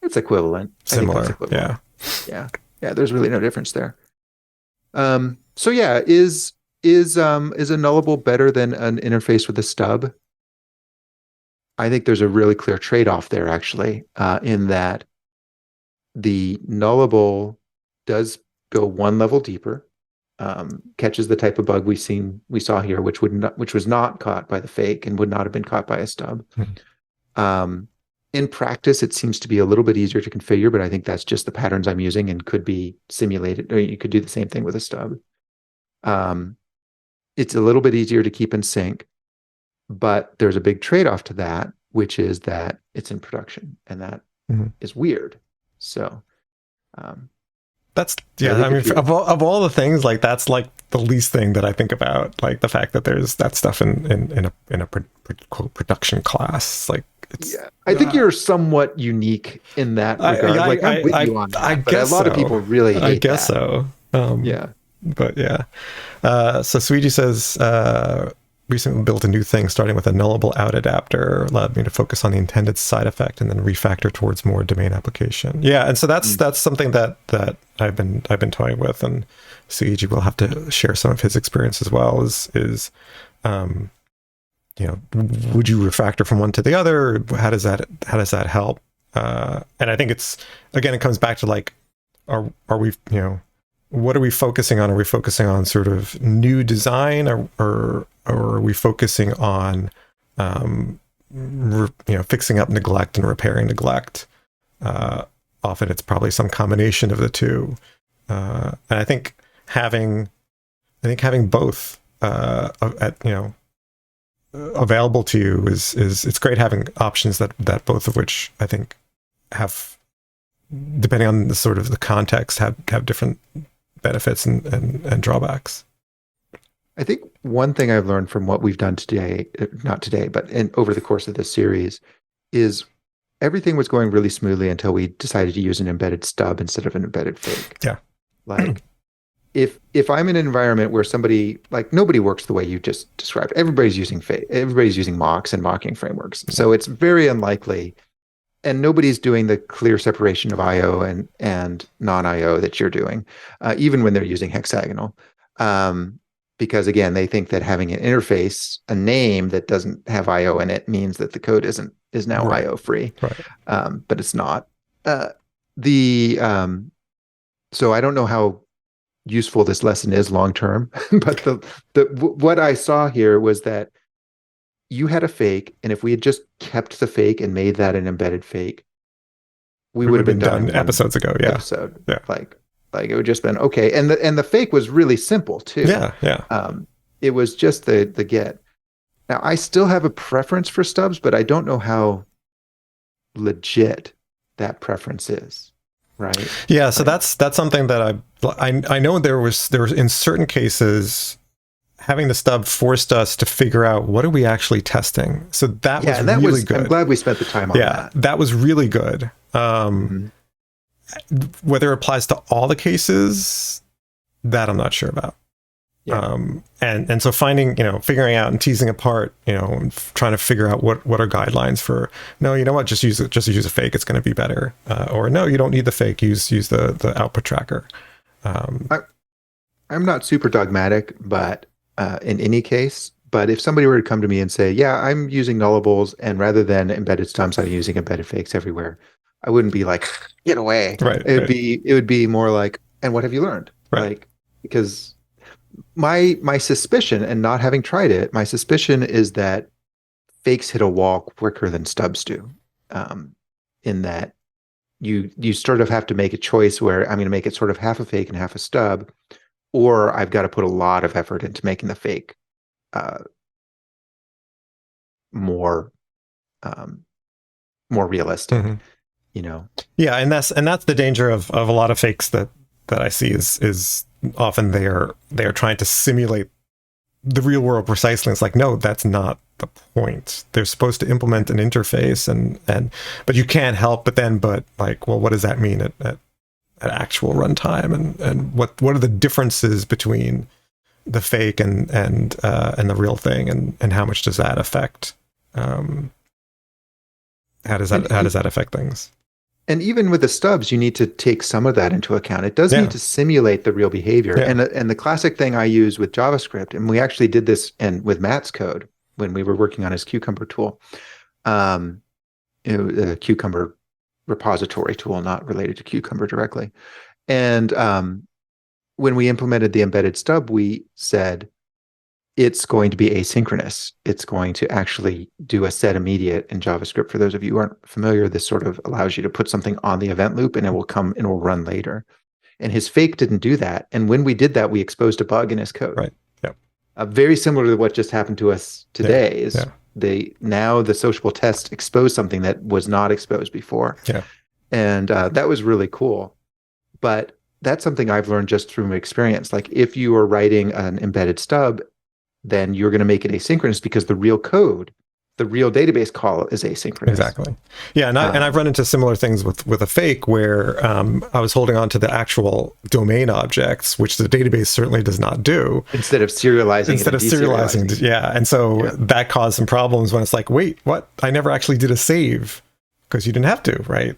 it's equivalent. Similar. I think that's equivalent. Yeah. Yeah. There's really no difference there. So yeah, is a nullable better than an interface with a stub? I think there's a really clear trade-off there, actually, in that the nullable does go one level deeper, catches the type of bug we saw here, which was not caught by the fake and would not have been caught by a stub. Mm-hmm. In practice, it seems to be a little bit easier to configure, but I think that's just the patterns I'm using and could be simulated, or you could do the same thing with a stub. It's a little bit easier to keep in sync, but there's a big trade-off to that, which is that it's in production, and that is weird. So That's I yeah. think I mean, if you, of all the things, like that's like the least thing that I think about. Like the fact that there's that stuff in a quote production class. Like it's. yeah, I think you're somewhat unique in that regard. Like I'm with you on I that, but a guess lot of so. people really I hate guess that. so. Yeah. But yeah. So Sweetie says, recently built a new thing starting with a nullable out adapter, allowed me to focus on the intended side effect and then refactor towards more domain application. Yeah, and so that's something that I've been toying with, and Suiji will have to share some of his experience as well. Um, would you refactor from one to the other? How does that help? And I think it comes back to like, are we what are we focusing on? Are we focusing on sort of new design, or are we focusing on fixing up neglect and repairing neglect? Often it's probably some combination of the two. And I think having both available to you is it's great having options that both of which I think have, depending on the sort of the context, have different benefits and drawbacks. I think one thing I've learned from what we've done today, not today, but over the course of this series, is everything was going really smoothly until we decided to use an embedded stub instead of an embedded fake. Yeah. Like if I'm in an environment where nobody works the way you just described, everybody's using mocks and mocking frameworks. So it's very unlikely, and nobody's doing the clear separation of IO and non-IO that you're doing, even when they're using hexagonal. Because again, they think that having an interface, a name that doesn't have IO in it, means that the code is now Right. IO free. Right. But it's not. So I don't know how useful this lesson is long term, but what I saw here was that you had a fake, and if we had just kept the fake and made that an embedded fake, we would have been done in episodes ago. Yeah. Episode. Yeah. Like it would just been okay. And the fake was really simple too. Yeah. Yeah. It was just the get. Now I still have a preference for stubs, but I don't know how legit that preference is. Right. Yeah. So that's something that I know there was in certain cases, having the stub forced us to figure out what are we actually testing. So that was really good. I'm glad we spent the time on that. That was really good. Whether it applies to all the cases, that I'm not sure about. Yeah. And so figuring out and teasing apart, and trying to figure out what are guidelines for, no, you know what, just use a fake, it's going to be better. Or no, you don't need the fake, use the output tracker. I'm not super dogmatic, but in any case, but if somebody were to come to me and say, yeah, I'm using nullables, and rather than embedded stubs, I'm using embedded fakes everywhere, I wouldn't be like, get away. Right. It would be more like, and what have you learned? Right. Like, because my suspicion, and not having tried it, my suspicion is that fakes hit a wall quicker than stubs do. In that you sort of have to make a choice where I'm going to make it sort of half a fake and half a stub, or I've got to put a lot of effort into making the fake more realistic. Mm-hmm. Yeah, and that's the danger of a lot of fakes that I see is often they are trying to simulate the real world precisely. It's like, no, that's not the point. They're supposed to implement an interface, but you can't help but like, well, what does that mean at actual runtime, and what are the differences between the fake and the real thing, and how much does that affect? How does that affect things? And even with the stubs, you need to take some of that into account. It does need to simulate the real behavior. Yeah. And the classic thing I use with JavaScript, and we actually did this with Matt's code when we were working on his Cucumber tool, a Cucumber repository tool, not related to Cucumber directly. And when we implemented the embedded stub, we said it's going to be asynchronous. It's going to actually do a set immediate in JavaScript. For those of you who aren't familiar, this sort of allows you to put something on the event loop and it will run later. And his fake didn't do that. And when we did that, we exposed a bug in his code. Right. Yeah. Very similar to what just happened to us today. Now the Sociable test exposed something that was not exposed before. Yeah. And that was really cool. But that's something I've learned just through experience. Like if you are writing an embedded stub, then you're going to make it asynchronous because the real code, the real database call is asynchronous. Exactly. Yeah, and I've run into similar things with a fake where I was holding on to the actual domain objects, which the database certainly does not do. Instead of serializing yeah. And so that caused some problems when it's like, wait, what? I never actually did a save because you didn't have to, right?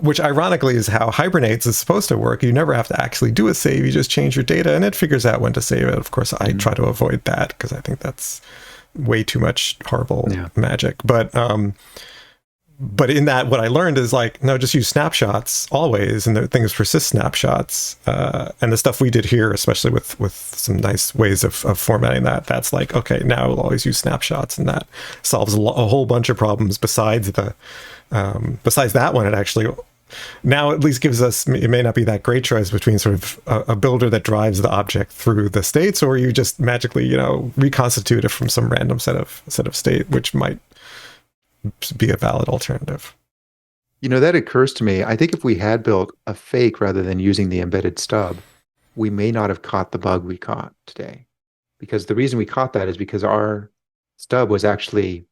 Which ironically is how Hibernates is supposed to work. You never have to actually do a save. You just change your data and it figures out when to save it. Of course, I try to avoid that because I think that's way too much horrible magic. But in that, what I learned is like, no, just use snapshots always, and the things persist snapshots. And the stuff we did here, especially with some nice ways of formatting that's like, okay, now we'll always use snapshots, and that solves a whole bunch of problems besides that one. It actually now at least gives us, it may not be that great choice between sort of a builder that drives the object through the states, or you just magically, reconstitute it from some random set of state, which might be a valid alternative. That occurs to me. I think if we had built a fake rather than using the embedded stub, we may not have caught the bug we caught today. Because the reason we caught that is because our stub was actually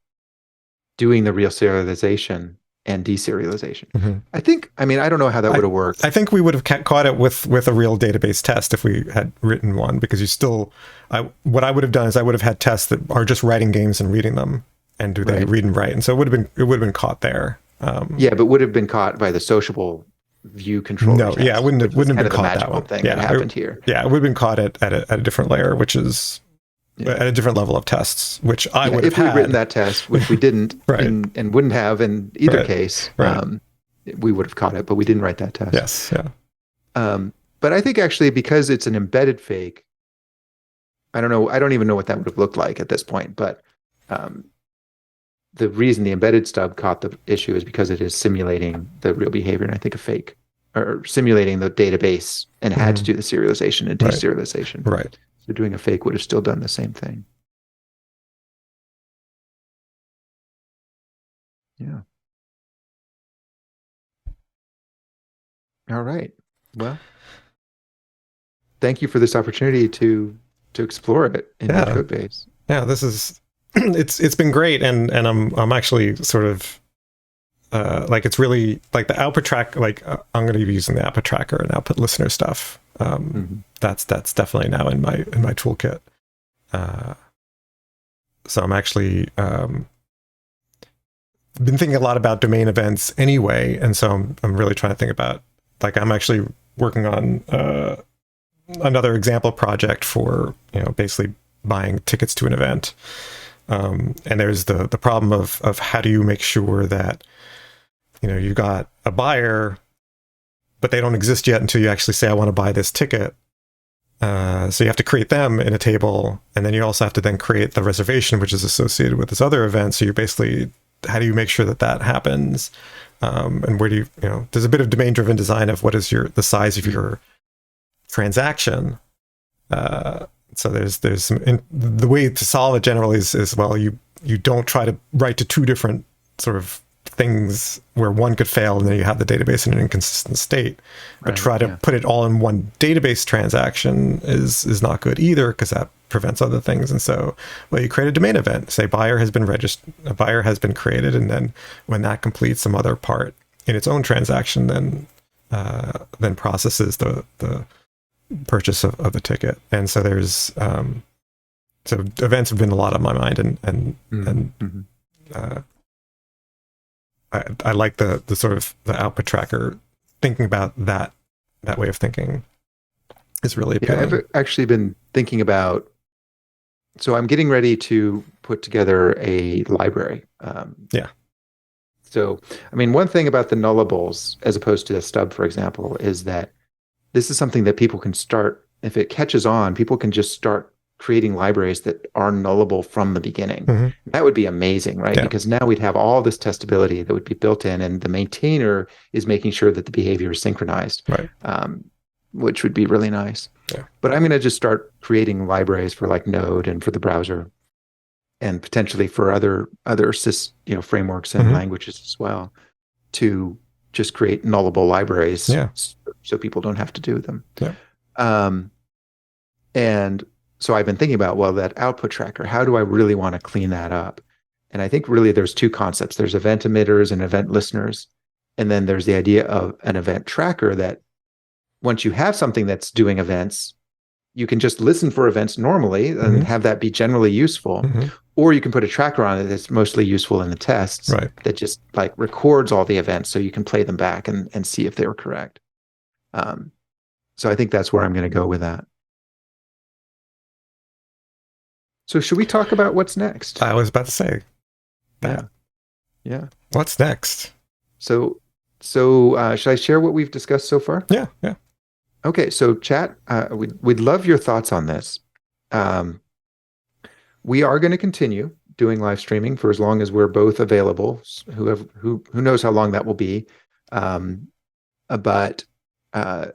doing the real serialization and deserialization. I don't know how that would have worked. I think we would have caught it with a real database test if we had written one, because what I would have done is I would have had tests that are just writing games and reading them, and do they read and write, and so it would have been caught there. But would have been caught by the Sociable VueController. No, test, it wouldn't have been caught that one. Thing that happened here. Yeah, it would have been caught at a different layer, which is at a different level of tests, which I would have if we'd written that test, which we didn't, and wouldn't have in either case. We would have caught it, but we didn't write that test. Yes, yeah. But I think actually because it's an embedded fake, I don't know. I don't even know what that would have looked like at this point. But the reason the embedded stub caught the issue is because it is simulating the real behavior, and I think a fake, or simulating the database, and it had to do the serialization and deserialization. Right. So doing a fake would have still done the same thing. Yeah. All right. Well, thank you for this opportunity to explore it in the codebase. Yeah, this is it's been great, and I'm actually sort of it's really like the output track. Like I'm going to be using the output tracker and output listener stuff. That's definitely now in my toolkit. So I'm actually been thinking a lot about domain events anyway, and so I'm really trying to think about, like, I'm actually working on another example project for basically buying tickets to an event. And there's the problem of how do you make sure that you've got a buyer, but they don't exist yet until you actually say, I want to buy this ticket. So you have to create them in a table, and then you also have to then create the reservation, which is associated with this other event. So you're basically, how do you make sure that happens? And where do there's a bit of domain-driven design of what is the size of your transaction. So there's some, the way to solve it generally is well, you don't try to write to two different sort of things where one could fail and then you have the database in an inconsistent state, but try to put it all in one database transaction is not good either, because that prevents other things. And so, well, you create a domain event, say buyer has been registered, a buyer has been created, and then when that completes some other part in its own transaction, then processes the purchase of the ticket. And so there's so events have been a lot on my mind, and I like the sort of the output tracker, thinking about that way of thinking is really appealing. I've actually been thinking about, so I'm getting ready to put together a library. So, I mean, one thing about the nullables, as opposed to the stub, for example, is that this is something that people can start, if it catches on, people can just start creating libraries that are nullable from the beginning. That would be amazing, right? Because now we'd have all this testability that would be built in, and the maintainer is making sure that the behavior is synchronized, which would be really nice. But I'm going to just start creating libraries for like Node and for the browser, and potentially for other frameworks and languages as well, to just create nullable libraries so people don't have to do them. Yeah. And so I've been thinking about, well, that output tracker, how do I really want to clean that up? And I think really there's two concepts. There's event emitters and event listeners. And then there's the idea of an event tracker that once you have something that's doing events, you can just listen for events normally and have that be generally useful. Or you can put a tracker on it that's mostly useful in the tests that just like records all the events so you can play them back and see if they were correct. So I think that's where I'm going to go with that. So should we talk about what's next? I was about to say that. Yeah. What's next? So should I share what we've discussed so far? Yeah. Okay, so chat, we'd love your thoughts on this. We are going to continue doing live streaming for as long as we're both available. Who knows how long that will be, but and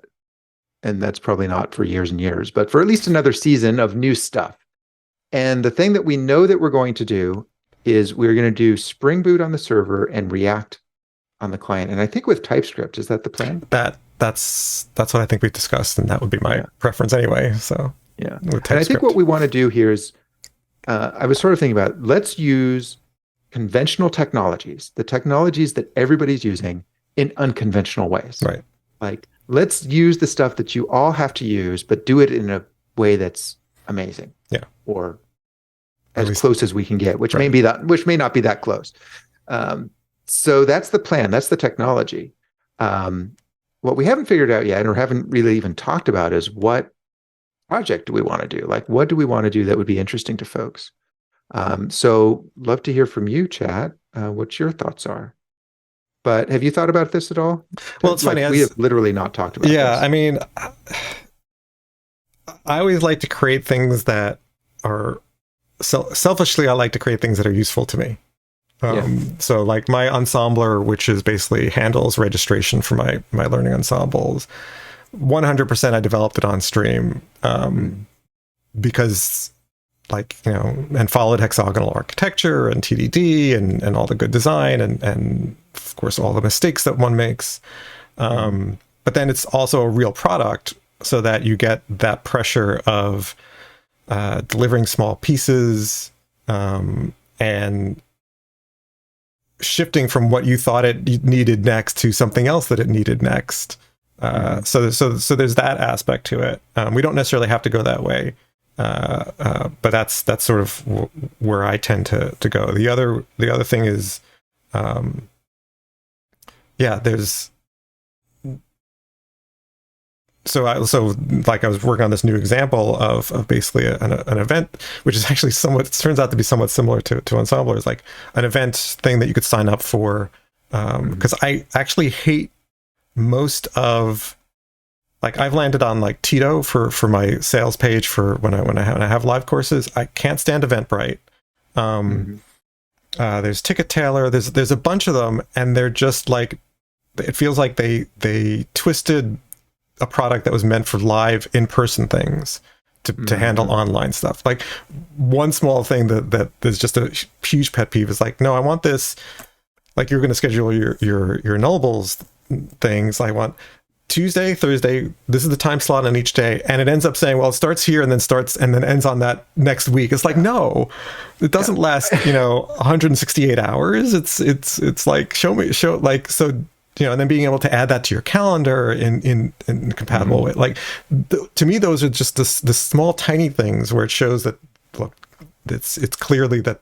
that's probably not for years and years, but for at least another season of new stuff. And the thing that we know that we're going to do is we're going to do Spring Boot on the server and React on the client. And I think with TypeScript, is that the plan? That's what I think we've discussed, and that would be my preference anyway. So yeah, and I think what we want to do here is, I was sort of thinking about, let's use conventional technologies, the technologies that everybody's using in unconventional ways. Right. Like, let's use the stuff that you all have to use, but do it in a way that's amazing. Yeah. Or as close as we can get, which may not be that close. So that's the plan. That's the technology. What we haven't figured out yet, or haven't really even talked about, is what project do we want to do? Like, what do we want to do that would be interesting to folks? So love to hear from you, chat, what your thoughts are. But have you thought about this at all? Well, it's funny. We have literally not talked about this. I mean, I always like to create things that are selfishly, I like to create things that are useful to me. So like my ensembler, which is basically handles registration for my learning ensembles, 100% I developed it on stream because, like, and followed hexagonal architecture and TDD and all the good design and of course all the mistakes that one makes. But then it's also a real product, so that you get that pressure of delivering small pieces and shifting from what you thought it needed next to something else that it needed next. So there's that aspect to it. We don't necessarily have to go that way, but that's sort of where I tend to go. The other thing is, there's. So I was working on this new example of basically an event, which is actually it turns out to be somewhat similar to Ensembler. It's like an event thing that you could sign up for. Because I actually hate most of, like, I've landed on like Tito for my sales page for when I have live courses. I can't stand Eventbrite. There's Ticketailor. There's a bunch of them, and they're just like, it feels like they twisted a product that was meant for live in-person things to handle online stuff. Like, one small thing that is just a huge pet peeve is like, no, I want this, like, you're going to schedule your Nullables things. I want Tuesday, Thursday, this is the time slot on each day, and it ends up saying, well, it starts here and then ends on that next week. It's like, no, it doesn't last 168 hours. It's like, show like, so, and then being able to add that to your calendar in compatible way. Like, to me, those are just the small tiny things where it shows that, look, it's clearly that,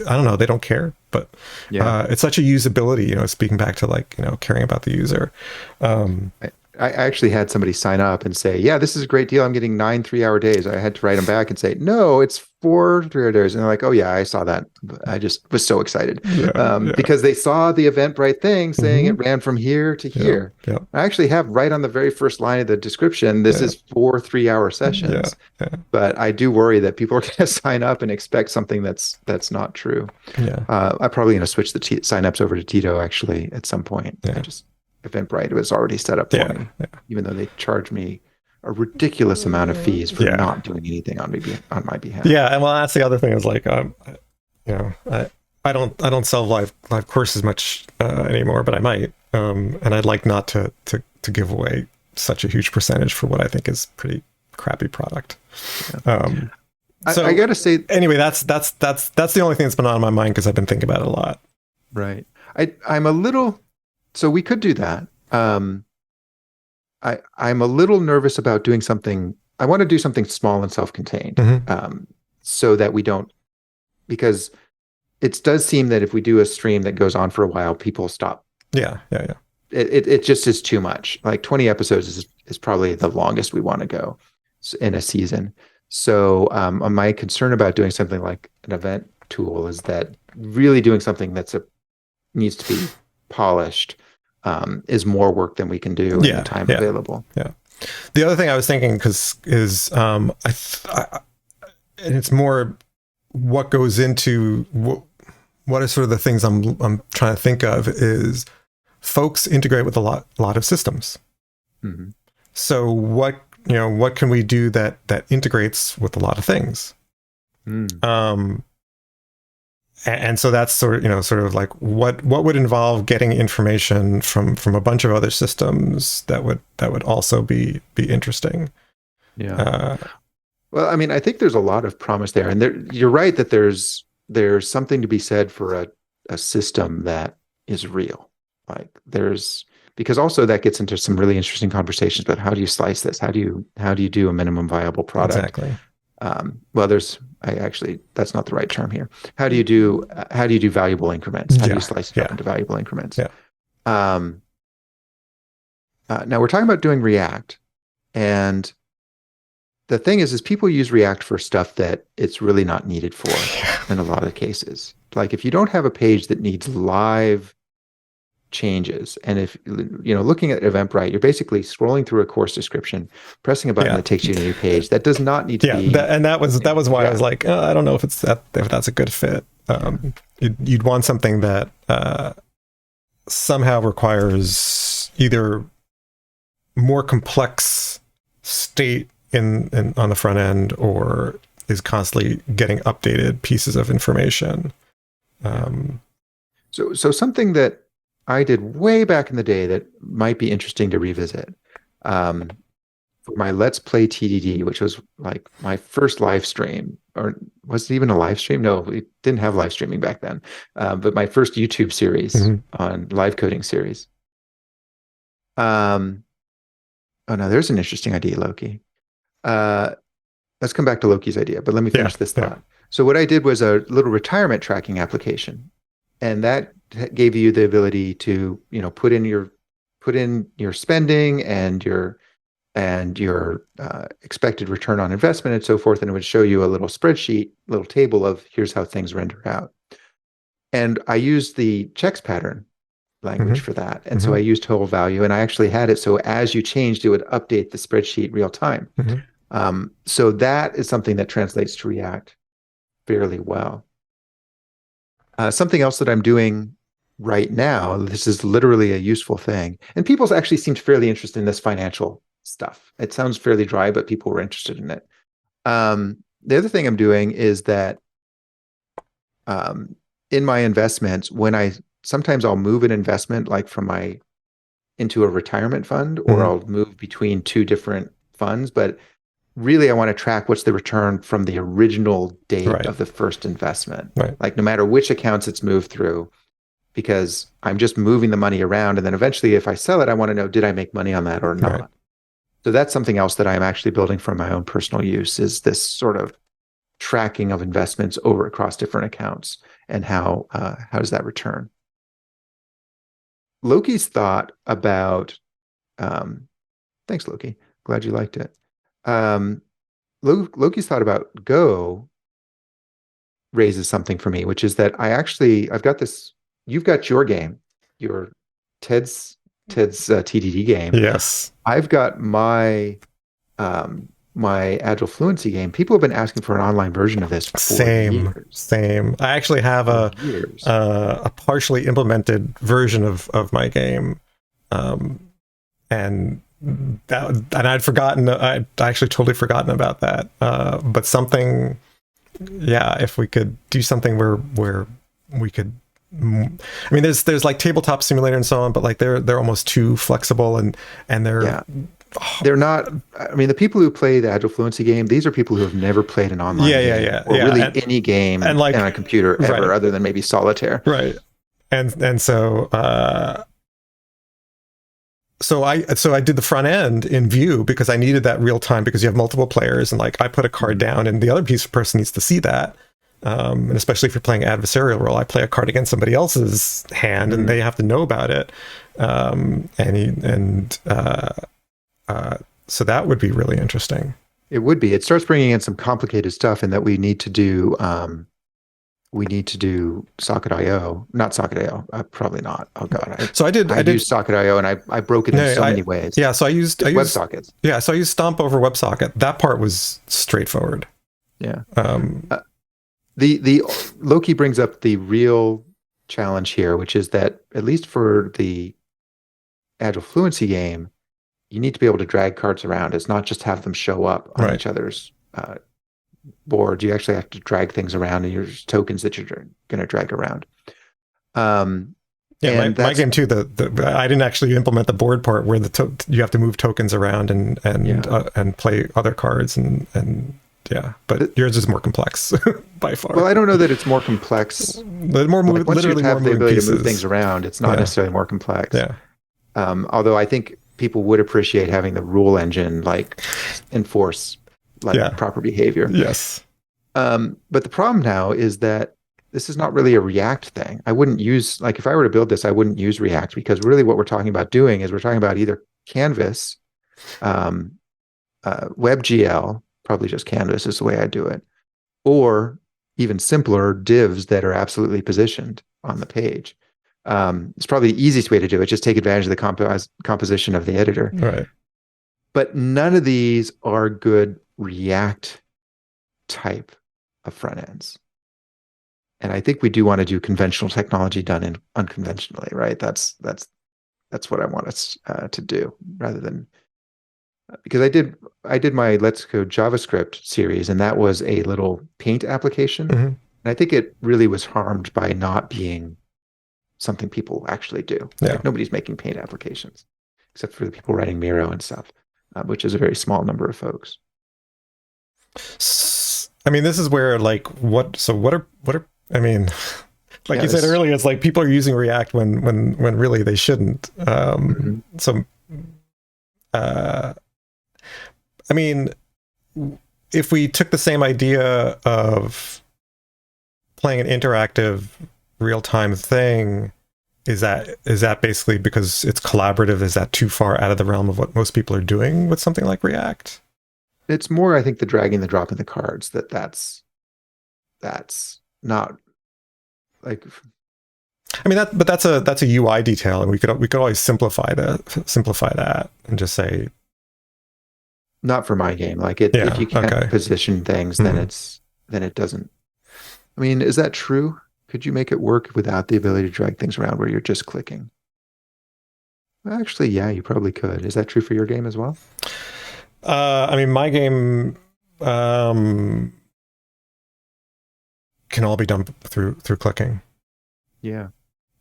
I don't know, they don't care, but it's such a usability, speaking back to, like, caring about the user. I actually had somebody sign up and say, yeah, this is a great deal. I'm getting 9 3-hour days. I had to write them back and say, no, it's 4 3-hour days. And they're like, oh yeah, I saw that. I just was so excited because they saw the Eventbrite thing saying it ran from here to here. I actually have right on the very first line of the description, this is 4 3-hour sessions. But I do worry that people are going to sign up and expect something that's not true. I'm probably going to switch the signups over to Tito actually at some point. Eventbrite was already set up for me, even though they charge me a ridiculous amount of fees for not doing anything on my behalf. Yeah, and well, that's the other thing is, like, I don't sell live courses much anymore, but I might, and I'd like not to give away such a huge percentage for what I think is pretty crappy product. So I gotta say, anyway, that's the only thing that's been on my mind because I've been thinking about it a lot. right. I'm a little, so we could do that. I'm a little nervous about doing something. I want to do something small and self-contained, so that we don't, because it does seem that if we do a stream that goes on for a while, people stop. Yeah. It just is too much. Like 20 episodes is probably the longest we want to go in a season. So my concern about doing something like an event tool is that really doing something needs to be polished is more work than we can do in the time available. Yeah. The other thing I was thinking is and it's more what goes into what are sort of the things I'm trying to think of is folks integrate with a lot of systems. Mm-hmm. So what can we do that integrates with a lot of things? And so that's sort of like what would involve getting information from a bunch of other systems that would also be interesting. Yeah. Well, I mean, I think there's a lot of promise there, and you're right that there's something to be said for a system that is real. Like because also that gets into some really interesting conversations about how do you slice this? How do you do a minimum viable product? Exactly. Well, that's not the right term here. How do you do valuable increments? How do you slice it up into valuable increments? Yeah. Now we're talking about doing React, and the thing is people use React for stuff that it's really not needed for in a lot of cases. Like if you don't have a page that needs live changes, and if looking at Eventbrite, you're basically scrolling through a course description, pressing a button that takes you to a new page that does not need to be. That was why I was like, I don't know if that's a good fit. You'd want something that somehow requires either more complex state in on the front end, or is constantly getting updated pieces of information. So something that I did way back in the day that might be interesting to revisit, for my Let's Play TDD, which was like my first live stream, or was it even a live stream? No, we didn't have live streaming back then. But my first YouTube series on live coding series. Oh no, there's an interesting idea, Loki. Let's come back to Loki's idea, but let me finish this thought. So what I did was a little retirement tracking application, and that gave you the ability to put in your spending and your expected return on investment and so forth, and it would show you a little spreadsheet, little table of here's how things render out. And I used the checks pattern language for that, and so I used total value, and I actually had it so as you changed, it would update the spreadsheet real time. So that is something that translates to React fairly well. Something else that I'm doing right now, this is literally a useful thing, and people actually seemed fairly interested in this financial stuff. It sounds fairly dry, but people were interested in it. The other thing I'm doing is that in my investments, sometimes I'll move an investment like into a retirement fund, or I'll move between two different funds, but really I want to track what's the return from the original date of the first investment. Like no matter which accounts it's moved through, because I'm just moving the money around, and then eventually if I sell it, I want to know, did I make money on that or not? So that's something else that I'm actually building for my own personal use, is this sort of tracking of investments over across different accounts, and how does that return? Loki's thought about thanks, Loki. Glad you liked it. Loki's thought about Go raises something for me, which is that I've got this. You've got your game, your Ted's TDD game. Yes. I've got my my Agile Fluency game. People have been asking for an online version of this for years. Same. I actually have a partially implemented version of my game, and I'd forgotten. I'd actually totally forgotten about that. But something, if we could do something where we could. I mean, there's like Tabletop Simulator and so on, but like they're almost too flexible, and they're they're not. I mean, the people who play the Agile Fluency game, these are people who have never played an online game or really any game and on a computer ever, right, other than maybe solitaire. right. And so so I did the front end in Vue because I needed that real time, because you have multiple players, and like I put a card down and the other person needs to see that. And especially if you're playing adversarial role, I play a card against somebody else's hand and they have to know about it. So that would be really interesting. It would be. It starts bringing in some complicated stuff in that we need to do Socket.io, not Socket.io, probably not. Oh God. I did use Socket.io and I broke it in so many ways. Yeah. So I used WebSockets. Yeah. So I used Stomp over WebSocket. That part was straightforward. Yeah. The Loki brings up the real challenge here, which is that at least for the Agile Fluency game, you need to be able to drag cards around. It's not just have them show up on each other's board. You actually have to drag things around, and there's tokens that you're going to drag around. Yeah, my game too. I didn't actually implement the board part where you have to move tokens around and play other cards and yeah, but yours is more complex by far. Well, I don't know that it's more complex. Once you have the ability to move things around, it's not necessarily more complex. Yeah. Although I think people would appreciate having the rule engine like enforce proper behavior. Yes. But the problem now is that this is not really a React thing. I wouldn't use, like, if I were to build this, I wouldn't use React, because really what we're talking about doing is we're talking about either Canvas, WebGL, probably just Canvas is the way I do it, or even simpler, divs that are absolutely positioned on the page. It's probably the easiest way to do it. Just take advantage of the composition of the editor. Right. But none of these are good React type of front ends. And I think we do want to do conventional technology done unconventionally, right? That's what I want us to do, rather than because I did my Let's Code JavaScript series, and that was a little paint application. Mm-hmm. And I think it really was harmed by not being something people actually do. Yeah. Like, nobody's making paint applications except for the people writing Miro and stuff, which is a very small number of folks. I mean, this is where what are I mean, like you said earlier, it's like people are using React when really they shouldn't. So, I mean, if we took the same idea of playing an interactive real-time thing, is that basically because it's collaborative? Is that too far out of the realm of what most people are doing with something like React? It's more, I think, the dragging, the dropping the cards. That's not like. I mean, that's a UI detail, and we could always simplify that and just say. Not for my game. Like if you can't position things, then it doesn't. I mean, is that true? Could you make it work without the ability to drag things around where you're just clicking? Actually, yeah, you probably could. Is that true for your game as well? I mean, my game can all be done through clicking. Yeah.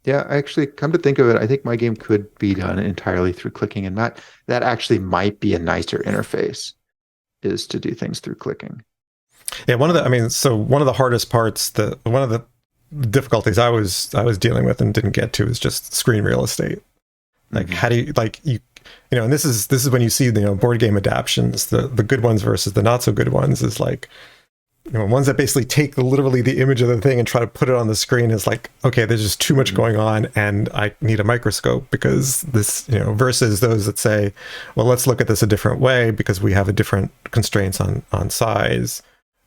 Yeah, actually, come to think of it, I think my game could be done entirely through clicking, and that actually might be a nicer interface, is to do things through clicking. Yeah, one of the hardest parts, one of the difficulties I was dealing with and didn't get to is just screen real estate. Like, how do you and this is when you see board game adaptions, the good ones versus the not so good ones, is like, ones that basically take literally the image of the thing and try to put it on the screen is like, okay, there's just too much going on and I need a microscope because this, versus those that say, well, let's look at this a different way because we have a different constraints on size.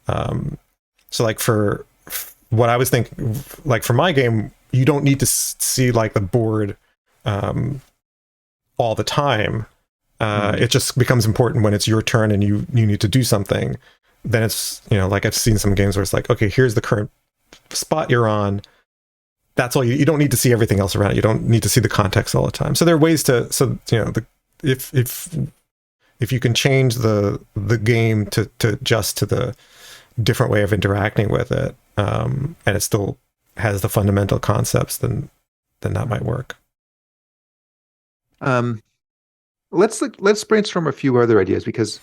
So like for what I was thinking, like for my game, you don't need to see like the board all the time. It just becomes important when it's your turn and you need to do something. Then it's, like I've seen some games where it's like, okay, here's the current spot you're on. That's all you don't need to see everything else around it. You don't need to see the context all the time. So there are ways to, if you can change the game to adjust to the different way of interacting with it, and it still has the fundamental concepts, then that might work. let's brainstorm a few other ideas because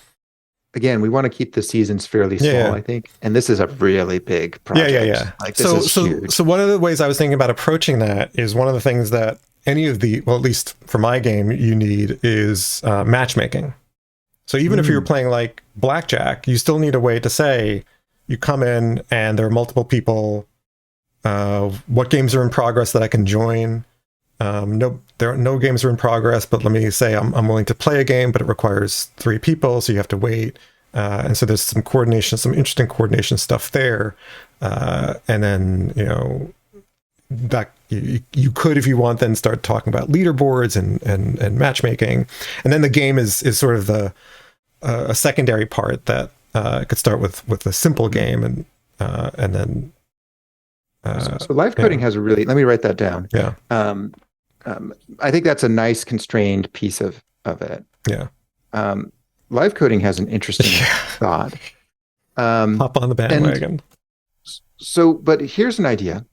again, we want to keep the seasons fairly small, I think. And this is a really big project. Like this is huge. So one of the ways I was thinking about approaching that is one of the things that any of the, well, at least for my game, you need is matchmaking. So even if you're playing like blackjack, you still need a way to say you come in and there are multiple people. What games are in progress that I can join? No games are in progress, but let me say I'm willing to play a game, but it requires 3 people, so you have to wait. And so there's some coordination, some interesting coordination stuff there. And then, that you could, if you want, then start talking about leaderboards and matchmaking. And then the game is sort of a secondary part that could start with a simple game and then. So live coding has a really, let me write that down. Yeah. I think that's a nice constrained piece of it. Yeah. Live coding has an interesting thought. Hop on the bandwagon. But here's an idea.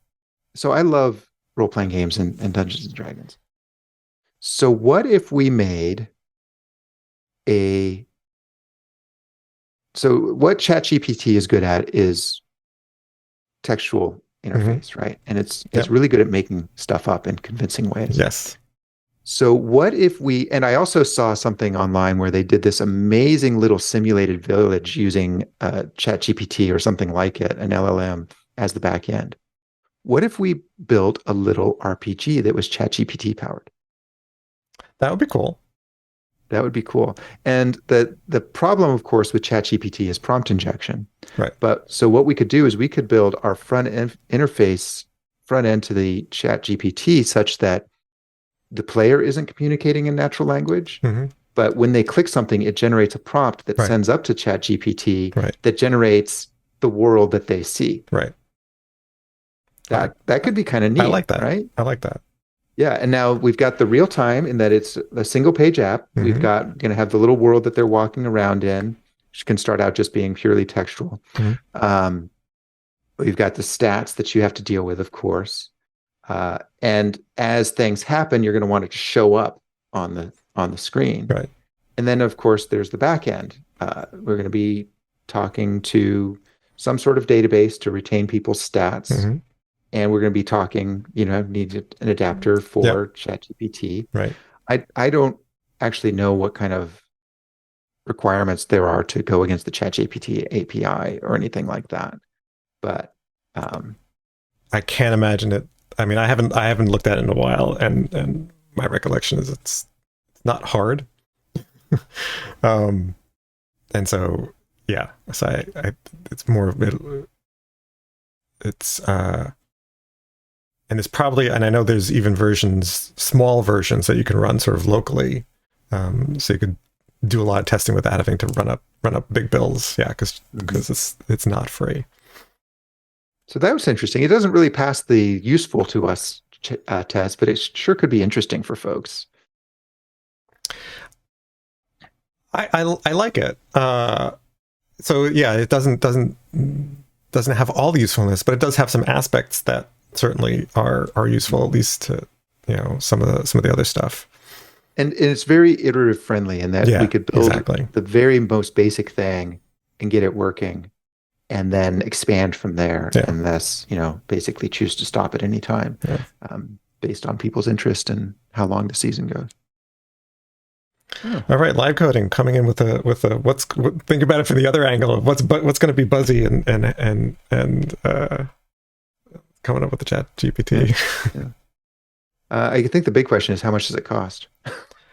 So I love role-playing games and Dungeons and Dragons. So what if we made so what ChatGPT is good at is textual interface, right? And it's really good at making stuff up in convincing ways. Yes. So what if and I also saw something online where they did this amazing little simulated village using ChatGPT or something like it, an LLM as the back end. What if we built a little RPG that was ChatGPT powered? That would be cool. That would be cool. And the problem, of course, with ChatGPT is prompt injection. Right. But so what we could do is we could build our front end to the ChatGPT such that the player isn't communicating in natural language, but when they click something, it generates a prompt that sends up to ChatGPT that generates the world that they see. Right. That could be kind of neat. I like that. Right? I like that. Yeah, and now we've got the real time in that it's a single page app. We've got going to have the little world that they're walking around in, which can start out just being purely textual. We've got the stats that you have to deal with, of course. And as things happen, you're going to want it to show up on the screen. Right. And then, of course, there's the back end. We're going to be talking to some sort of database to retain people's stats. And we're going to be talking, need an adapter for ChatGPT. Right. I don't actually know what kind of requirements there are to go against the ChatGPT API or anything like that. But I can't imagine it. I mean, I haven't looked at it in a while, and my recollection is it's not hard. And so so it's more of it. It's and it's probably, and I know there's even small versions that you can run sort of locally. So you could do a lot of testing without having to run up big bills. Yeah, because it's not free. So that was interesting. It doesn't really pass the useful to us test, but it sure could be interesting for folks. I like it. So yeah, it doesn't have all the usefulness, but it does have some aspects that certainly are useful, at least to some of the other stuff. And it's very iterative friendly in that we could build the very most basic thing and get it working, and then expand from there, and thus basically choose to stop at any time, based on people's interest and how long the season goes. All right, live coding coming in with a think about it from the other angle of what's going to be buzzy and coming up with the ChatGPT. I think the big question is how much does it cost?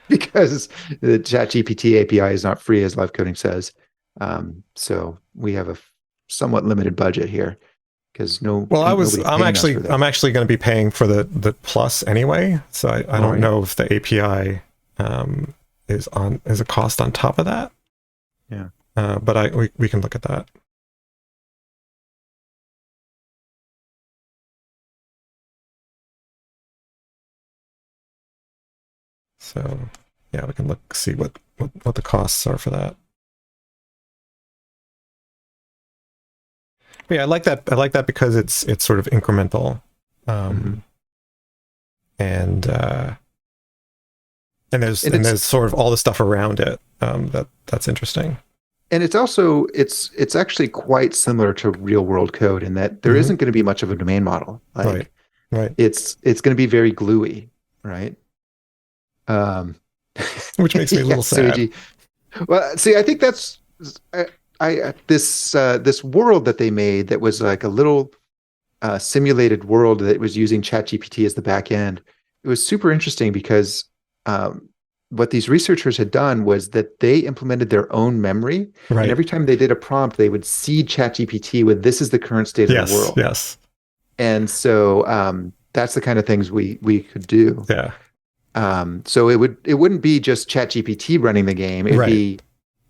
Because the ChatGPT API is not free, as live coding says. So we have a somewhat limited budget here because I'm actually going to be paying for the plus anyway. So I don't know if the API is a cost on top of that. Yeah. But we can look at that. So yeah, we can see what the costs are for that. But yeah, I like that because it's sort of incremental, and And there's sort of all the stuff around it. That's interesting. And it's also it's actually quite similar to real world code in that there isn't going to be much of a domain model. Like right. It's going to be very gluey, right? Which makes me a little sad. Suiji. Well, see, I think that's this world that they made that was like a little simulated world that was using ChatGPT as the back end. It was super interesting because what these researchers had done was that they implemented their own memory, and every time they did a prompt, they would seed ChatGPT with "This is the current state of the world." Yes. And so that's the kind of things we could do. Yeah. So it wouldn't be just ChatGPT running the game. It'd be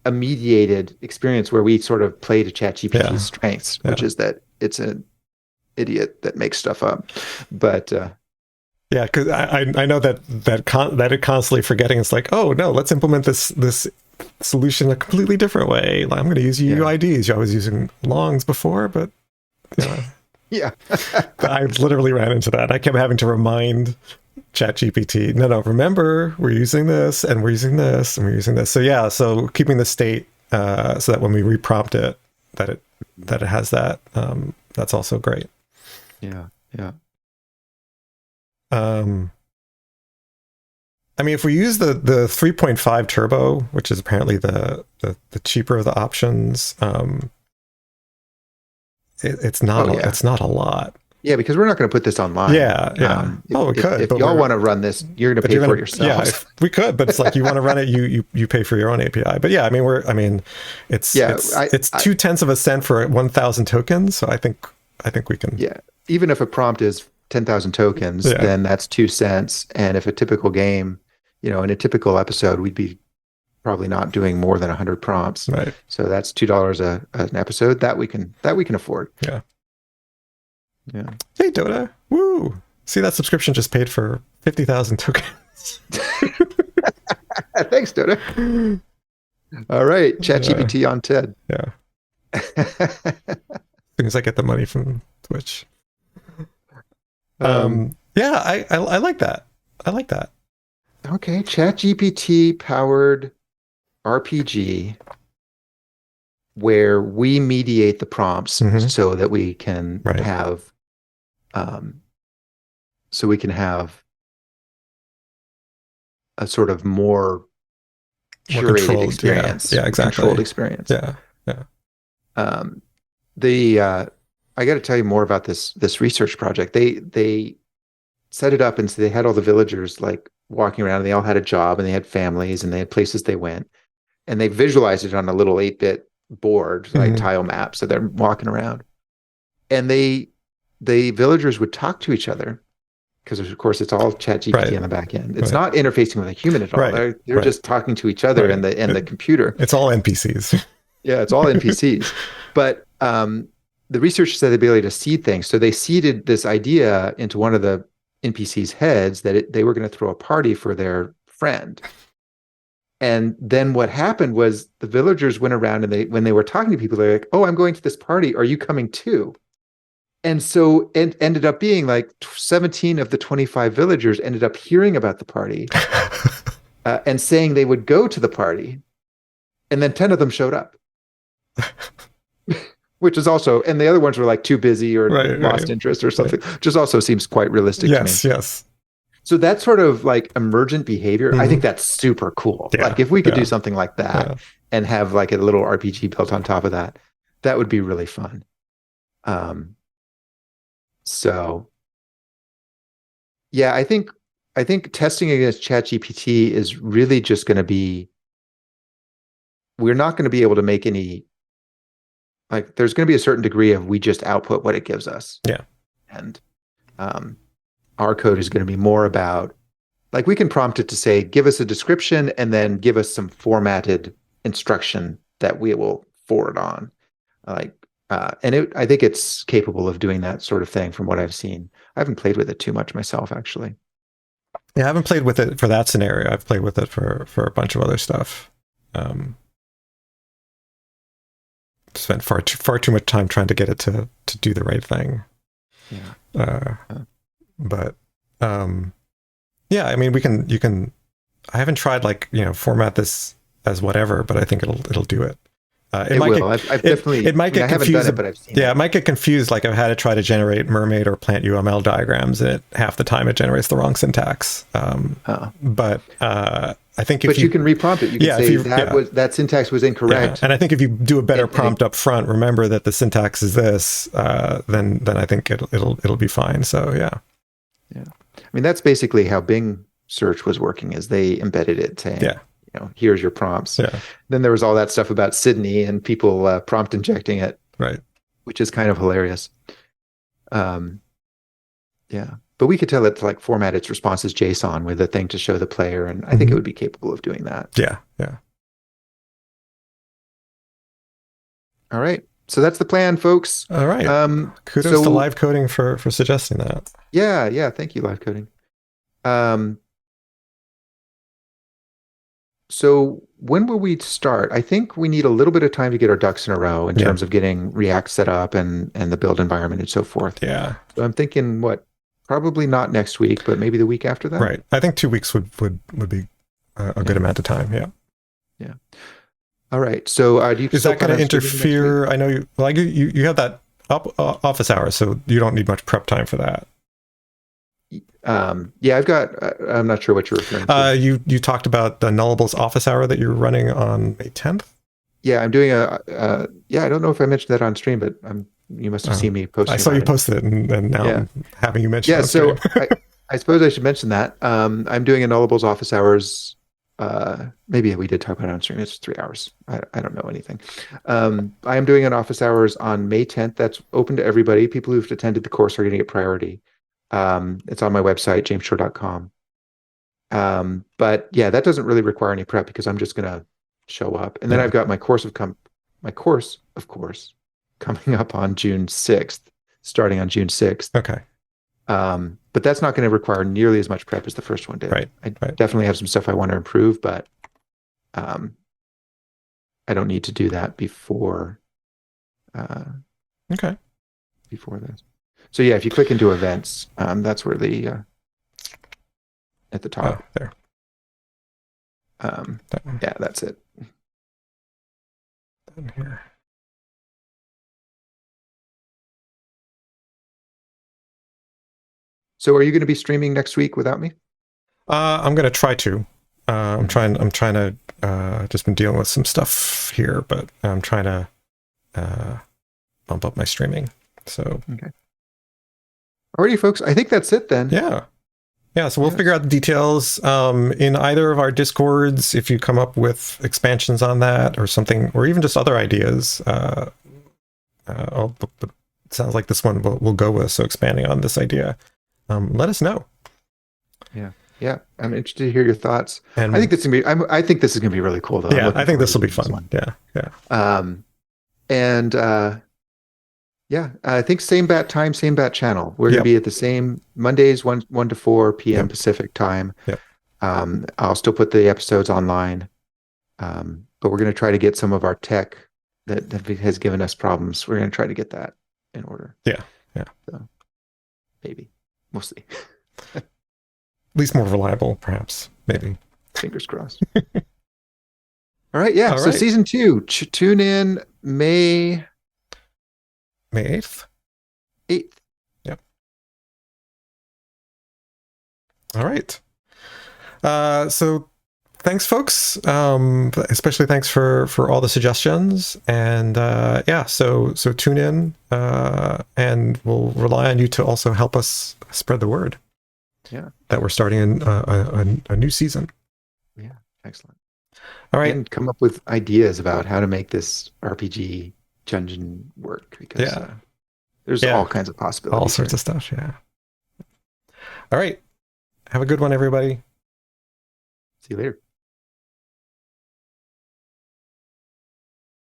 a mediated experience where we sort of play to ChatGPT's strengths, which is that it's an idiot that makes stuff up. But yeah, because I know that it constantly forgetting. It's like, oh no, let's implement this solution a completely different way. Like, I'm going to use UUIDs. I was using longs before, but yeah, I literally ran into that. I kept having to remind ChatGPT, no, remember, we're using this, and we're using this, and we're using this. So yeah, so keeping the state so that when we reprompt it, that it has that. That's also great. Yeah. I mean, if we use the 3.5 turbo, which is apparently the cheaper of the options, it's not a lot. Yeah, because we're not going to put this online. Yeah. We could. If y'all want to run this, you're going to pay for it yourselves. Yeah, we could, but it's like you want to run it, you pay for your own API. But yeah, I mean, it's 0.2 of a cent for 1,000 tokens. So I think we can. Yeah, even if a prompt is 10,000 tokens, then that's 2 cents. And if a typical game, in a typical episode, we'd be probably not doing more than 100 prompts. Right. So that's $2 an episode that we can afford. Yeah. Yeah. Hey, Dota. Woo. See, that subscription just paid for 50,000 tokens. Thanks, Dota. All right. ChatGPT on TED. Yeah. As soon as I get the money from Twitch. Yeah, I like that. I like that. Okay. ChatGPT powered RPG where we mediate the prompts so that we can have a sort of more curated experience. Yeah, exactly. Controlled experience. Yeah. I got to tell you more about this research project. They set it up, and so they had all the villagers like walking around, and they all had a job, and they had families, and they had places they went, and they visualized it on a little 8-bit board, like tile map. So they're walking around, and the villagers would talk to each other because of course it's all ChatGPT on the back end. It's not interfacing with a human at all. They're just talking to each other and the computer. It's all NPCs. Yeah, it's all NPCs. But the researchers had the ability to seed things. So they seeded this idea into one of the NPCs' heads that they were going to throw a party for their friend. And then what happened was the villagers went around, and when they were talking to people, they're like, "Oh, I'm going to this party. Are you coming too?" And so it ended up being like 17 of the 25 villagers ended up hearing about the party and saying they would go to the party. And then 10 of them showed up, which is also, and the other ones were like too busy or lost interest or something, which also seems quite realistic to me. Yes. So that sort of like emergent behavior, I think that's super cool. Yeah, like if we could do something like that and have like a little RPG built on top of that, that would be really fun. So yeah, I think testing against ChatGPT is really just going to be, we're not going to be able to make any, like there's going to be a certain degree of we just output what it gives us. Yeah. And our code is going to be more about, like we can prompt it to say, give us a description and then give us some formatted instruction that we will forward on. I think it's capable of doing that sort of thing from what I've seen. I haven't played with it too much myself, actually. Yeah, I haven't played with it for that scenario. I've played with it for a bunch of other stuff. Spent far too much time trying to get it to do the right thing. Yeah. But yeah, I mean, you can I haven't tried like, format this as whatever, but I think it'll do it. It will. I've definitely. It might get I haven't done confused. it, but I've seen Yeah, it. it might get confused. Like I've had to try to generate mermaid or plant UML diagrams, and half the time it generates the wrong syntax. But I think you can reprompt it. You can say that syntax was incorrect. Yeah. And I think if you do a better prompt up front, remember that the syntax is this, then I think it'll be fine. So yeah. I mean, that's basically how Bing search was working, is they embedded it saying, here's your prompts. Yeah. Then there was all that stuff about Sydney and people prompt injecting it, right? Which is kind of hilarious. Yeah, but we could tell it to like format its response as JSON with a thing to show the player, and I think it would be capable of doing that. Yeah. All right, so that's the plan, folks. All right. Kudos to Live Coding for suggesting that. Yeah. Thank you, Live Coding. So when will we start? I think we need a little bit of time to get our ducks in a row in terms of getting React set up and the build environment and so forth. Yeah. So I'm thinking probably not next week, but maybe the week after that. Right. I think 2 weeks would be a good amount of time. Yeah. Yeah. All right. So do you? Is that going to interfere? I know you have that office hours, so you don't need much prep time for that. Yeah, I've got. I'm not sure what you're referring to. You talked about the Nullables office hour that you're running on May 10th. Yeah, I'm doing I don't know if I mentioned that on stream, but you must have seen me post. I saw you posted it, and now I'm having you mention. Yeah, so I suppose I should mention that I'm doing a Nullables office hours. Maybe we did talk about it on stream. It's 3 hours. I don't know anything. I am doing an office hours on May 10th. That's open to everybody. People who've attended the course are going to get priority. It's on my website, jamesshore.com. But yeah, that doesn't really require any prep because I'm just going to show up. And then I've got my course, of course, coming up on June 6th, starting on June 6th. Okay. But that's not going to require nearly as much prep as the first one did. Right. I definitely have some stuff I want to improve, but I don't need to do that before. Before this. So yeah, if you click into events, that's where at the top. There. Yeah, that's it. Down here. So are you going to be streaming next week without me? I'm going to try to. I'm trying to. Just been dealing with some stuff here, but I'm trying to bump up my streaming. So. Okay. Alrighty, folks. I think that's it then. Yeah. So we'll figure out the details in either of our Discords. If you come up with expansions on that or something, or even just other ideas, it sounds like this one we'll go with. So expanding on this idea, let us know. Yeah. I'm interested to hear your thoughts. And I think this is gonna be. I think this is gonna be really cool, though. Yeah, I think this will be fun. Yeah. Yeah, I think same bat time, same bat channel. We're going to be at the same Mondays, 1 to 4 p.m. Pacific time. I'll still put the episodes online, but we're going to try to get some of our tech that has given us problems. We're going to try to get that in order. Yeah. So maybe we'll see. At least more reliable, perhaps. Maybe. Fingers crossed. All right. Yeah. So season 2. Tune in May 8th? 8th. Yep. All right. So thanks, folks. Especially thanks for all the suggestions. And so tune in and we'll rely on you to also help us spread the word. Yeah. That we're starting a new season. Yeah. Excellent. All right. And come up with ideas about how to make this RPG dungeon work, because there's all kinds of possibilities. All sorts of stuff, yeah. All right. Have a good one, everybody. See you later.